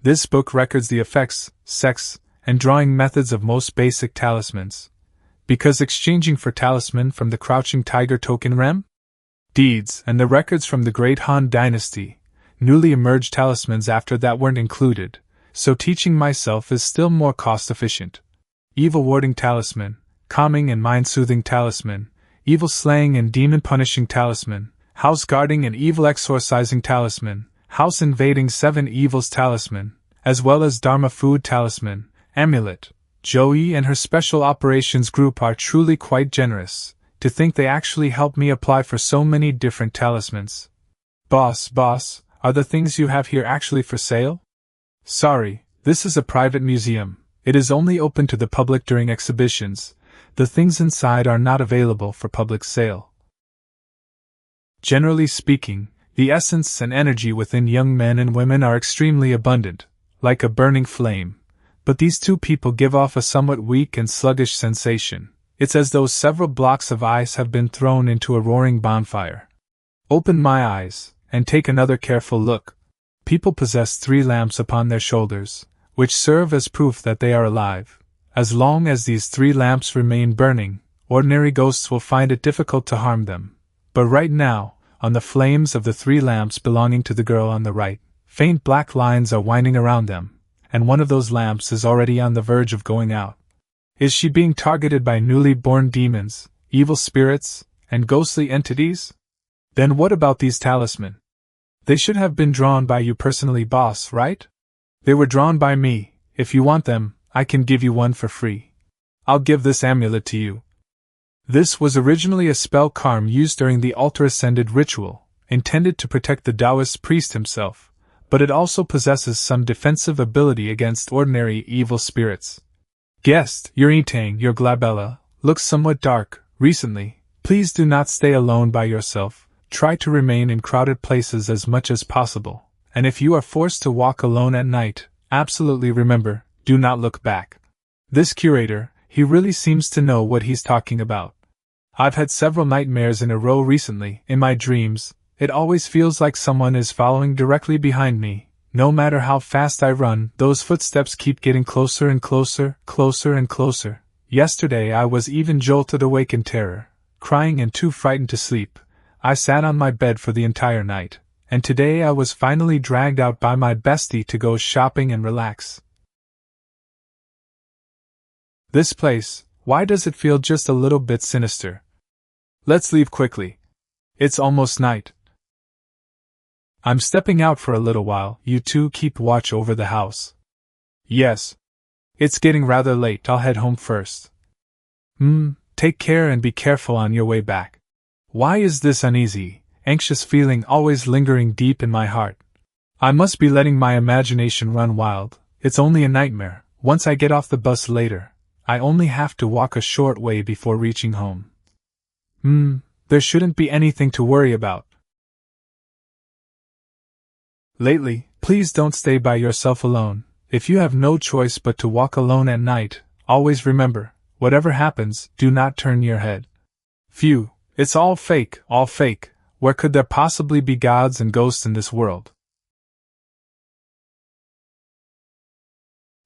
This book records the effects, sex, and drawing methods of most basic talismans. Because exchanging for talisman from the Crouching Tiger token rem? Deeds and the records from the Great Han Dynasty, newly emerged talismans after that weren't included. so teaching myself is still more cost-efficient. Evil warding talisman, calming and mind-soothing talisman, evil slaying and demon-punishing talisman, house guarding and evil exorcising talisman, house invading 7 evils talisman, as well as Dharma food talisman, amulet. Joey and her special operations group are truly quite generous. To think they actually helped me apply for so many different talismans. Boss, are the things you have here actually for sale? Sorry, this is a private museum. It is only open to the public during exhibitions. The things inside are not available for public sale. Generally speaking, the essence and energy within young men and women are extremely abundant, like a burning flame. But these 2 people give off a somewhat weak and sluggish sensation. It's as though several blocks of ice have been thrown into a roaring bonfire. Open my eyes, and take another careful look. People possess 3 lamps upon their shoulders, which serve as proof that they are alive. As long as these 3 lamps remain burning, ordinary ghosts will find it difficult to harm them. But right now, on the flames of the 3 lamps belonging to the girl on the right, faint black lines are winding around them, and one of those lamps is already on the verge of going out. Is she being targeted by newly born demons, evil spirits, and ghostly entities? Then what about these talisman? They should have been drawn by you personally, boss, right? They were drawn by me. If you want them, I can give you one for free. I'll give this amulet to you. This was originally a spell charm used during the altar-ascended ritual, intended to protect the Taoist priest himself, but it also possesses some defensive ability against ordinary evil spirits. Guest, your Etang, your glabella, looks somewhat dark, recently. Please do not stay alone by yourself. Try to remain in crowded places as much as possible. And if you are forced to walk alone at night, absolutely remember, do not look back. This curator, he really seems to know what he's talking about. I've had several nightmares in a row recently. In my dreams, it always feels like someone is following directly behind me. No matter how fast I run, those footsteps keep getting closer and closer, closer and closer. Yesterday I was even jolted awake in terror, crying and too frightened to sleep. I sat on my bed for the entire night, and today I was finally dragged out by my bestie to go shopping and relax. This place, why does it feel just a little bit sinister? Let's leave quickly. It's almost night. I'm stepping out for a little while. You 2 keep watch over the house. Yes. It's getting rather late. I'll head home first. Take care and be careful on your way back. Why is this uneasy, anxious feeling always lingering deep in my heart? I must be letting my imagination run wild. It's only a nightmare. Once I get off the bus later, I only have to walk a short way before reaching home. There shouldn't be anything to worry about. Lately, please don't stay by yourself alone. If you have no choice but to walk alone at night, always remember, whatever happens, do not turn your head. Phew, it's all fake, all fake. Where could there possibly be gods and ghosts in this world?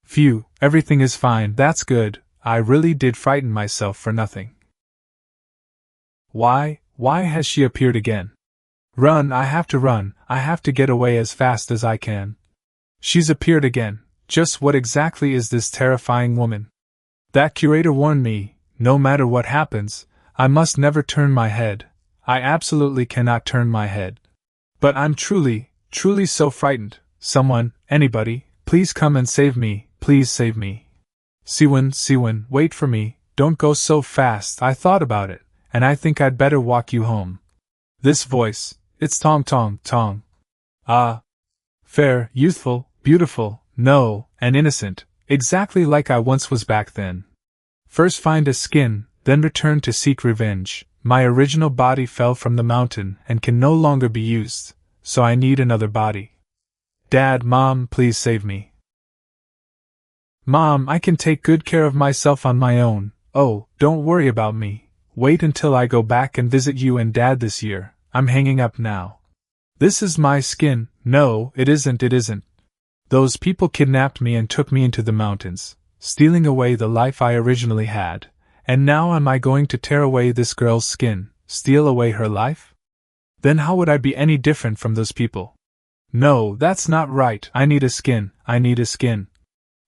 Phew, everything is fine, that's good. I really did frighten myself for nothing. Why has she appeared again? Run, I have to run, I have to get away as fast as I can. She's appeared again. Just what exactly is this terrifying woman? That curator warned me, no matter what happens, I must never turn my head. I absolutely cannot turn my head. But I'm truly so frightened. Someone, anybody, please come and save me, please save me. Siwon, wait for me, don't go so fast. I thought about it, and I think I'd better walk you home. This voice, it's Tong. Ah. Fair, youthful, beautiful, no, and innocent, exactly like I once was back then. First find a skin, then return to seek revenge. My original body fell from the mountain and can no longer be used, so I need another body. Dad, Mom, please save me. Mom, I can take good care of myself on my own. Oh, don't worry about me. Wait until I go back and visit you and Dad this year. I'm hanging up now. This is my skin. No, it isn't. Those people kidnapped me and took me into the mountains, stealing away the life I originally had. And now am I going to tear away this girl's skin, steal away her life? Then how would I be any different from those people? No, that's not right. I need a skin. I need a skin.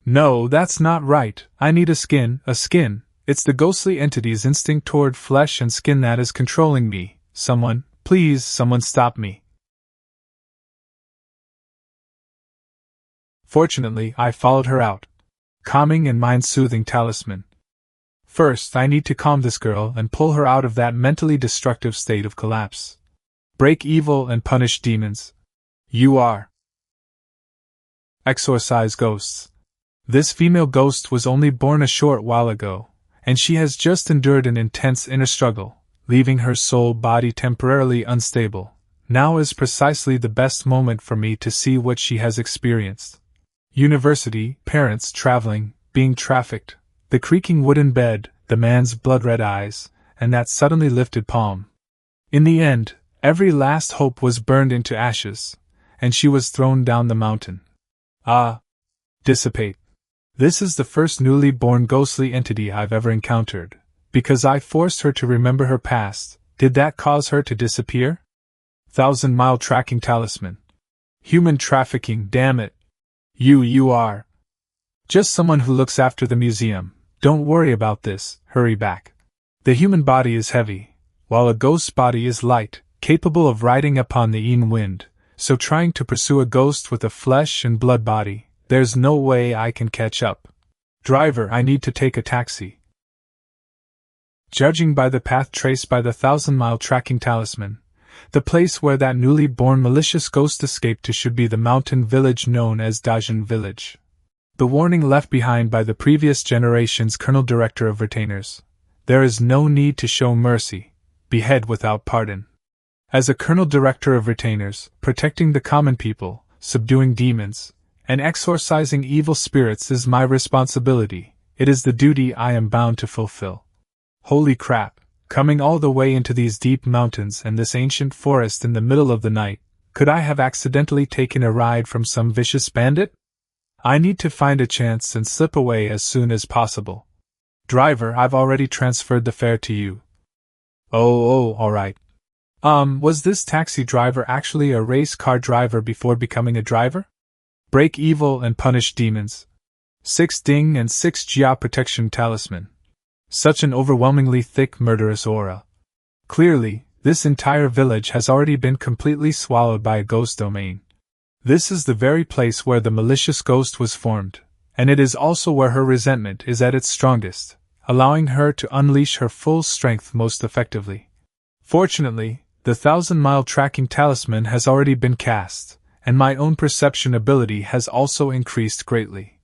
No, that's not right. I need a skin. A skin. It's the ghostly entity's instinct toward flesh and skin that is controlling me. Someone, please, someone stop me. Fortunately, I followed her out. Calming and mind-soothing talisman. First, I need to calm this girl and pull her out of that mentally destructive state of collapse. Break evil and punish demons. You are. Exorcise ghosts. This female ghost was only born a short while ago, and she has just endured an intense inner struggle, leaving her soul body temporarily unstable. Now is precisely the best moment for me to see what she has experienced. University, parents traveling, being trafficked, the creaking wooden bed, the man's blood-red eyes, and that suddenly lifted palm. In the end, every last hope was burned into ashes, and she was thrown down the mountain. Ah! Dissipate. This is the first newly born ghostly entity I've ever encountered. Because I forced her to remember her past, did that cause her to disappear? 1,000-mile tracking talisman. Human trafficking, damn it. You are. Just someone who looks after the museum. Don't worry about this, hurry back. The human body is heavy, while a ghost's body is light, capable of riding upon the Yin wind, so trying to pursue a ghost with a flesh and blood body, there's no way I can catch up. Driver, I need to take a taxi. Judging by the path traced by the 1,000-mile tracking talisman, the place where that newly born malicious ghost escaped to should be the mountain village known as Dajin Village. The warning left behind by the previous generation's Colonel Director of Retainers. There is no need to show mercy. Behead without pardon. As a Colonel Director of Retainers, protecting the common people, subduing demons, and exorcising evil spirits is my responsibility. It is the duty I am bound to fulfill. Holy crap, coming all the way into these deep mountains and this ancient forest in the middle of the night, could I have accidentally taken a ride from some vicious bandit? I need to find a chance and slip away as soon as possible. Driver, I've already transferred the fare to you. Oh, alright. Was this taxi driver actually a race car driver before becoming a driver? Break evil and punish demons. 6 ding and 6 jia protection talisman. Such an overwhelmingly thick murderous aura. Clearly, this entire village has already been completely swallowed by a ghost domain. This is the very place where the malicious ghost was formed, and it is also where her resentment is at its strongest, allowing her to unleash her full strength most effectively. Fortunately, the 1,000-mile tracking talisman has already been cast, and my own perception ability has also increased greatly.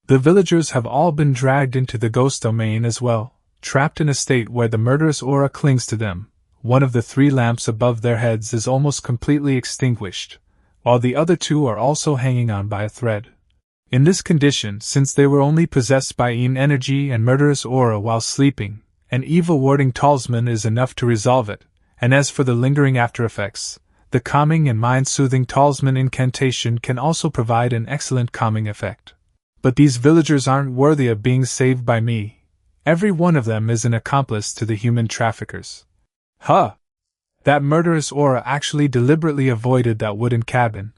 The villagers have all been dragged into the ghost domain as well, trapped in a state where the murderous aura clings to them. One of the 3 lamps above their heads is almost completely extinguished, while the other 2 are also hanging on by a thread. In this condition, since they were only possessed by Yin energy and murderous aura while sleeping, an evil warding talisman is enough to resolve it, and as for the lingering after-effects, the calming and mind-soothing talisman incantation can also provide an excellent calming effect. But these villagers aren't worthy of being saved by me. Every one of them is an accomplice to the human traffickers. Huh! That murderous aura actually deliberately avoided that wooden cabin.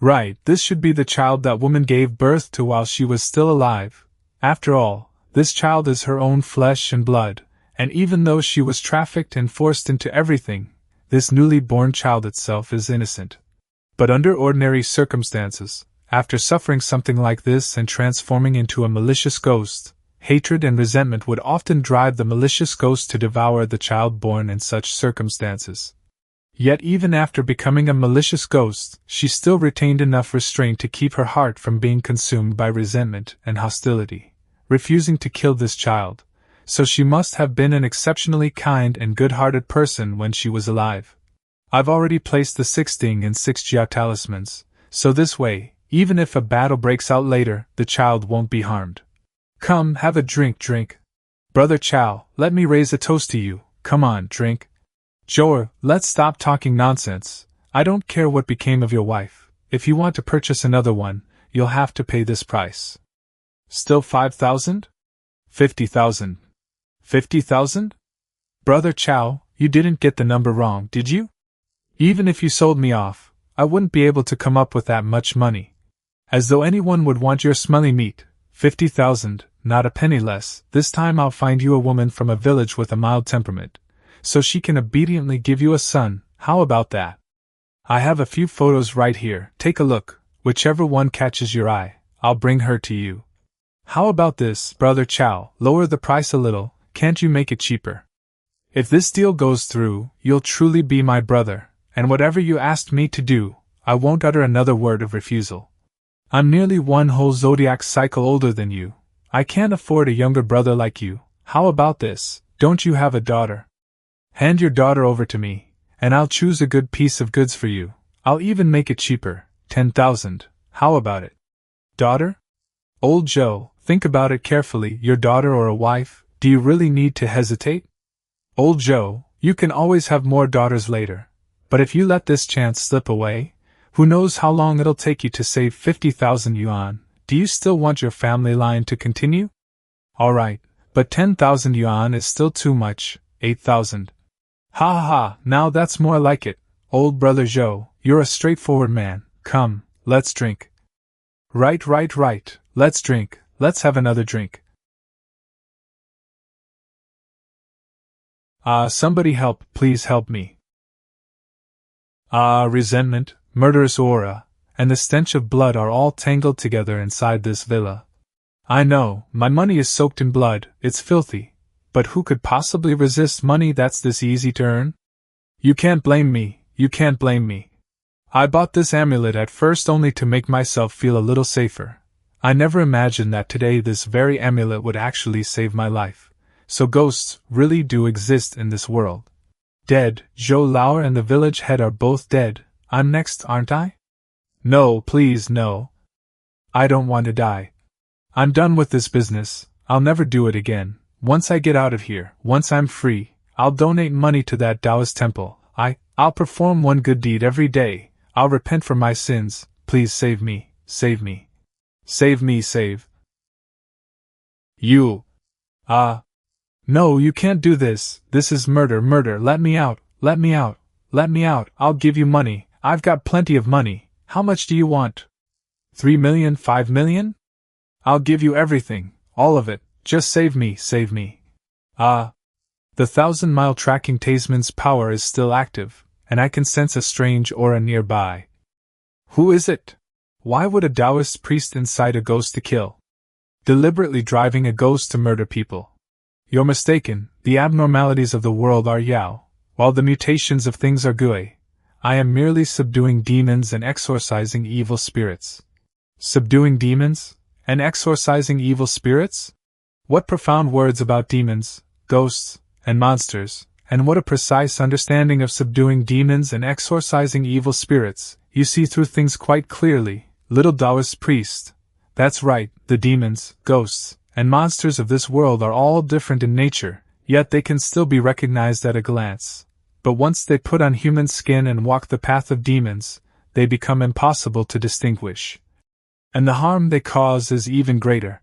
Right, this should be the child that woman gave birth to while she was still alive. After all, this child is her own flesh and blood, and even though she was trafficked and forced into everything, this newly born child itself is innocent. But under ordinary circumstances, after suffering something like this and transforming into a malicious ghost, hatred and resentment would often drive the malicious ghost to devour the child born in such circumstances. Yet even after becoming a malicious ghost, she still retained enough restraint to keep her heart from being consumed by resentment and hostility, refusing to kill this child, so she must have been an exceptionally kind and good-hearted person when she was alive. I've already placed the 6 ding and 6 jia talismans, so this way, even if a battle breaks out later, the child won't be harmed. Come, have a drink. Brother Chow, let me raise a toast to you. Come on, drink. Joer, let's stop talking nonsense. I don't care what became of your wife. If you want to purchase another one, you'll have to pay this price. Still 5,000? 50,000. 50,000? Brother Chow, you didn't get the number wrong, did you? Even if you sold me off, I wouldn't be able to come up with that much money. As though anyone would want your smelly meat. 50,000, not a penny less. This time I'll find you a woman from a village with a mild temperament, so she can obediently give you a son. How about that? I have a few photos right here. Take a look. Whichever one catches your eye, I'll bring her to you. How about this, Brother Chow? Lower the price a little. Can't you make it cheaper? If this deal goes through, you'll truly be my brother, and whatever you asked me to do, I won't utter another word of refusal. I'm nearly one whole zodiac cycle older than you. I can't afford a younger brother like you. How about this? Don't you have a daughter? Hand your daughter over to me, and I'll choose a good piece of goods for you. I'll even make it cheaper. 10,000. How about it? Daughter? Old Joe, think about it carefully. Your daughter or a wife? Do you really need to hesitate? Old Joe, you can always have more daughters later. But if you let this chance slip away, who knows how long it'll take you to save 50,000 yuan. Do you still want your family line to continue? Alright, but 10,000 yuan is still too much. 8,000. Ha ha ha, now that's more like it. Old brother Joe, you're a straightforward man. Come, let's drink. Right. Let's drink. Let's have another drink. Somebody help, please help me. Resentment, murderous aura, and the stench of blood are all tangled together inside this villa. I know, my money is soaked in blood, it's filthy. But who could possibly resist money that's this easy to earn? You can't blame me. I bought this amulet at first only to make myself feel a little safer. I never imagined that today this very amulet would actually save my life. So ghosts really do exist in this world. Dead, Zhou Lauer and the village head are both dead. I'm next, aren't I? No, please, no. I don't want to die. I'm done with this business. I'll never do it again. Once I get out of here, once I'm free, I'll donate money to that Taoist temple. I'll perform one good deed every day. I'll repent for my sins. Please save me, save me. Save me, save. You. No, you can't do this. This is murder. Let me out. I'll give you money. I've got plenty of money. How much do you want? 3 million, 5 million? I'll give you everything, all of it. Just save me. The 1,000-mile tracking talisman's power is still active, and I can sense a strange aura nearby. Who is it? Why would a Taoist priest incite a ghost to kill? Deliberately driving a ghost to murder people. You're mistaken, the abnormalities of the world are Yao, while the mutations of things are Gui. I am merely subduing demons and exorcising evil spirits. Subduing demons? And exorcising evil spirits? What profound words about demons, ghosts, and monsters, and what a precise understanding of subduing demons and exorcising evil spirits. You see through things quite clearly, little Taoist priest. That's right, the demons, ghosts, and monsters of this world are all different in nature, yet they can still be recognized at a glance. But once they put on human skin and walk the path of demons, they become impossible to distinguish. And the harm they cause is even greater.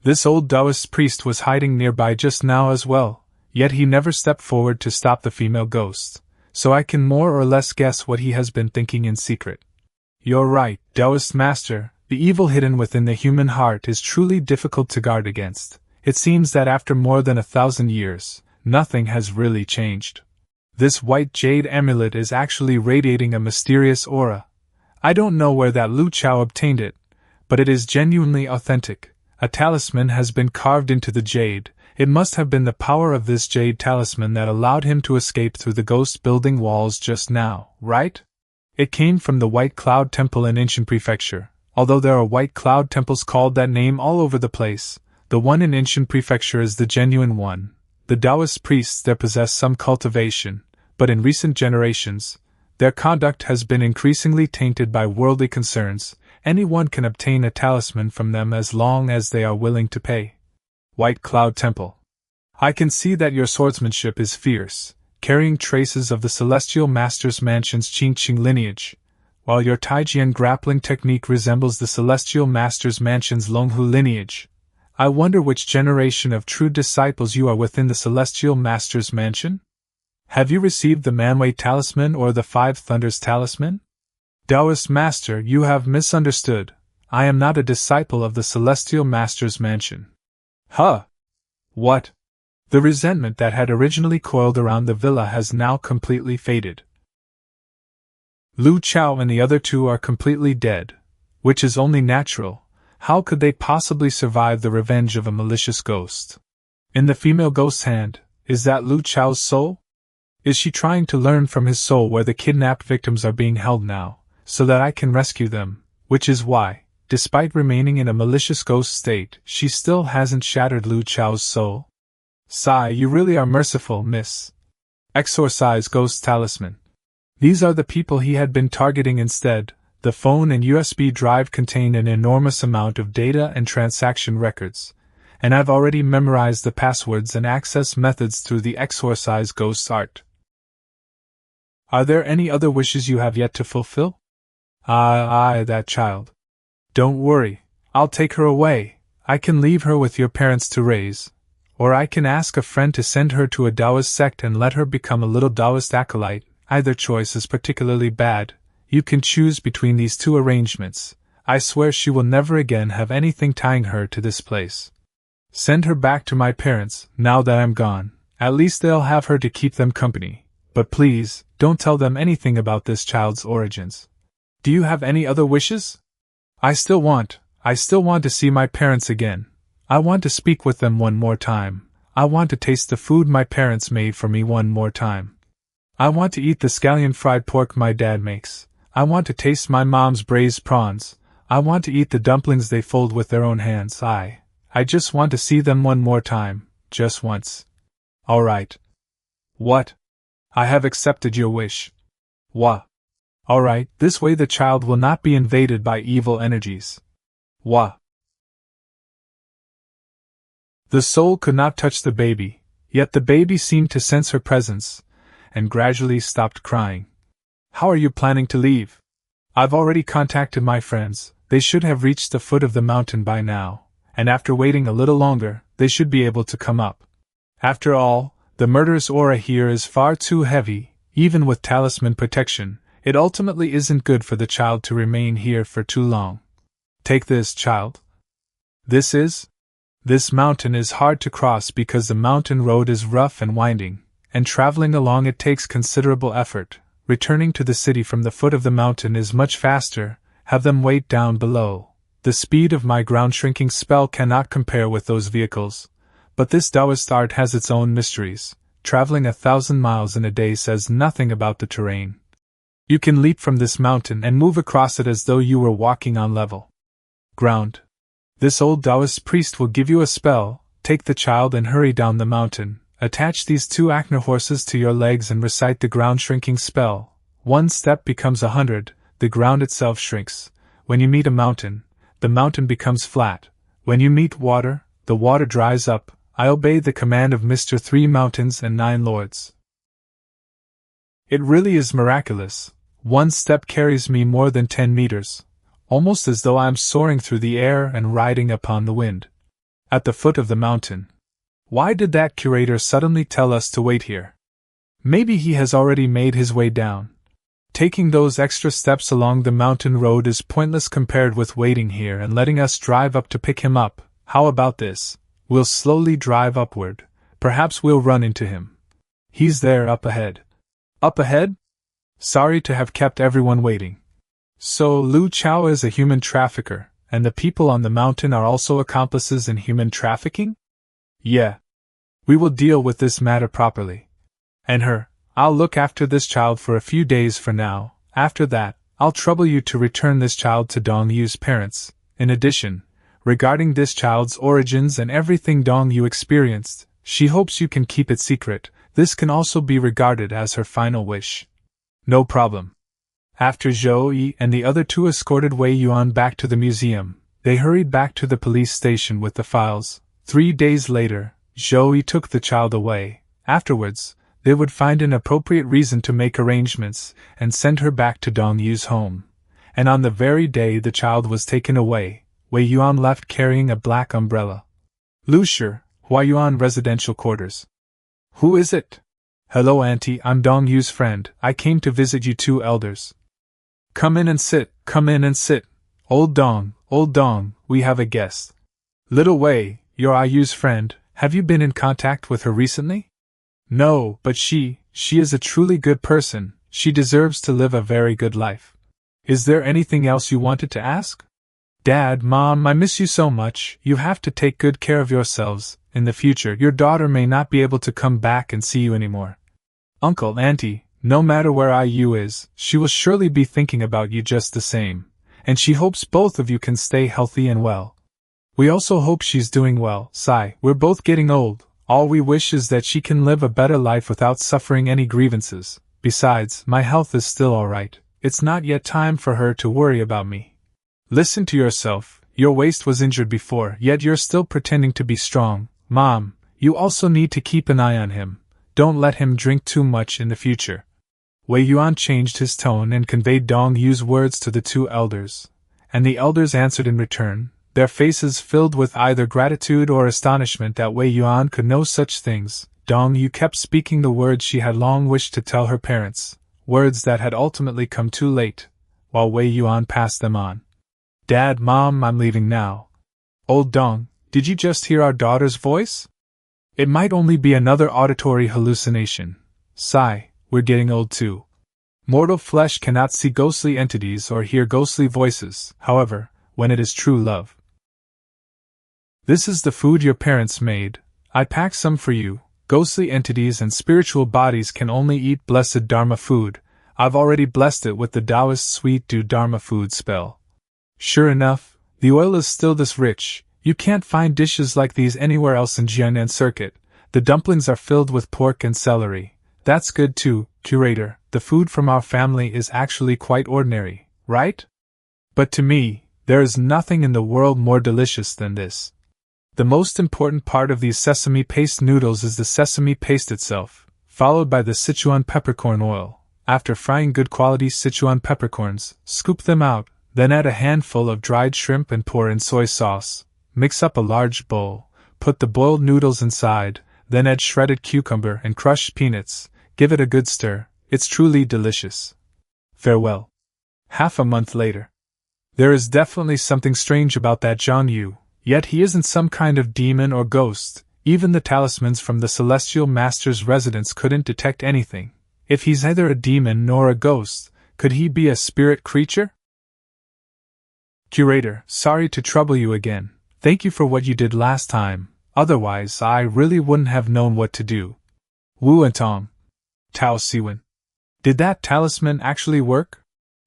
This old Taoist priest was hiding nearby just now as well, yet he never stepped forward to stop the female ghosts, so I can more or less guess what he has been thinking in secret. You're right, Taoist master, the evil hidden within the human heart is truly difficult to guard against. It seems that after more than 1,000 years, nothing has really changed. This white jade amulet is actually radiating a mysterious aura. I don't know where that Lu Chao obtained it, but it is genuinely authentic. A talisman has been carved into the jade. It must have been the power of this jade talisman that allowed him to escape through the ghost building walls just now, right? It came from the White Cloud Temple in Incheon Prefecture. Although there are White Cloud Temples called that name all over the place, the one in Incheon Prefecture is the genuine one. The Taoist priests there possess some cultivation, but in recent generations, their conduct has been increasingly tainted by worldly concerns. Anyone can obtain a talisman from them as long as they are willing to pay. White Cloud Temple. I can see that your swordsmanship is fierce, carrying traces of the Celestial Master's Mansion's Qingqing lineage, while your Taijian grappling technique resembles the Celestial Master's Mansion's Longhu lineage. I wonder which generation of true disciples you are within the Celestial Master's Mansion? Have you received the Manhwa Talisman or the Five Thunders Talisman? Taoist Master, you have misunderstood. I am not a disciple of the Celestial Master's mansion. Huh? What? The resentment that had originally coiled around the villa has now completely faded. Lu Chao and the other two are completely dead, which is only natural. How could they possibly survive the revenge of a malicious ghost? In the female ghost's hand, is that Lu Chao's soul? Is she trying to learn from his soul where the kidnapped victims are being held now, so that I can rescue them, which is why, despite remaining in a malicious ghost state, she still hasn't shattered Lu Chao's soul? Sigh, you really are merciful, miss. Exorcise Ghost Talisman. These are the people he had been targeting instead. The phone and USB drive contain an enormous amount of data and transaction records, and I've already memorized the passwords and access methods through the Exorcise Ghost's art. Are there any other wishes you have yet to fulfill? That child. Don't worry, I'll take her away. I can leave her with your parents to raise, or I can ask a friend to send her to a Taoist sect and let her become a little Taoist acolyte. Either choice is particularly bad. You can choose between these two arrangements. I swear she will never again have anything tying her to this place. Send her back to my parents, now that I'm gone. At least they'll have her to keep them company. But please, don't tell them anything about this child's origins. Do you have any other wishes? I still want to see my parents again. I want to speak with them one more time. I want to taste the food my parents made for me one more time. I want to eat the scallion fried pork my dad makes. I want to taste my mom's braised prawns. I want to eat the dumplings they fold with their own hands. I just want to see them one more time, just once. All right. What? I have accepted your wish. Wah. All right, this way the child will not be invaded by evil energies. Wah. The soul could not touch the baby, yet the baby seemed to sense her presence, and gradually stopped crying. How are you planning to leave? I've already contacted my friends. They should have reached the foot of the mountain by now, and after waiting a little longer, they should be able to come up. After all, the murderous aura here is far too heavy. Even with talisman protection, it ultimately isn't good for the child to remain here for too long. Take this, child. This mountain is hard to cross because the mountain road is rough and winding, and traveling along it takes considerable effort. Returning to the city from the foot of the mountain is much faster. Have them wait down below. The speed of my ground shrinking spell cannot compare with those vehicles. But this Taoist art has its own mysteries. Traveling 1,000 miles in a day says nothing about the terrain. You can leap from this mountain and move across it as though you were walking on level ground. This old Taoist priest will give you a spell. Take the child and hurry down the mountain. Attach these 2 Acna horses to your legs and recite the ground shrinking spell. 1 step becomes 100, the ground itself shrinks. When you meet a mountain, the mountain becomes flat. When you meet water, the water dries up. I obey the command of Mr. 3 Mountains and 9 Lords. It really is miraculous. 1 step carries me more than 10 meters, almost as though I am soaring through the air and riding upon the wind. At the foot of the mountain. Why did that curator suddenly tell us to wait here? Maybe he has already made his way down. Taking those extra steps along the mountain road is pointless compared with waiting here and letting us drive up to pick him up. How about this? We'll slowly drive upward. Perhaps we'll run into him. He's there up ahead. Up ahead? Sorry to have kept everyone waiting. So Lu Chao is a human trafficker, and the people on the mountain are also accomplices in human trafficking? Yeah. We will deal with this matter properly. And her, I'll look after this child for a few days for now. After that, I'll trouble you to return this child to Dong Yu's parents. In addition, regarding this child's origins and everything Dong Yu experienced, she hopes you can keep it secret. This can also be regarded as her final wish. No problem. After Zhou Yi and the other 2 escorted Wei Yuan back to the museum, they hurried back to the police station with the files. 3 days later, Zhou Yi took the child away. Afterwards, they would find an appropriate reason to make arrangements and send her back to Dong Yu's home. And on the very day the child was taken away, Wei Yuan left carrying a black umbrella. Lucier, Hua Yuan Residential Quarters. Who is it? Hello, Auntie, I'm Dong Yu's friend. I came to visit you 2 elders. Come in and sit, come in and sit. Old Dong, we have a guest. Little Wei, your IU's friend, have you been in contact with her recently? No, but she is a truly good person, she deserves to live a very good life. Is there anything else you wanted to ask? Dad, Mom, I miss you so much, you have to take good care of yourselves, in the future your daughter may not be able to come back and see you anymore. Uncle, Auntie, no matter where IU is, she will surely be thinking about you just the same, and she hopes both of you can stay healthy and well. We also hope she's doing well, Sai, we're both getting old, all we wish is that she can live a better life without suffering any grievances, besides, my health is still alright, it's not yet time for her to worry about me. Listen to yourself, your waist was injured before, yet you're still pretending to be strong. Mom, you also need to keep an eye on him, don't let him drink too much in the future. Wei Yuan changed his tone and conveyed Dong Yu's words to the two elders, and the elders answered in return, their faces filled with either gratitude or astonishment that Wei Yuan could know such things. Dong Yu kept speaking the words she had long wished to tell her parents, words that had ultimately come too late, while Wei Yuan passed them on. Dad, Mom, I'm leaving now. Old Dong, did you just hear our daughter's voice? It might only be another auditory hallucination. Sigh, we're getting old too. Mortal flesh cannot see ghostly entities or hear ghostly voices, however, when it is true love. This is the food your parents made. I packed some for you. Ghostly entities and spiritual bodies can only eat blessed Dharma food. I've already blessed it with the Taoist sweet dew Dharma food spell. Sure enough, the oil is still this rich. You can't find dishes like these anywhere else in Jiangnan Circuit. The dumplings are filled with pork and celery. That's good too, curator. The food from our family is actually quite ordinary, right? But to me, there is nothing in the world more delicious than this. The most important part of these sesame paste noodles is the sesame paste itself, followed by the Sichuan peppercorn oil. After frying good quality Sichuan peppercorns, scoop them out, then add a handful of dried shrimp and pour in soy sauce. Mix up a large bowl, put the boiled noodles inside, then add shredded cucumber and crushed peanuts, give it a good stir, it's truly delicious. Farewell. Half a month later. There is definitely something strange about that Zhang Yu. Yet he isn't some kind of demon or ghost, even the talismans from the Celestial Master's residence couldn't detect anything. If he's neither a demon nor a ghost, could he be a spirit creature? Curator, sorry to trouble you again. Thank you for what you did last time, otherwise I really wouldn't have known what to do. Wu and Tong. Tao Siwen. Did that talisman actually work?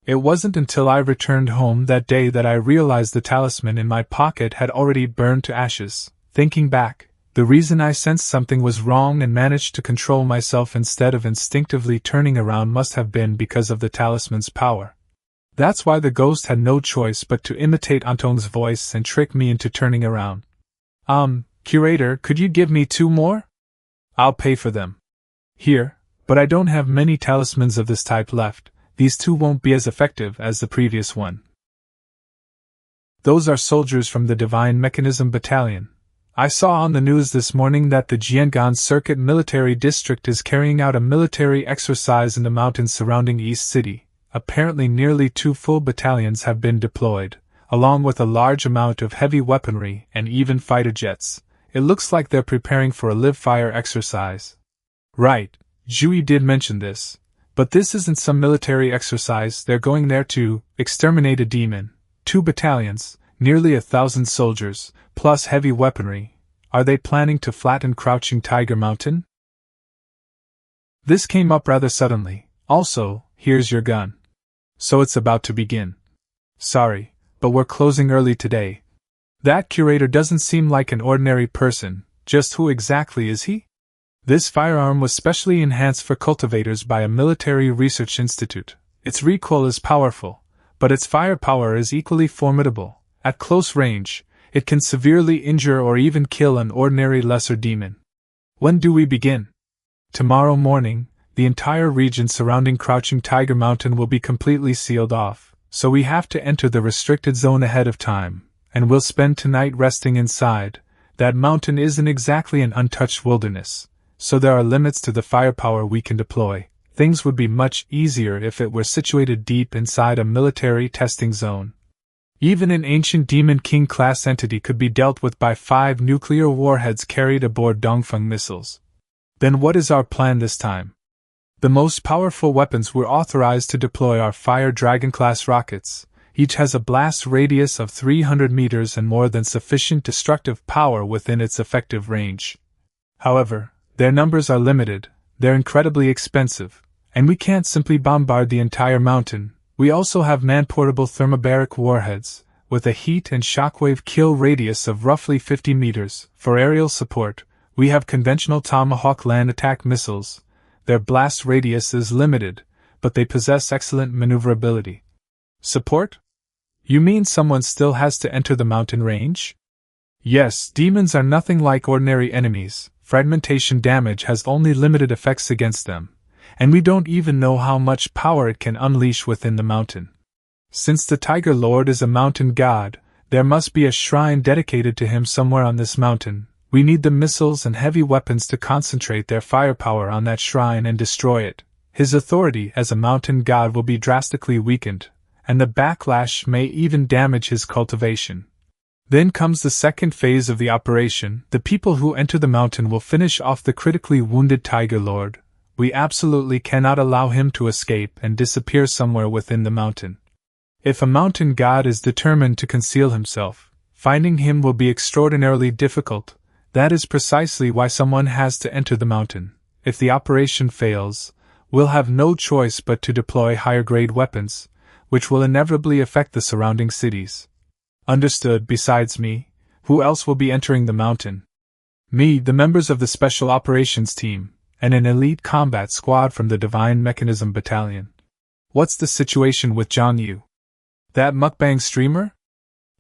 It wasn't until I returned home that day that I realized the talisman in my pocket had already burned to ashes. Thinking back, the reason I sensed something was wrong and managed to control myself instead of instinctively turning around must have been because of the talisman's power. That's why the ghost had no choice but to imitate Antong's voice and trick me into turning around. Curator, could you give me 2 more? I'll pay for them. Here, but I don't have many talismans of this type left. These 2 won't be as effective as the previous one. Those are soldiers from the Divine Mechanism Battalion. I saw on the news this morning that the Jiangnan Circuit Military District is carrying out a military exercise in the mountains surrounding East City. Apparently nearly 2 full battalions have been deployed, along with a large amount of heavy weaponry and even fighter jets. It looks like they're preparing for a live-fire exercise. Right, Jui did mention this. But this isn't some military exercise, they're going there to exterminate a demon. 2 battalions, nearly 1,000 soldiers, plus heavy weaponry. Are they planning to flatten Crouching Tiger Mountain? This came up rather suddenly. Also, here's your gun. So it's about to begin. Sorry, but we're closing early today. That curator doesn't seem like an ordinary person. Just who exactly is he? This firearm was specially enhanced for cultivators by a military research institute. Its recoil is powerful, but its firepower is equally formidable. At close range, it can severely injure or even kill an ordinary lesser demon. When do we begin? Tomorrow morning, the entire region surrounding Crouching Tiger Mountain will be completely sealed off, so we have to enter the restricted zone ahead of time, and we'll spend tonight resting inside. That mountain isn't exactly an untouched wilderness, so there are limits to the firepower we can deploy. things would be much easier if it were situated deep inside a military testing zone. Even an ancient Demon King-class entity could be dealt with by 5 nuclear warheads carried aboard Dongfeng missiles. Then what is our plan this time? The most powerful weapons we're authorized to deploy are Fire Dragon-class rockets. Each has a blast radius of 300 meters and more than sufficient destructive power within its effective range. However, their numbers are limited, they're incredibly expensive, and we can't simply bombard the entire mountain. We also have man-portable thermobaric warheads, with a heat and shockwave kill radius of roughly 50 meters. For aerial support, we have conventional Tomahawk land attack missiles. Their blast radius is limited, but they possess excellent maneuverability. Support? You mean someone still has to enter the mountain range? Yes, demons are nothing like ordinary enemies. Fragmentation damage has only limited effects against them, and we don't even know how much power it can unleash within the mountain. Since the Tiger Lord is a mountain god, there must be a shrine dedicated to him somewhere on this mountain. We need the missiles and heavy weapons to concentrate their firepower on that shrine and destroy it. His authority as a mountain god will be drastically weakened, and the backlash may even damage his cultivation. Then comes the second phase of the operation. The people who enter the mountain will finish off the critically wounded Tiger Lord. We absolutely cannot allow him to escape and disappear somewhere within the mountain. If a mountain god is determined to conceal himself, finding him will be extraordinarily difficult. That is precisely why someone has to enter the mountain. If the operation fails, we'll have no choice but to deploy higher-grade weapons, which will inevitably affect the surrounding cities. Understood. Besides me, who else will be entering the mountain? Me, the members of the Special Operations Team, and an elite combat squad from the Divine Mechanism Battalion. What's the situation with Zhang Yu? That mukbang streamer?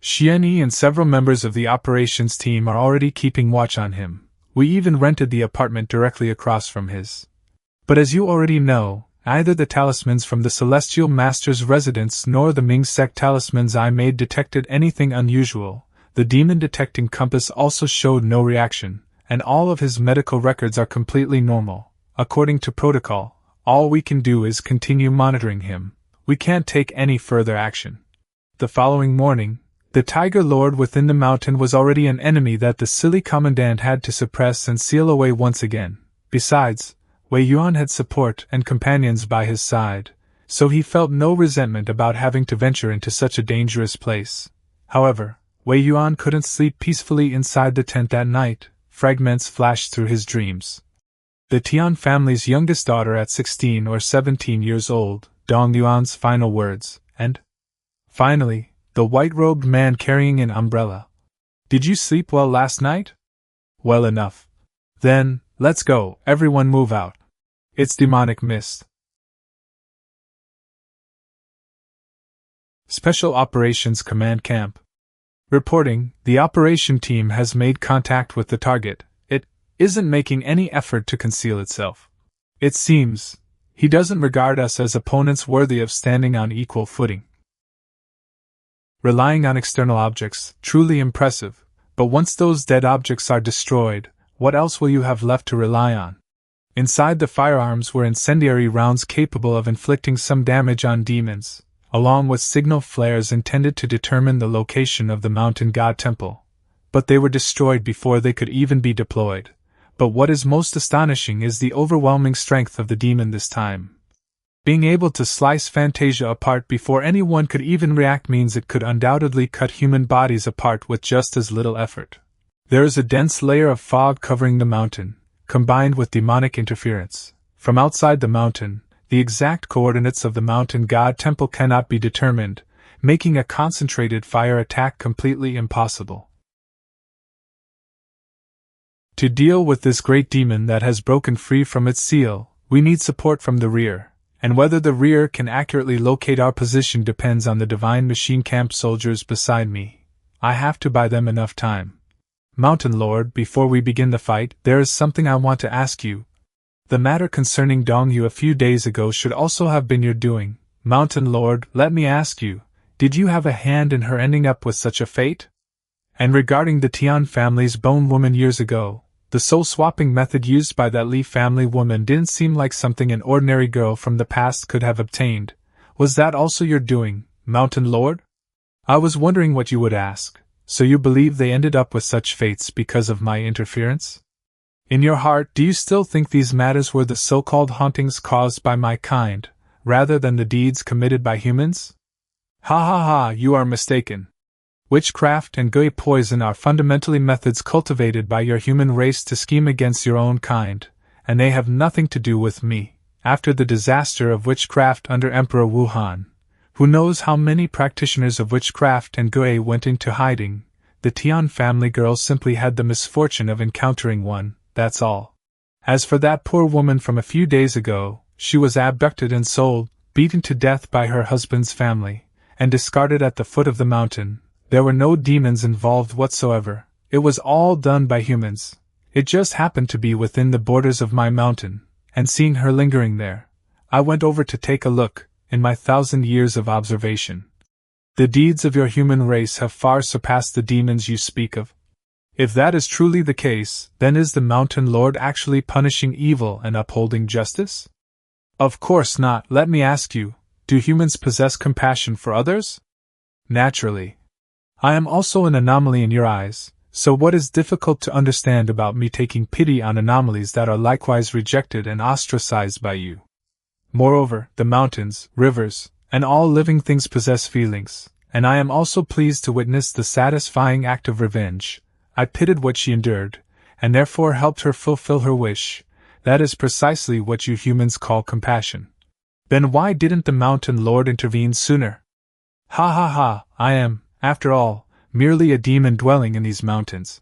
Xianyi and several members of the operations team are already keeping watch on him. We even rented the apartment directly across from his. But as you already know, neither the talismans from the Celestial Master's residence nor the Ming sect talismans I made detected anything unusual. The demon detecting compass also showed no reaction, and all of his medical records are completely normal. According to protocol, all we can do is continue monitoring him. We can't take any further action. The following morning, the Tiger Lord within the mountain was already an enemy that the silly commandant had to suppress and seal away once again. Besides, Wei Yuan had support and companions by his side, so he felt no resentment about having to venture into such a dangerous place. However, Wei Yuan couldn't sleep peacefully inside the tent that night. Fragments flashed through his dreams. The Tian family's youngest daughter at 16 or 17 years old, Dong Yuan's final words, and finally, the white-robed man carrying an umbrella. Did you sleep well last night? Well enough. Then, let's go, everyone move out. It's demonic mist. Special Operations Command Camp. Reporting, the operation team has made contact with the target. It isn't making any effort to conceal itself. It seems he doesn't regard us as opponents worthy of standing on equal footing. Relying on external objects, truly impressive, but once those dead objects are destroyed, what else will you have left to rely on? Inside the firearms were incendiary rounds capable of inflicting some damage on demons, along with signal flares intended to determine the location of the mountain god temple. But they were destroyed before they could even be deployed. But what is most astonishing is the overwhelming strength of the demon this time. Being able to slice Fantasia apart before anyone could even react means it could undoubtedly cut human bodies apart with just as little effort. There is a dense layer of fog covering the mountain, combined with demonic interference. From outside the mountain, the exact coordinates of the mountain god temple cannot be determined, making a concentrated fire attack completely impossible. To deal with this great demon that has broken free from its seal, we need support from the rear, and whether the rear can accurately locate our position depends on the Divine Machine Camp soldiers beside me. I have to buy them enough time. Mountain Lord, before we begin the fight, there is something I want to ask you. The matter concerning Dong Yu a few days ago should also have been your doing. Mountain Lord, let me ask you, did you have a hand in her ending up with such a fate? And regarding the Tian family's bone woman years ago, The soul-swapping method used by that Lee family woman didn't seem like something an ordinary girl from the past could have obtained. Was that also your doing, Mountain Lord? I was wondering what you would ask. So you believe they ended up with such fates because of my interference? In your heart, do you still think these matters were the so-called hauntings caused by my kind, rather than the deeds committed by humans? Ha ha ha, you are mistaken. Witchcraft and gui poison are fundamentally methods cultivated by your human race to scheme against your own kind, and they have nothing to do with me. After the disaster of witchcraft under Emperor Wuhan, who knows how many practitioners of witchcraft and gui went into hiding, the Tian family girl simply had the misfortune of encountering one, that's all. As for that poor woman from a few days ago, she was abducted and sold, beaten to death by her husband's family, and discarded at the foot of the mountain. There were no demons involved whatsoever. It was all done by humans. It just happened to be within the borders of my mountain, and seeing her lingering there, I went over to take a look, in my 1,000 years of observation. The deeds of your human race have far surpassed the demons you speak of. If that is truly the case, then is the Mountain Lord actually punishing evil and upholding justice? Of course not. Let me ask you, do humans possess compassion for others? Naturally. I am also an anomaly in your eyes, so what is difficult to understand about me taking pity on anomalies that are likewise rejected and ostracized by you? Moreover, the mountains, rivers, and all living things possess feelings, and I am also pleased to witness the satisfying act of revenge. I pitied what she endured, and therefore helped her fulfill her wish. That is precisely what you humans call compassion. Then why didn't the Mountain Lord intervene sooner? Ha ha ha, I am, after all, merely a demon dwelling in these mountains.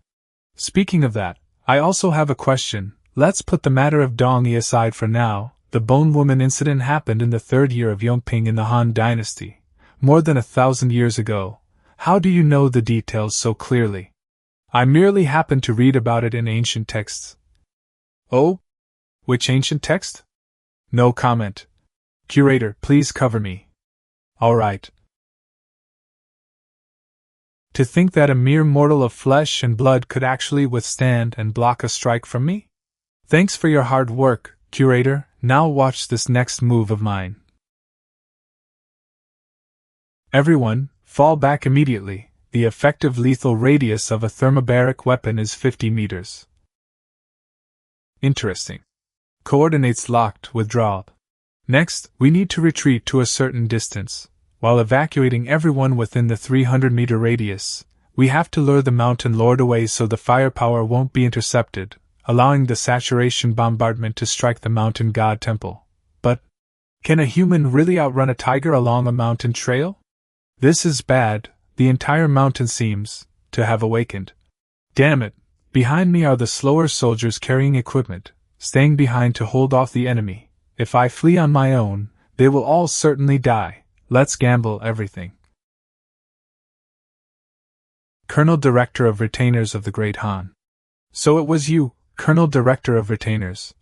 Speaking of that, I also have a question. Let's put the matter of Dongyi aside for now. The Bone Woman incident happened in the 3rd year of Yongping in the Han Dynasty, more than 1,000 years ago. How do you know the details so clearly? I merely happened to read about it in ancient texts. Oh? Which ancient text? No comment. Curator, please cover me. All right. To think that a mere mortal of flesh and blood could actually withstand and block a strike from me? Thanks for your hard work, Curator. Now watch this next move of mine. Everyone, fall back immediately. The effective lethal radius of a thermobaric weapon is 50 meters. Interesting. Coordinates locked, withdraw. Next, we need to retreat to a certain distance. While evacuating everyone within the 300-meter radius, we have to lure the Mountain Lord away so the firepower won't be intercepted, allowing the saturation bombardment to strike the mountain god temple. But, can a human really outrun a tiger along a mountain trail? This is bad. The entire mountain seems to have awakened. Damn it! Behind me are the slower soldiers carrying equipment, staying behind to hold off the enemy. If I flee on my own, they will all certainly die. Let's gamble everything. Colonel Director of Retainers of the Great Han. So it was you, Colonel Director of Retainers.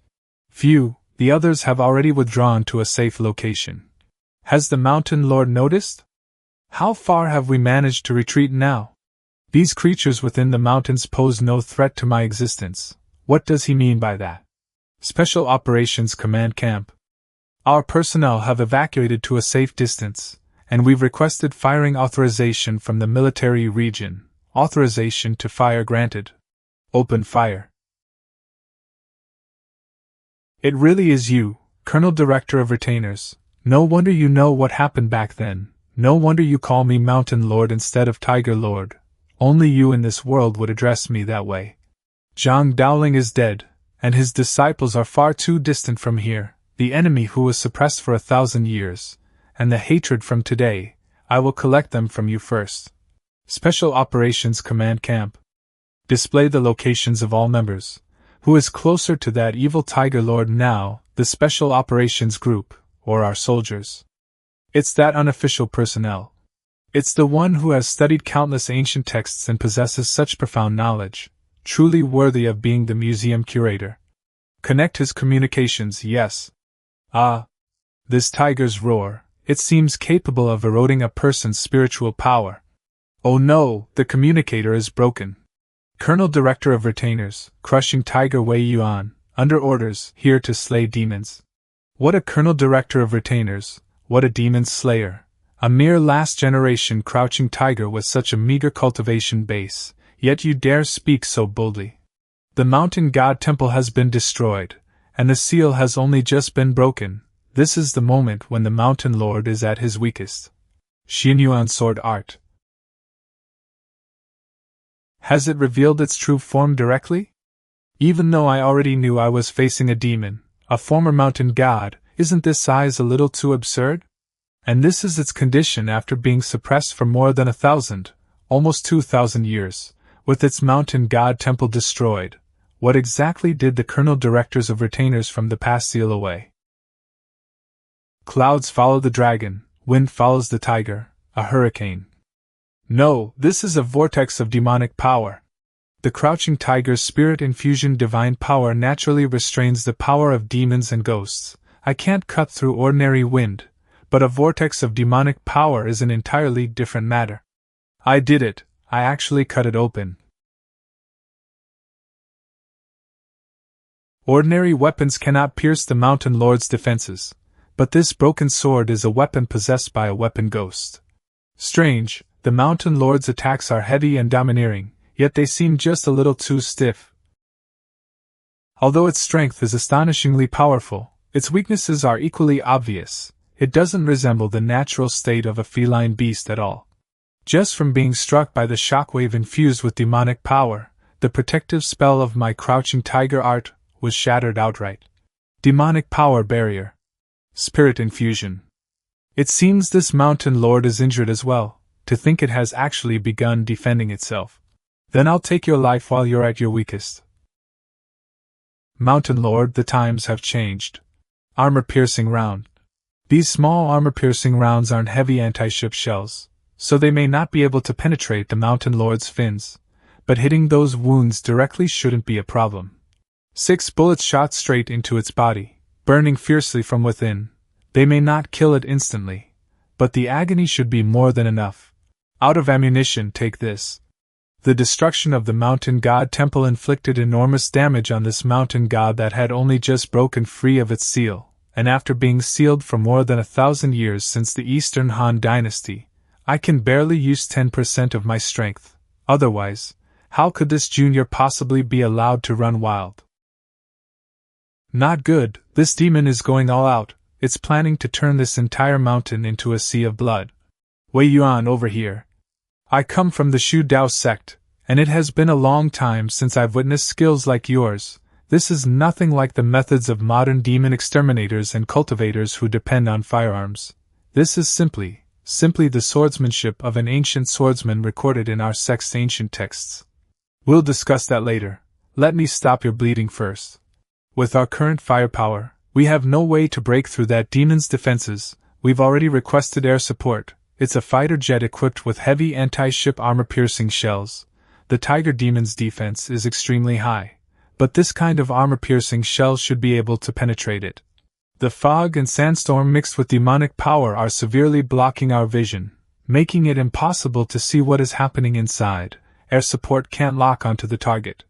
Phew, the others have already withdrawn to a safe location. Has the Mountain Lord noticed? How far have we managed to retreat now? These creatures within the mountains pose no threat to my existence. What does he mean by that? Special Operations Command Camp. Our personnel have evacuated to a safe distance, and we've requested firing authorization from the military region. Authorization to fire granted. Open fire. It really is you, Colonel Director of Retainers. No wonder you know what happened back then. No wonder you call me Mountain Lord instead of Tiger Lord. Only you in this world would address me that way. Zhang Daoling is dead, and his disciples are far too distant from here. The enemy who was suppressed for 1,000 years, and the hatred from today, I will collect them from you first. Special Operations Command Camp. Display the locations of all members. Who is closer to that evil Tiger Lord now, the Special Operations Group, or our soldiers? It's that unofficial personnel. It's the one who has studied countless ancient texts and possesses such profound knowledge, truly worthy of being the museum curator. Connect his communications, yes. Ah, this tiger's roar, it seems capable of eroding a person's spiritual power. Oh no, the communicator is broken. Colonel Director of Retainers, crushing Tiger Wei Yuan, under orders, here to slay demons. What a Colonel Director of Retainers, what a demon slayer. A mere last generation crouching tiger with such a meager cultivation base, yet you dare speak so boldly. The mountain god temple has been destroyed, and the seal has only just been broken. This is the moment when the mountain lord is at his weakest. Xinyuan sword art. Has it revealed its true form directly? Even though I already knew I was facing a demon, a former mountain god, isn't this size a little too absurd? And this is its condition after being suppressed for more than 1,000, almost 2,000 years, with its mountain god temple destroyed. What exactly did the Colonel Directors of Retainers from the past seal away? Clouds follow the dragon, wind follows the tiger, a hurricane. No, this is a vortex of demonic power. The crouching tiger's spirit infusion divine power naturally restrains the power of demons and ghosts. I can't cut through ordinary wind, but a vortex of demonic power is an entirely different matter. I did it, I actually cut it open. Ordinary weapons cannot pierce the mountain lord's defenses, but this broken sword is a weapon possessed by a weapon ghost. Strange, the mountain lord's attacks are heavy and domineering, yet they seem just a little too stiff. Although its strength is astonishingly powerful, its weaknesses are equally obvious. It doesn't resemble the natural state of a feline beast at all. Just from being struck by the shockwave infused with demonic power, the protective spell of my crouching tiger art was shattered outright. Demonic power barrier. Spirit infusion. It seems this mountain lord is injured as well. To think it has actually begun defending itself. Then I'll take your life while you're at your weakest. Mountain lord, the times have changed. Armor-piercing round. These small armor-piercing rounds aren't heavy anti-ship shells, so they may not be able to penetrate the mountain lord's fins, but hitting those wounds directly shouldn't be a problem. 6 bullets shot straight into its body, burning fiercely from within. They may not kill it instantly, but the agony should be more than enough. Out of ammunition, take this. The destruction of the mountain god temple inflicted enormous damage on this mountain god that had only just broken free of its seal, and after being sealed for more than 1,000 years since the Eastern Han Dynasty, I can barely use 10% of my strength. Otherwise, how could this junior possibly be allowed to run wild? Not good, this demon is going all out. It's planning to turn this entire mountain into a sea of blood. Wei Yuan, over here. I come from the Shu Dao sect, and it has been a long time since I've witnessed skills like yours. This is nothing like the methods of modern demon exterminators and cultivators who depend on firearms. This is simply the swordsmanship of an ancient swordsman recorded in our sect's ancient texts. We'll discuss that later. Let me stop your bleeding first. With our current firepower, we have no way to break through that demon's defenses. We've already requested air support. It's a fighter jet equipped with heavy anti-ship armor-piercing shells. The Tiger Demon's defense is extremely high, but this kind of armor-piercing shell should be able to penetrate it. The fog and sandstorm mixed with demonic power are severely blocking our vision, making it impossible to see what is happening inside. Air support can't lock onto the target.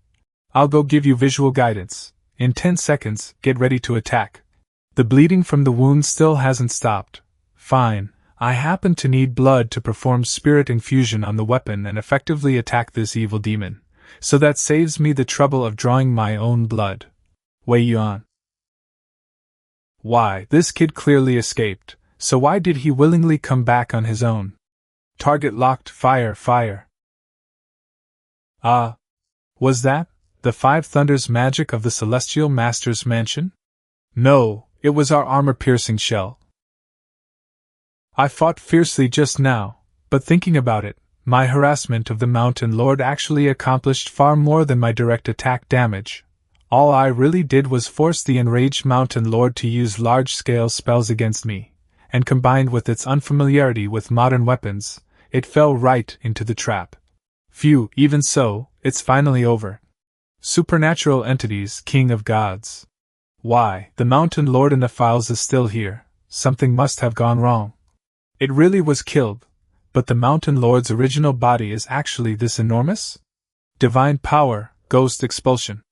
I'll go give you visual guidance. In 10 seconds, get ready to attack. The bleeding from the wound still hasn't stopped. Fine. I happen to need blood to perform spirit infusion on the weapon and effectively attack this evil demon, so that saves me the trouble of drawing my own blood. Wei Yuan. Why, this kid clearly escaped, so why did he willingly come back on his own? Target locked, fire, fire. Was that the Five Thunders magic of the Celestial Master's mansion? No, it was our armor-piercing shell. I fought fiercely just now, but thinking about it, my harassment of the Mountain Lord actually accomplished far more than my direct attack damage. All I really did was force the enraged Mountain Lord to use large-scale spells against me, and combined with its unfamiliarity with modern weapons, it fell right into the trap. Phew, even so, it's finally over. Supernatural entities, king of gods. Why, the Mountain Lord in the files is still here. Something must have gone wrong. It really was killed, but the Mountain Lord's original body is actually this enormous? Divine power, ghost expulsion.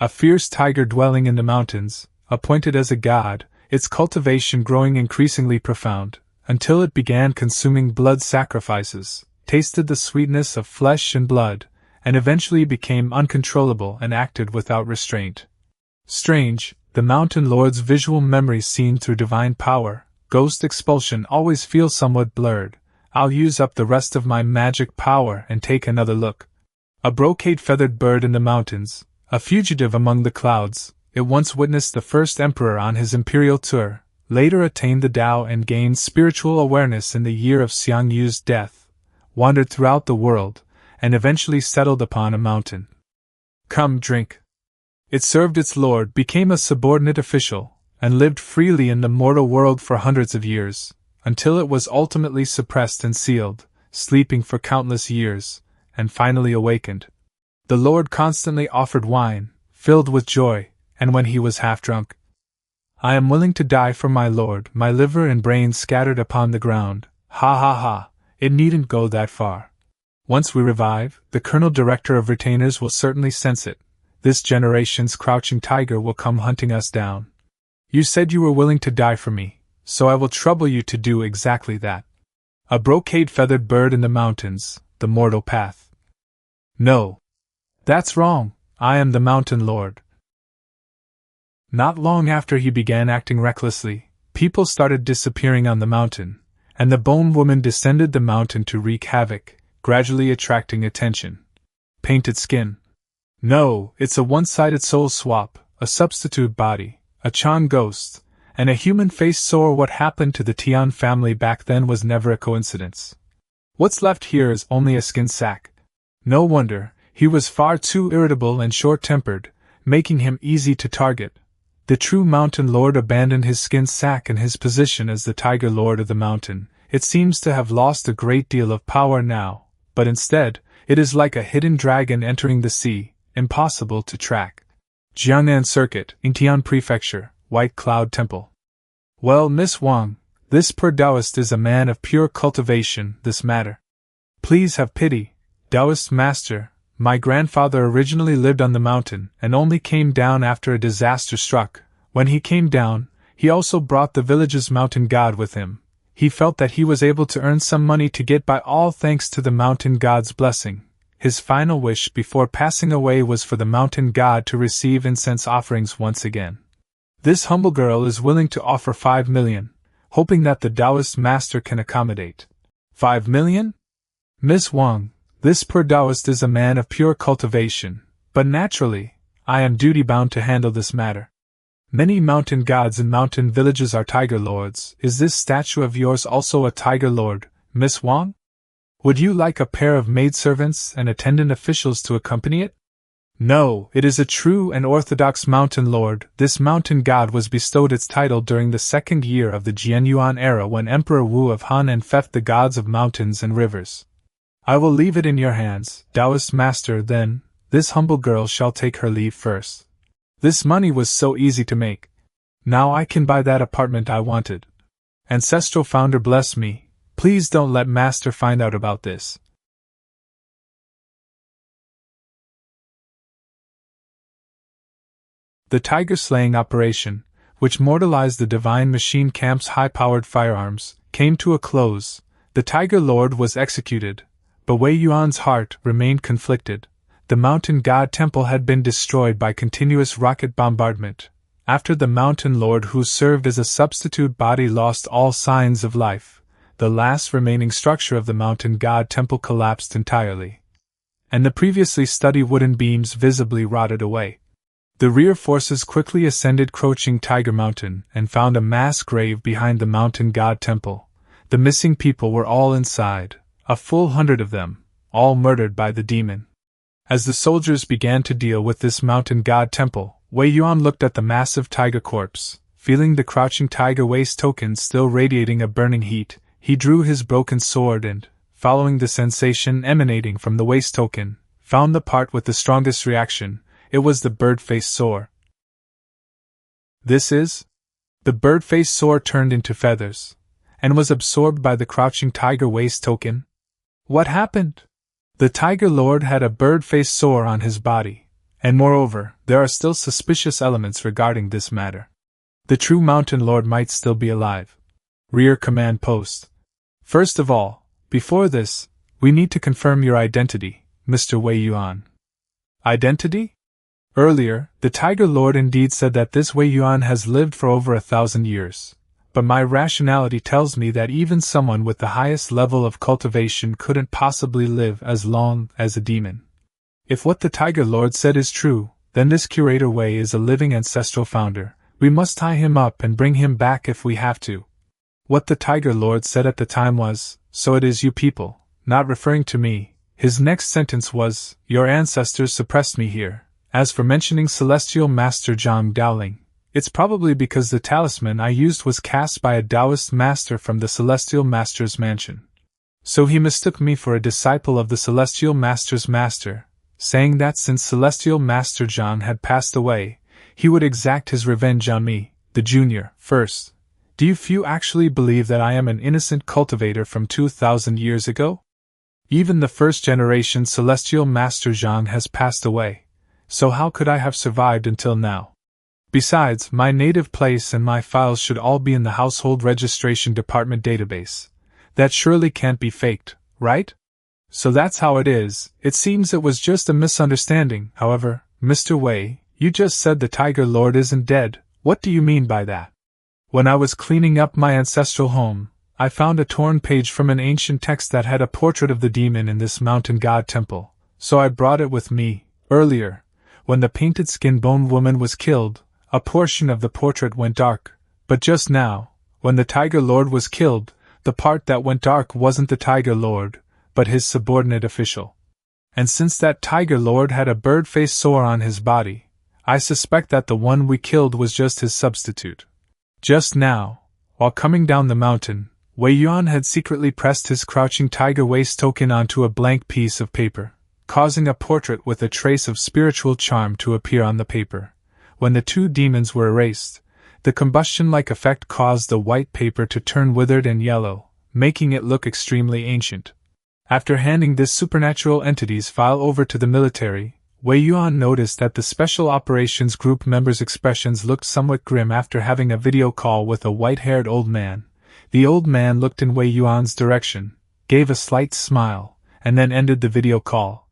A fierce tiger dwelling in the mountains, appointed as a god, its cultivation growing increasingly profound, until it began consuming blood sacrifices, tasted the sweetness of flesh and blood, and eventually became uncontrollable and acted without restraint. Strange, the mountain lord's visual memory seen through divine power, ghost expulsion always feels somewhat blurred. I'll use up the rest of my magic power and take another look. A brocade-feathered bird in the mountains, a fugitive among the clouds, it once witnessed the first emperor on his imperial tour, later attained the Tao and gained spiritual awareness in the year of Xiang Yu's death, wandered throughout the world, and eventually settled upon a mountain. Come, drink. It served its lord, became a subordinate official, and lived freely in the mortal world for hundreds of years, until it was ultimately suppressed and sealed, sleeping for countless years, and finally awakened. The lord constantly offered wine, filled with joy, and when he was half drunk, "I am willing to die for my lord, my liver and brains scattered upon the ground, ha ha ha, it needn't go that far. Once we revive, the colonel director of retainers will certainly sense it. This generation's crouching tiger will come hunting us down. You said you were willing to die for me, so I will trouble you to do exactly that." A brocade-feathered bird in the mountains, the mortal path. No. That's wrong, I am the mountain lord. Not long after he began acting recklessly, people started disappearing on the mountain, and the bone woman descended the mountain to wreak havoc, gradually attracting attention. Painted skin. No, it's a one-sided soul swap, a substitute body, a Chan ghost, and a human face. So what happened to the Tian family back then was never a coincidence. What's left here is only a skin sack. No wonder, he was far too irritable and short-tempered, making him easy to target. The true mountain lord abandoned his skin sack and his position as the tiger lord of the mountain. It seems to have lost a great deal of power now, but instead, it is like a hidden dragon entering the sea, impossible to track. Jiangnan Circuit, Yingtian Prefecture, White Cloud Temple. Well, Miss Wang, this poor Taoist is a man of pure cultivation, this matter. Please have pity, Taoist master. My grandfather originally lived on the mountain and only came down after a disaster struck. When he came down, he also brought the village's mountain god with him. He felt that he was able to earn some money to get by, all thanks to the mountain god's blessing. His final wish before passing away was for the mountain god to receive incense offerings once again. This humble girl is willing to offer 5 million, hoping that the Taoist master can accommodate. 5 million? Miss Wang, this poor Taoist is a man of pure cultivation, but naturally, I am duty-bound to handle this matter. Many mountain gods in mountain villages are tiger lords. Is this statue of yours also a tiger lord, Miss Wang? Would you like a pair of maidservants and attendant officials to accompany it? No, it is a true and orthodox mountain lord. This mountain god was bestowed its title during the second year of the Jianyuan era when Emperor Wu of Han enfeoffed the gods of mountains and rivers. I will leave it in your hands, Taoist master. Then, this humble girl shall take her leave first. This money was so easy to make. Now I can buy that apartment I wanted. Ancestral founder bless me, please don't let master find out about this. The tiger-slaying operation, which mortalized the divine machine camp's high-powered firearms, came to a close. The tiger lord was executed, but Wei Yuan's heart remained conflicted. The mountain god temple had been destroyed by continuous rocket bombardment. After the mountain lord who served as a substitute body lost all signs of life, the last remaining structure of the mountain god temple collapsed entirely, and the previously sturdy wooden beams visibly rotted away. The rear forces quickly ascended Crouching Tiger Mountain and found a mass grave behind the mountain god temple. The missing people were all inside, a full 100 of them, all murdered by the demon. As the soldiers began to deal with this mountain god temple, Wei Yuan looked at the massive tiger corpse. Feeling the crouching tiger waist token still radiating a burning heat, he drew his broken sword and, following the sensation emanating from the waist token, found the part with the strongest reaction. It was the bird-face sword. This is? The bird-face sword turned into feathers, and was absorbed by the crouching tiger waist token. What happened? The Tiger Lord had a bird-faced sore on his body, and moreover, there are still suspicious elements regarding this matter. The true Mountain Lord might still be alive. Rear Command Post. First of all, before this, we need to confirm your identity, Mr. Wei Yuan. Identity? Earlier, the Tiger Lord indeed said that this Wei Yuan has lived for over 1,000 years. But my rationality tells me that even someone with the highest level of cultivation couldn't possibly live as long as a demon. If what the Tiger Lord said is true, then this Curator Wei is a living ancestral founder. We must tie him up and bring him back if we have to. What the Tiger Lord said at the time was, "So it is you people," not referring to me. His next sentence was, "Your ancestors suppressed me here." As for mentioning Celestial Master Zhang Daoling, it's probably because the talisman I used was cast by a Taoist master from the Celestial Master's mansion. So he mistook me for a disciple of the Celestial Master's master, saying that since Celestial Master Zhang had passed away, he would exact his revenge on me, the junior, first. Do you few actually believe that I am an innocent cultivator from 2,000 years ago? Even the first generation Celestial Master Zhang has passed away, so how could I have survived until now? Besides, my native place and my files should all be in the Household Registration Department database. That surely can't be faked, right? So that's how it is. It seems it was just a misunderstanding. However, Mr. Wei, you just said the Tiger Lord isn't dead. What do you mean by that? When I was cleaning up my ancestral home, I found a torn page from an ancient text that had a portrait of the demon in this mountain god temple, so I brought it with me. Earlier, when the painted skin-bone woman was killed, a portion of the portrait went dark, but just now, when the Tiger Lord was killed, the part that went dark wasn't the Tiger Lord, but his subordinate official. And since that Tiger Lord had a bird-faced sore on his body, I suspect that the one we killed was just his substitute. Just now, while coming down the mountain, Wei Yuan had secretly pressed his crouching tiger waist token onto a blank piece of paper, causing a portrait with a trace of spiritual charm to appear on the paper. When the two demons were erased, the combustion-like effect caused the white paper to turn withered and yellow, making it look extremely ancient. After handing this supernatural entity's file over to the military, Wei Yuan noticed that the Special Operations Group members' expressions looked somewhat grim after having a video call with a white-haired old man. The old man looked in Wei Yuan's direction, gave a slight smile, and then ended the video call.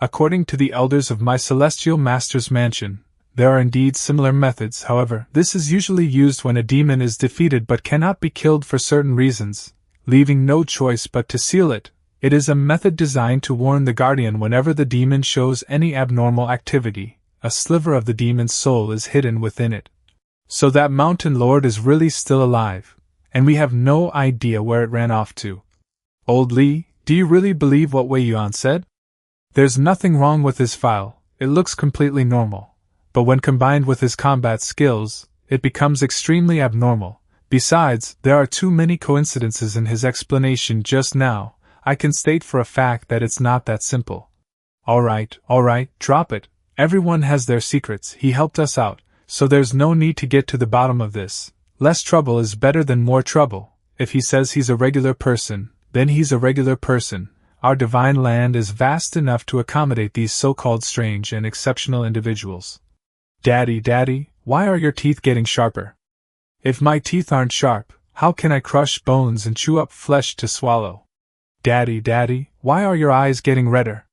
According to the elders of my Celestial Master's mansion, there are indeed similar methods. However, this is usually used when a demon is defeated but cannot be killed for certain reasons, leaving no choice but to seal it. It is a method designed to warn the guardian whenever the demon shows any abnormal activity. A sliver of the demon's soul is hidden within it. So that Mountain Lord is really still alive, and we have no idea where it ran off to. Old Li, do you really believe what Wei Yuan said? There's nothing wrong with his file, it looks completely normal. But when combined with his combat skills, it becomes extremely abnormal. Besides, there are too many coincidences in his explanation just now. I can state for a fact that it's not that simple. Alright, drop it. Everyone has their secrets. He helped us out, so there's no need to get to the bottom of this. Less trouble is better than more trouble. If he says he's a regular person, then he's a regular person. Our divine land is vast enough to accommodate these so-called strange and exceptional individuals. Daddy, why are your teeth getting sharper? If my teeth aren't sharp, how can I crush bones and chew up flesh to swallow? Daddy, why are your eyes getting redder?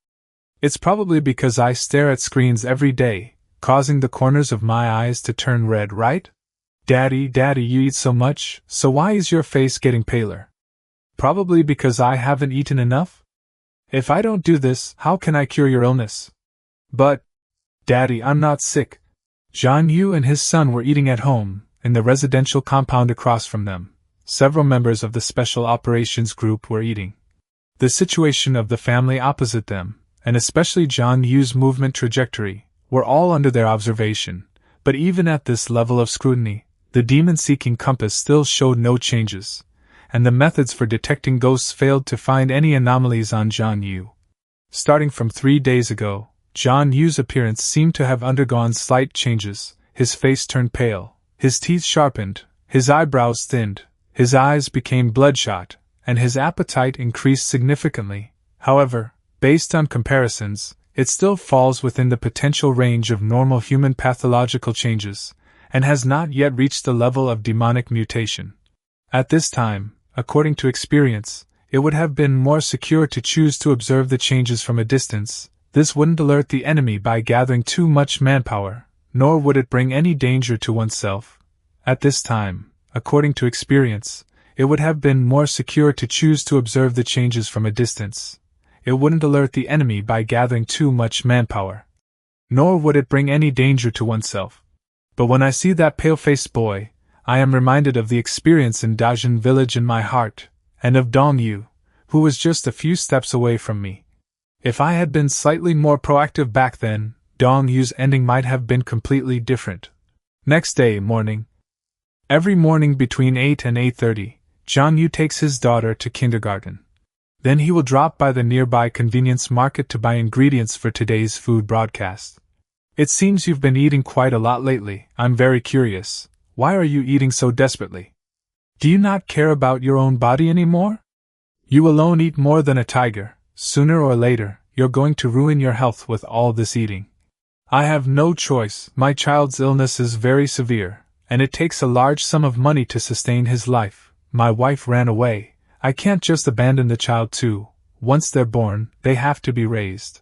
It's probably because I stare at screens every day, causing the corners of my eyes to turn red, right? Daddy, you eat so much, so why is your face getting paler? Probably because I haven't eaten enough? If I don't do this, how can I cure your illness? But, Daddy, I'm not sick. Zhang Yu and his son were eating at home, in the residential compound across from them. Several members of the Special Operations Group were eating. The situation of the family opposite them, and especially Zhang Yu's movement trajectory, were all under their observation, but even at this level of scrutiny, the demon-seeking compass still showed no changes, and the methods for detecting ghosts failed to find any anomalies on Zhang Yu. Starting from 3 days ago, Zhang Yu's appearance seemed to have undergone slight changes. His face turned pale, his teeth sharpened, his eyebrows thinned, his eyes became bloodshot, and his appetite increased significantly. However, Based on comparisons, it still falls within the potential range of normal human pathological changes, and has not yet reached the level of demonic mutation. At this time, according to experience, it would have been more secure to choose to observe the changes from a distance. This wouldn't alert the enemy by gathering too much manpower, nor would it bring any danger to oneself. At this time, according to experience, it would have been more secure to choose to observe the changes from a distance. It wouldn't alert the enemy by gathering too much manpower, nor would it bring any danger to oneself. But when I see that pale-faced boy, I am reminded of the experience in Dajin village in my heart, and of Dong Yu, who was just a few steps away from me. If I had been slightly more proactive back then, Dong Yu's ending might have been completely different. Next day morning. Every morning between 8 and 8:30, John Yu takes his daughter to kindergarten. Then he will drop by the nearby convenience market to buy ingredients for today's food broadcast. It seems you've been eating quite a lot lately. I'm very curious. Why are you eating so desperately? Do you not care about your own body anymore? You alone eat more than a tiger. Sooner or later, you're going to ruin your health with all this eating. I have no choice. My child's illness is very severe, and it takes a large sum of money to sustain his life. My wife ran away. I can't just abandon the child too. Once they're born, they have to be raised.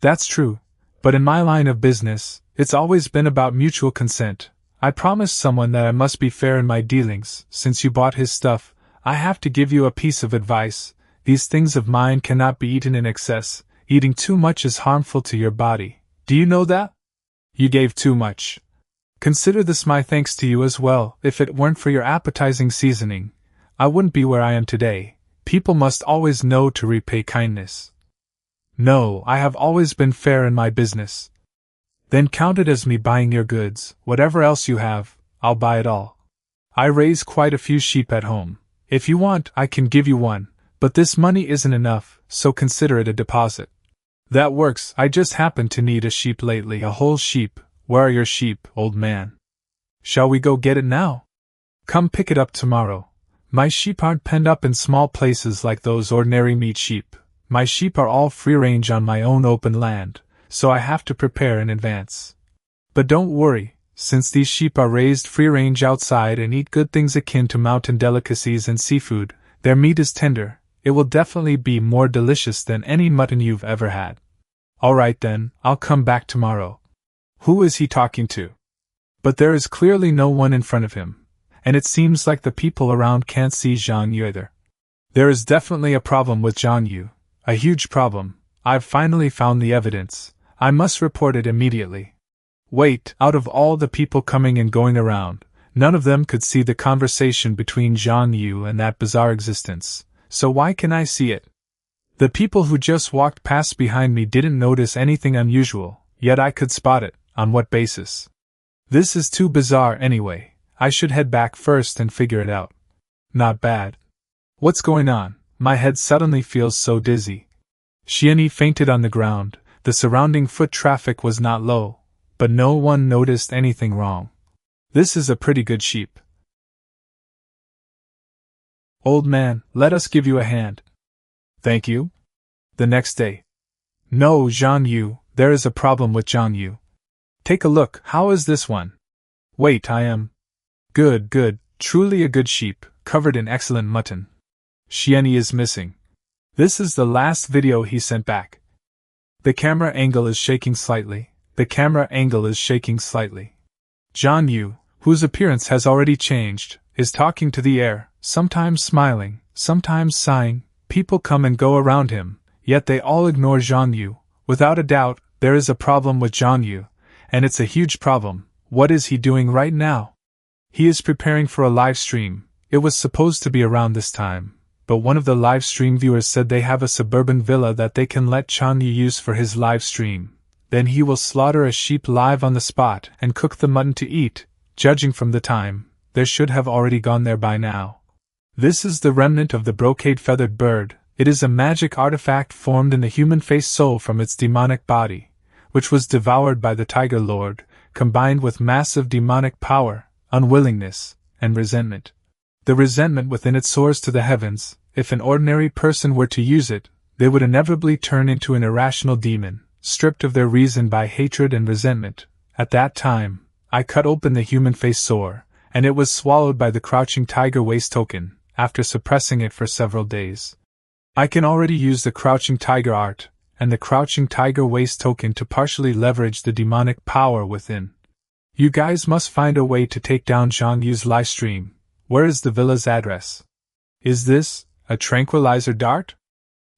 That's true, but in my line of business, it's always been about mutual consent. I promised someone that I must be fair in my dealings. Since you bought his stuff, I have to give you a piece of advice. These things of mine cannot be eaten in excess. Eating too much is harmful to your body. Do you know that? You gave too much. Consider this my thanks to you as well. If it weren't for your appetizing seasoning, I wouldn't be where I am today. People must always know to repay kindness. No, I have always been fair in my business. Then count it as me buying your goods. Whatever else you have, I'll buy it all. I raise quite a few sheep at home. If you want, I can give you one. But this money isn't enough, so consider it a deposit. That works. I just happen to need a sheep lately. A whole sheep. Where are your sheep, old man? Shall we go get it now? Come pick it up tomorrow. My sheep aren't penned up in small places like those ordinary meat sheep. My sheep are all free-range on my own open land, so I have to prepare in advance. But don't worry, since these sheep are raised free-range outside and eat good things akin to mountain delicacies and seafood, their meat is tender. It will definitely be more delicious than any mutton you've ever had. All right then, I'll come back tomorrow. Who is he talking to? But there is clearly no one in front of him, and it seems like the people around can't see Zhang Yu either. There is definitely a problem with Zhang Yu, a huge problem. I've finally found the evidence. I must report it immediately. Wait, out of all the people coming and going around, none of them could see the conversation between Zhang Yu and that bizarre existence. So why can I see it? The people who just walked past behind me didn't notice anything unusual, yet I could spot it. On what basis? This is too bizarre anyway. I should head back first and figure it out. Not bad. What's going on? My head suddenly feels so dizzy. Xianyi fainted on the ground. The surrounding foot traffic was not low, but no one noticed anything wrong. This is a pretty good sheep. Old man, let us give you a hand. Thank you. The next day. No, Zhang Yu, there is a problem with Zhang Yu. Take a look, how is this one? Wait, I am. Good, truly a good sheep, covered in excellent mutton. Xianyi is missing. This is the last video he sent back. The camera angle is shaking slightly. Zhang Yu, whose appearance has already changed, is talking to the air, sometimes smiling, sometimes sighing. People come and go around him, yet they all ignore Zhang Yu. Without a doubt, there is a problem with Zhang Yu, and it's a huge problem. What is he doing right now? He is preparing for a live stream. It was supposed to be around this time, but one of the live stream viewers said they have a suburban villa that they can let Zhang Yu use for his live stream. Then he will slaughter a sheep live on the spot and cook the mutton to eat. Judging from the time, they should have already gone there by now. This is the remnant of the brocade-feathered bird. It is a magic artifact formed in the human face soul from its demonic body, which was devoured by the Tiger Lord, combined with massive demonic power, unwillingness, and resentment. The resentment within it soars to the heavens. If an ordinary person were to use it, they would inevitably turn into an irrational demon, stripped of their reason by hatred and resentment. At that time, I cut open the human face sore, and it was swallowed by the crouching tiger waste token, after suppressing it for several days. I can already use the crouching tiger art, and the crouching tiger waste token to partially leverage the demonic power within. You guys must find a way to take down Zhang Yu's livestream. Where is the villa's address? Is this a tranquilizer dart?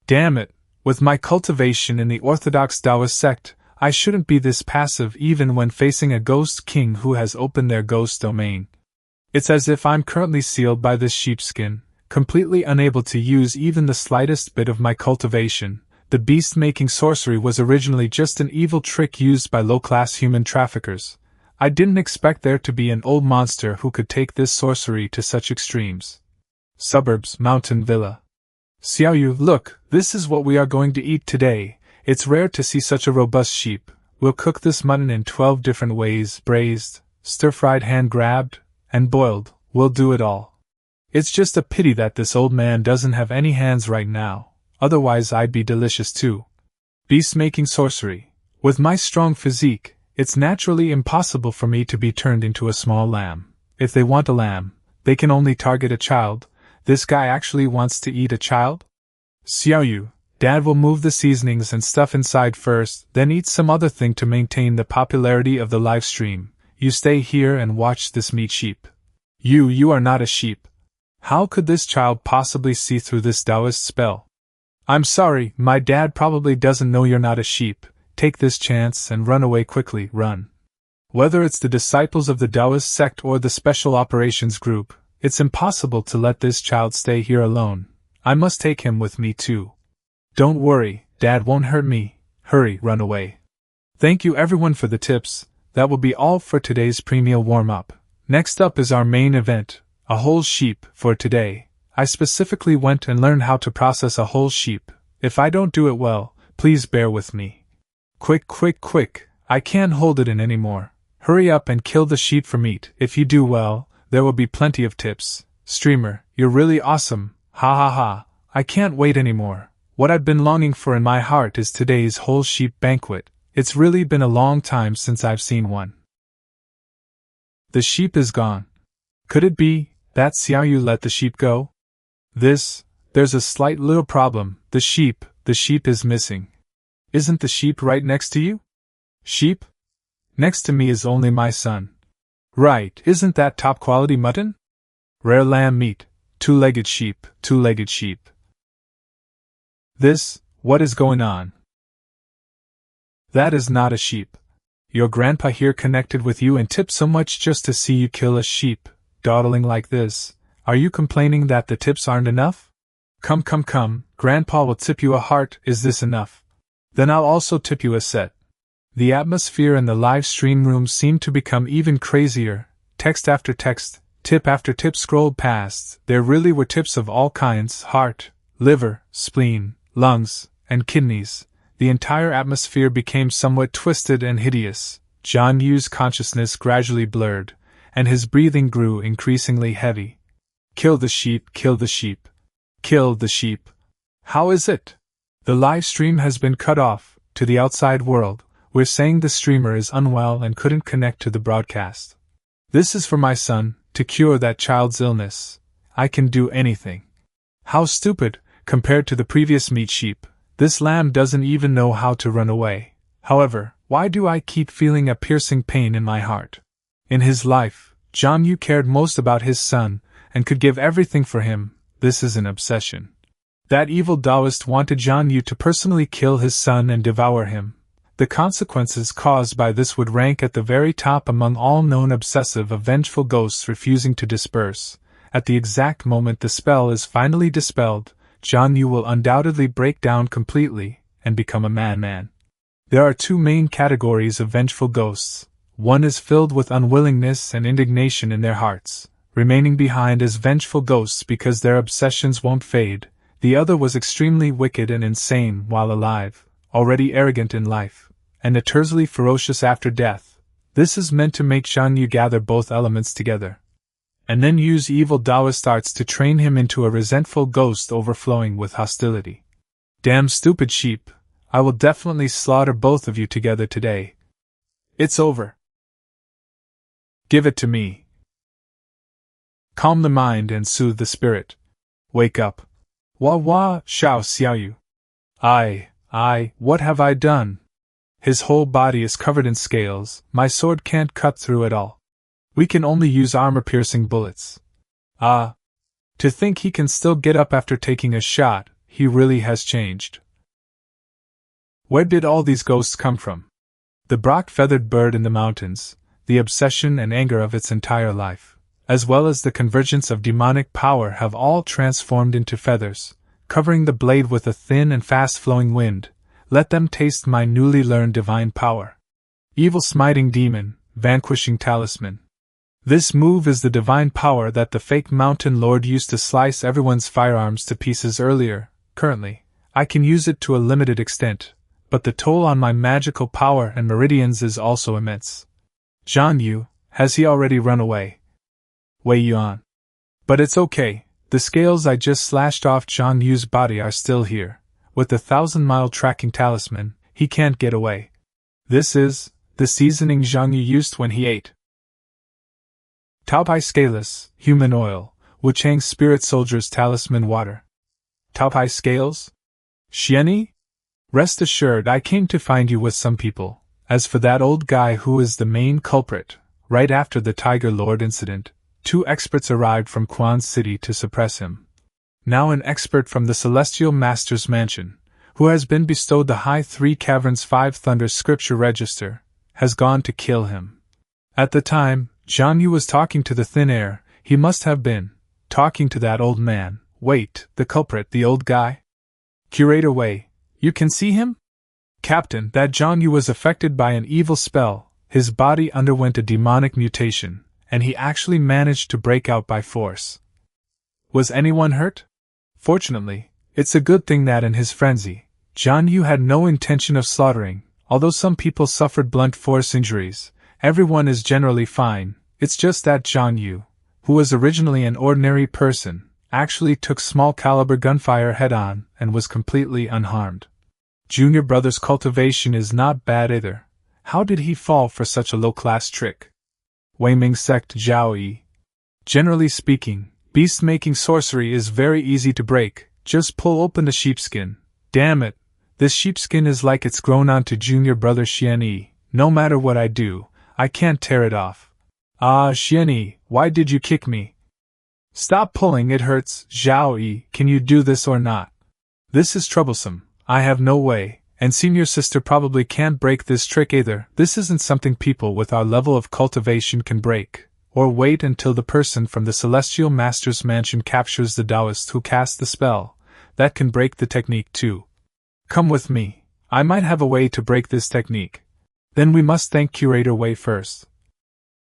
Damn it, with my cultivation in the Orthodox Taoist sect, I shouldn't be this passive even when facing a ghost king who has opened their ghost domain. It's as if I'm currently sealed by this sheepskin, completely unable to use even the slightest bit of my cultivation. The beast-making sorcery was originally just an evil trick used by low-class human traffickers. I didn't expect there to be an old monster who could take this sorcery to such extremes. Suburbs, mountain villa. Xiaoyu, look, this is what we are going to eat today. It's rare to see such a robust sheep. We'll cook this mutton in 12 different ways: braised, stir-fried, hand-grabbed, and boiled. We'll do it all. It's just a pity that this old man doesn't have any hands right now, otherwise I'd be delicious too. Beast-making sorcery. With my strong physique, it's naturally impossible for me to be turned into a small lamb. If they want a lamb, they can only target a child. This guy actually wants to eat a child? Xiaoyu, Dad will move the seasonings and stuff inside first, then eat some other thing to maintain the popularity of the live stream. You stay here and watch this meat sheep. You are not a sheep. How could this child possibly see through this Taoist spell? I'm sorry, my dad probably doesn't know you're not a sheep. Take this chance and run away quickly, run. Whether it's the disciples of the Taoist sect or the Special Operations Group, it's impossible to let this child stay here alone. I must take him with me too. Don't worry, Dad won't hurt me. Hurry, run away. Thank you everyone for the tips. That will be all for today's pre-meal warm-up. Next up is our main event, a whole sheep. For today, I specifically went and learned how to process a whole sheep. If I don't do it well, please bear with me. Quick, I can't hold it in anymore. Hurry up and kill the sheep for meat. If you do well, there will be plenty of tips. Streamer, you're really awesome. Ha ha ha. I can't wait anymore. What I've been longing for in my heart is today's whole sheep banquet. It's really been a long time since I've seen one. The sheep is gone. Could it be that Xiaoyu let the sheep go? There's a slight little problem. The sheep is missing. Isn't the sheep right next to you? Sheep? Next to me is only my son. Right, isn't that top quality mutton? Rare lamb meat, two-legged sheep. What is going on? That is not a sheep. Your grandpa here connected with you and tipped so much just to see you kill a sheep, dawdling like this. Are you complaining that the tips aren't enough? Come, Grandpa will tip you a heart. Is this enough? Then I'll also tip you a set. The atmosphere in the live stream room seemed to become even crazier. Text after text, tip after tip scrolled past. There really were tips of all kinds: heart, liver, spleen, lungs, and kidneys. The entire atmosphere became somewhat twisted and hideous. Zhang Yu's consciousness gradually blurred, and his breathing grew increasingly heavy. Kill the sheep. How is it? The live stream has been cut off to the outside world. We're saying the streamer is unwell and couldn't connect to the broadcast. This is for my son, to cure that child's illness. I can do anything. How stupid, compared to the previous meat sheep. This lamb doesn't even know how to run away. However, why do I keep feeling a piercing pain in my heart? In his life, Zhang Yu cared most about his son, and could give everything for him. This is an obsession. That evil Taoist wanted Zhang Yu to personally kill his son and devour him. The consequences caused by this would rank at the very top among all known obsessive, vengeful ghosts refusing to disperse. At the exact moment the spell is finally dispelled, Zhang Yu will undoubtedly break down completely and become a madman. There are two main categories of vengeful ghosts. One is filled with unwillingness and indignation in their hearts, remaining behind as vengeful ghosts because their obsessions won't fade. The other was extremely wicked and insane while alive, already arrogant in life, and eternally ferocious after death. This is meant to make Zhang Yu gather both elements together, and then use evil Taoist arts to train him into a resentful ghost overflowing with hostility. Damn stupid sheep, I will definitely slaughter both of you together today. It's over. Give it to me. Calm the mind and soothe the spirit. Wake up. Wah wah, Xiao Xiaoyu. What have I done? His whole body is covered in scales, my sword can't cut through it all. We can only use armor-piercing bullets. To think he can still get up after taking a shot, he really has changed. Where did all these ghosts come from? The brock-feathered bird in the mountains, the obsession and anger of its entire life, as well as the convergence of demonic power have all transformed into feathers, covering the blade with a thin and fast-flowing wind. Let them taste my newly learned divine power. Evil smiting demon, vanquishing talisman. This move is the divine power that the fake mountain lord used to slice everyone's firearms to pieces earlier. Currently, I can use it to a limited extent, but the toll on my magical power and meridians is also immense. Zhang Yu, has he already run away? Wei Yuan. But it's okay, the scales I just slashed off Zhang Yu's body are still here. With the 1,000-mile tracking talisman, he can't get away. This is the seasoning Zhang Yu used when he ate. Taopai Scaleless, human oil, Wuchang's spirit soldier's talisman water. Taopai Scales? Xianyi? Rest assured I came to find you with some people. As for that old guy who is the main culprit, right after the Tiger Lord incident, 2 experts arrived from Quan City to suppress him. Now an expert from the Celestial Master's mansion, who has been bestowed the High 3 Caverns 5 Thunder Scripture Register, has gone to kill him. At the time, Zhang Yu was talking to the thin air, he must have been talking to that old man. Wait, the culprit, the old guy? Curator Wei, you can see him? Captain, that Zhang Yu was affected by an evil spell, his body underwent a demonic mutation, and he actually managed to break out by force. Was anyone hurt? Fortunately, it's a good thing that in his frenzy, Zhang Yu had no intention of slaughtering. Although some people suffered blunt force injuries, everyone is generally fine. It's just that Zhang Yu, who was originally an ordinary person, actually took small caliber gunfire head-on and was completely unharmed. Junior brother's cultivation is not bad either. How did he fall for such a low-class trick? Weiming sect Zhao Yi. Generally speaking, beast-making sorcery is very easy to break. Just pull open the sheepskin. Damn it, this sheepskin is like it's grown onto junior brother Xianyi. No matter what I do, I can't tear it off. Xianyi, why did you kick me? Stop pulling, it hurts. Zhao Yi, can you do this or not? This is troublesome. I have no way, and senior sister probably can't break this trick either. This isn't something people with our level of cultivation can break. Or wait until the person from the Celestial Master's mansion captures the Taoist who cast the spell. That can break the technique too. Come with me. I might have a way to break this technique. Then we must thank Curator Wei first.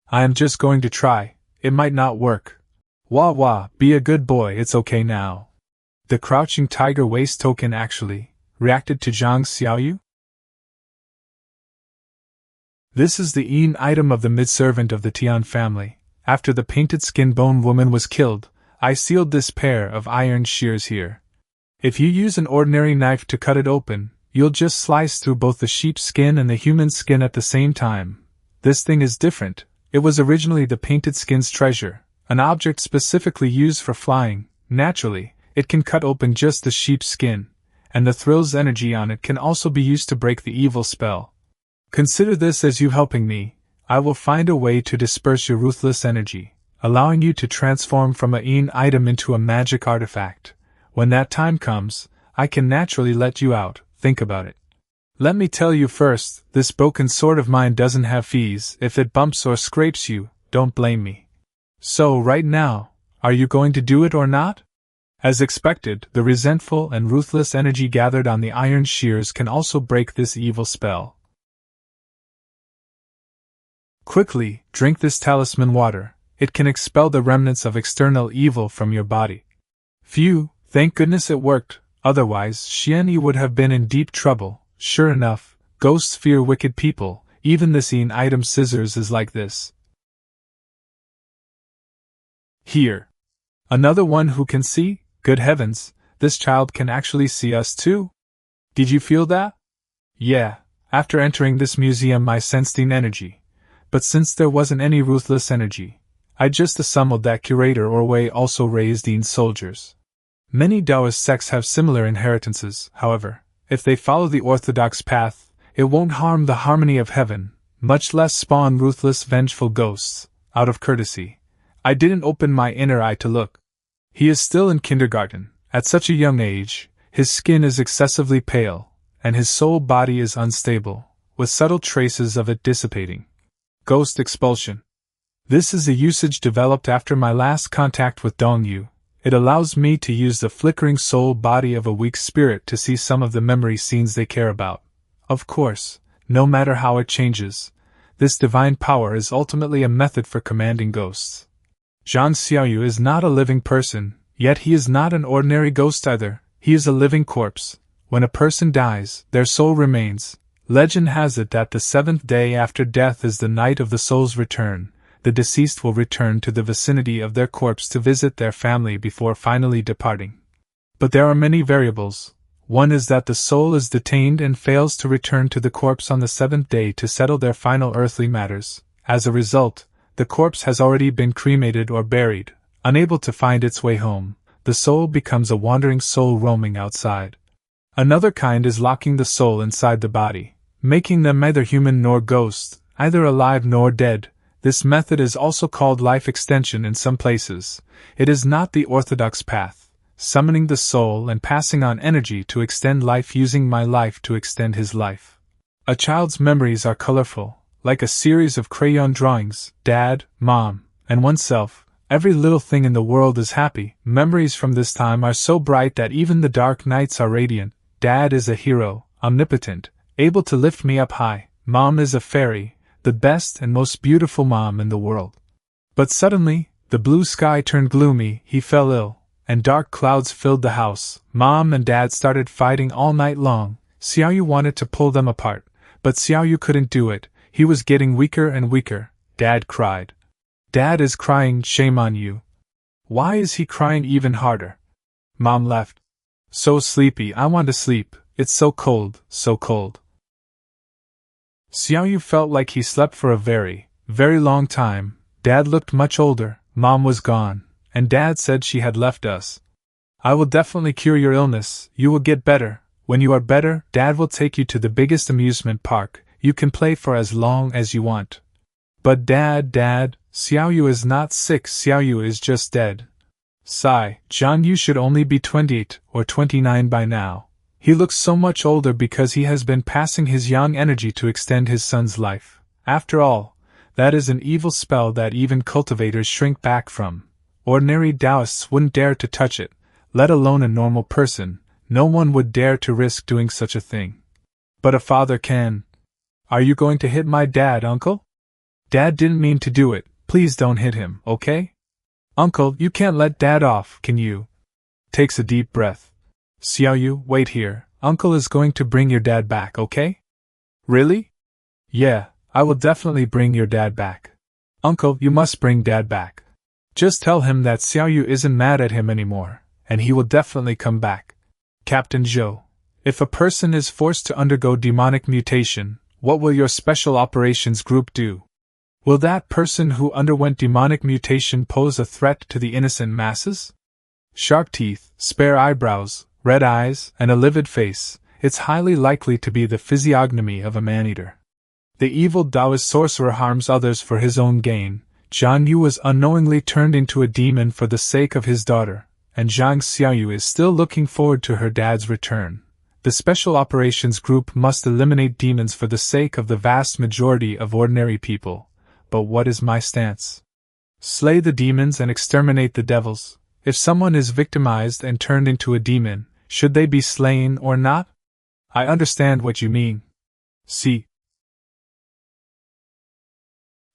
I am just going to try. It might not work. Wah wah, be a good boy, it's okay now. The crouching tiger waist token actually reacted to Zhang Xiaoyu? This is the Yin item of the mid-servant of the Tian family. After the painted skin bone woman was killed, I sealed this pair of iron shears here. If you use an ordinary knife to cut it open, you'll just slice through both the sheep's skin and the human skin at the same time. This thing is different. It was originally the painted skin's treasure, an object specifically used for flying. Naturally, it can cut open just the sheep's skin, and the thrill's energy on it can also be used to break the evil spell. Consider this as you helping me. I will find a way to disperse your ruthless energy, allowing you to transform from a Yin item into a magic artifact. When that time comes, I can naturally let you out. Think about it. Let me tell you first, this broken sword of mine doesn't have fees. If it bumps or scrapes you, don't blame me. So right now, are you going to do it or not? As expected, the resentful and ruthless energy gathered on the iron shears can also break this evil spell. Quickly, drink this talisman water. It can expel the remnants of external evil from your body. Phew, thank goodness it worked, otherwise Xianyi would have been in deep trouble. Sure enough, ghosts fear wicked people. Even this Yin item scissors is like this. Here. Another one who can see? Good heavens, this child can actually see us too? Did you feel that? Yeah, after entering this museum I sensed an energy. But since there wasn't any ruthless energy, I just assumed that curator or way also raised in soldiers. Many Taoist sects have similar inheritances, however. If they follow the orthodox path, it won't harm the harmony of heaven, much less spawn ruthless, vengeful ghosts. Out of courtesy, I didn't open my inner eye to look. He is still in kindergarten. At such a young age, his skin is excessively pale, and his soul body is unstable, with subtle traces of it dissipating. Ghost expulsion. This is a usage developed after my last contact with Dongyu. It allows me to use the flickering soul body of a weak spirit to see some of the memory scenes they care about. Of course, no matter how it changes, this divine power is ultimately a method for commanding ghosts. Zhang Xiaoyu is not a living person, yet he is not an ordinary ghost either. He is a living corpse. When a person dies, their soul remains. Legend has it that the 7th day after death is the night of the soul's return. The deceased will return to the vicinity of their corpse to visit their family before finally departing. But there are many variables. One is that the soul is detained and fails to return to the corpse on the 7th day to settle their final earthly matters. As a result, the corpse has already been cremated or buried. Unable to find its way home, the soul becomes a wandering soul roaming outside. Another kind is locking the soul inside the body, making them neither human nor ghost, either alive nor dead. This method is also called life extension in some places. It is not the orthodox path, summoning the soul and passing on energy to extend life using my life to extend his life. A child's memories are colorful, like a series of crayon drawings, dad, mom, and oneself. Every little thing in the world is happy. Memories from this time are so bright that even the dark nights are radiant. Dad is a hero, omnipotent, able to lift me up high. Mom is a fairy, the best and most beautiful mom in the world. But suddenly, the blue sky turned gloomy, he fell ill, and dark clouds filled the house. Mom and Dad started fighting all night long. Xiaoyu wanted to pull them apart, but Xiaoyu couldn't do it. He was getting weaker and weaker. Dad cried. Dad is crying, shame on you. Why is he crying even harder? Mom left. So sleepy, I want to sleep. It's so cold, so cold. Xiaoyu felt like he slept for a very, very long time. Dad looked much older. Mom was gone, and Dad said she had left us. I will definitely cure your illness. You will get better. When you are better, Dad will take you to the biggest amusement park. You can play for as long as you want. But Dad, Xiaoyu is not sick, Xiaoyu is just dead. Sigh, John, you should only be 28 or 29 by now. He looks so much older because he has been passing his yang energy to extend his son's life. After all, that is an evil spell that even cultivators shrink back from. Ordinary Taoists wouldn't dare to touch it, let alone a normal person. No one would dare to risk doing such a thing. But a father can. Are you going to hit my dad, Uncle? Dad didn't mean to do it. Please don't hit him, okay? Uncle, you can't let Dad off, can you? Takes a deep breath. Xiaoyu, wait here. Uncle is going to bring your dad back, okay? Really? Yeah, I will definitely bring your dad back. Uncle, you must bring Dad back. Just tell him that Xiaoyu isn't mad at him anymore, and he will definitely come back. Captain Zhou, if a person is forced to undergo demonic mutation, what will your special operations group do? Will that person who underwent demonic mutation pose a threat to the innocent masses? Sharp teeth, spare eyebrows, red eyes, and a livid face, it's highly likely to be the physiognomy of a man-eater. The evil Taoist sorcerer harms others for his own gain. Zhang Yu was unknowingly turned into a demon for the sake of his daughter, and Zhang Xiaoyu is still looking forward to her dad's return. The Special Operations Group must eliminate demons for the sake of the vast majority of ordinary people. But what is my stance? Slay the demons and exterminate the devils. If someone is victimized and turned into a demon, should they be slain or not? I understand what you mean. See.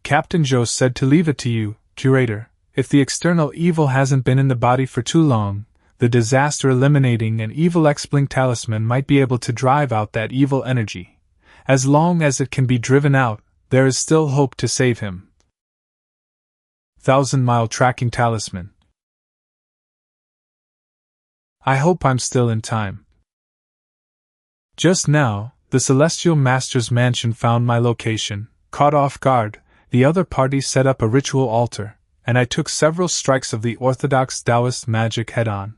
Captain Zhou said to leave it to you, curator. If the external evil hasn't been in the body for too long, the disaster eliminating and evil expelling talisman might be able to drive out that evil energy. As long as it can be driven out, there is still hope to save him. 1,000-mile tracking talisman. I hope I'm still in time. Just now, the Celestial Master's mansion found my location. Caught off guard, the other party set up a ritual altar, and I took several strikes of the orthodox Taoist magic head-on.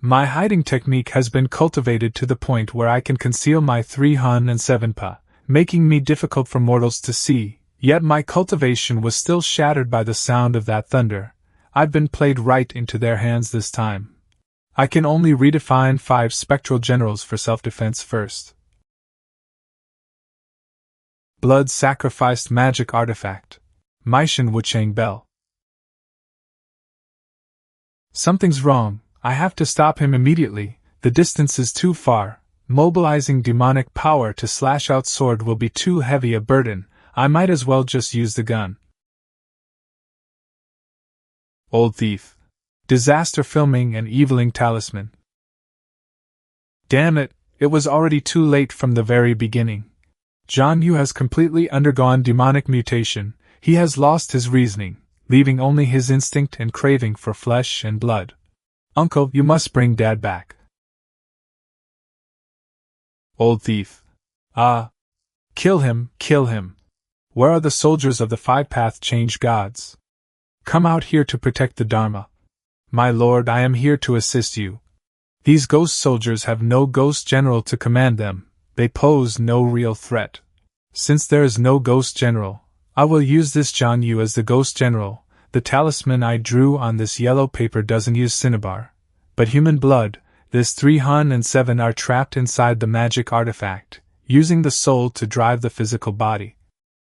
My hiding technique has been cultivated to the point where I can conceal my 3 hun and 7 pa, making me difficult for mortals to see, yet my cultivation was still shattered by the sound of that thunder. I've been played right into their hands this time. I can only redefine 5 spectral generals for self-defense first. Blood sacrificed magic artifact. Maishan Wuchang Bell. Something's wrong. I have to stop him immediately. The distance is too far. Mobilizing demonic power to slash out sword will be too heavy a burden. I might as well just use the gun. Old Thief. Disaster filming and eviling talisman. Damn it, it was already too late from the very beginning. John Yu has completely undergone demonic mutation. He has lost his reasoning, leaving only his instinct and craving for flesh and blood. Uncle, you must bring Dad back. Old Thief. Kill him, kill him. Where are the soldiers of the 5-path change gods? Come out here to protect the Dharma. My lord, I am here to assist you. These ghost soldiers have no ghost general to command them. They pose no real threat. Since there is no ghost general, I will use this John Yu as the ghost general. The talisman I drew on this yellow paper doesn't use cinnabar, but human blood. This 3 hun and 7 are trapped inside the magic artifact, using the soul to drive the physical body.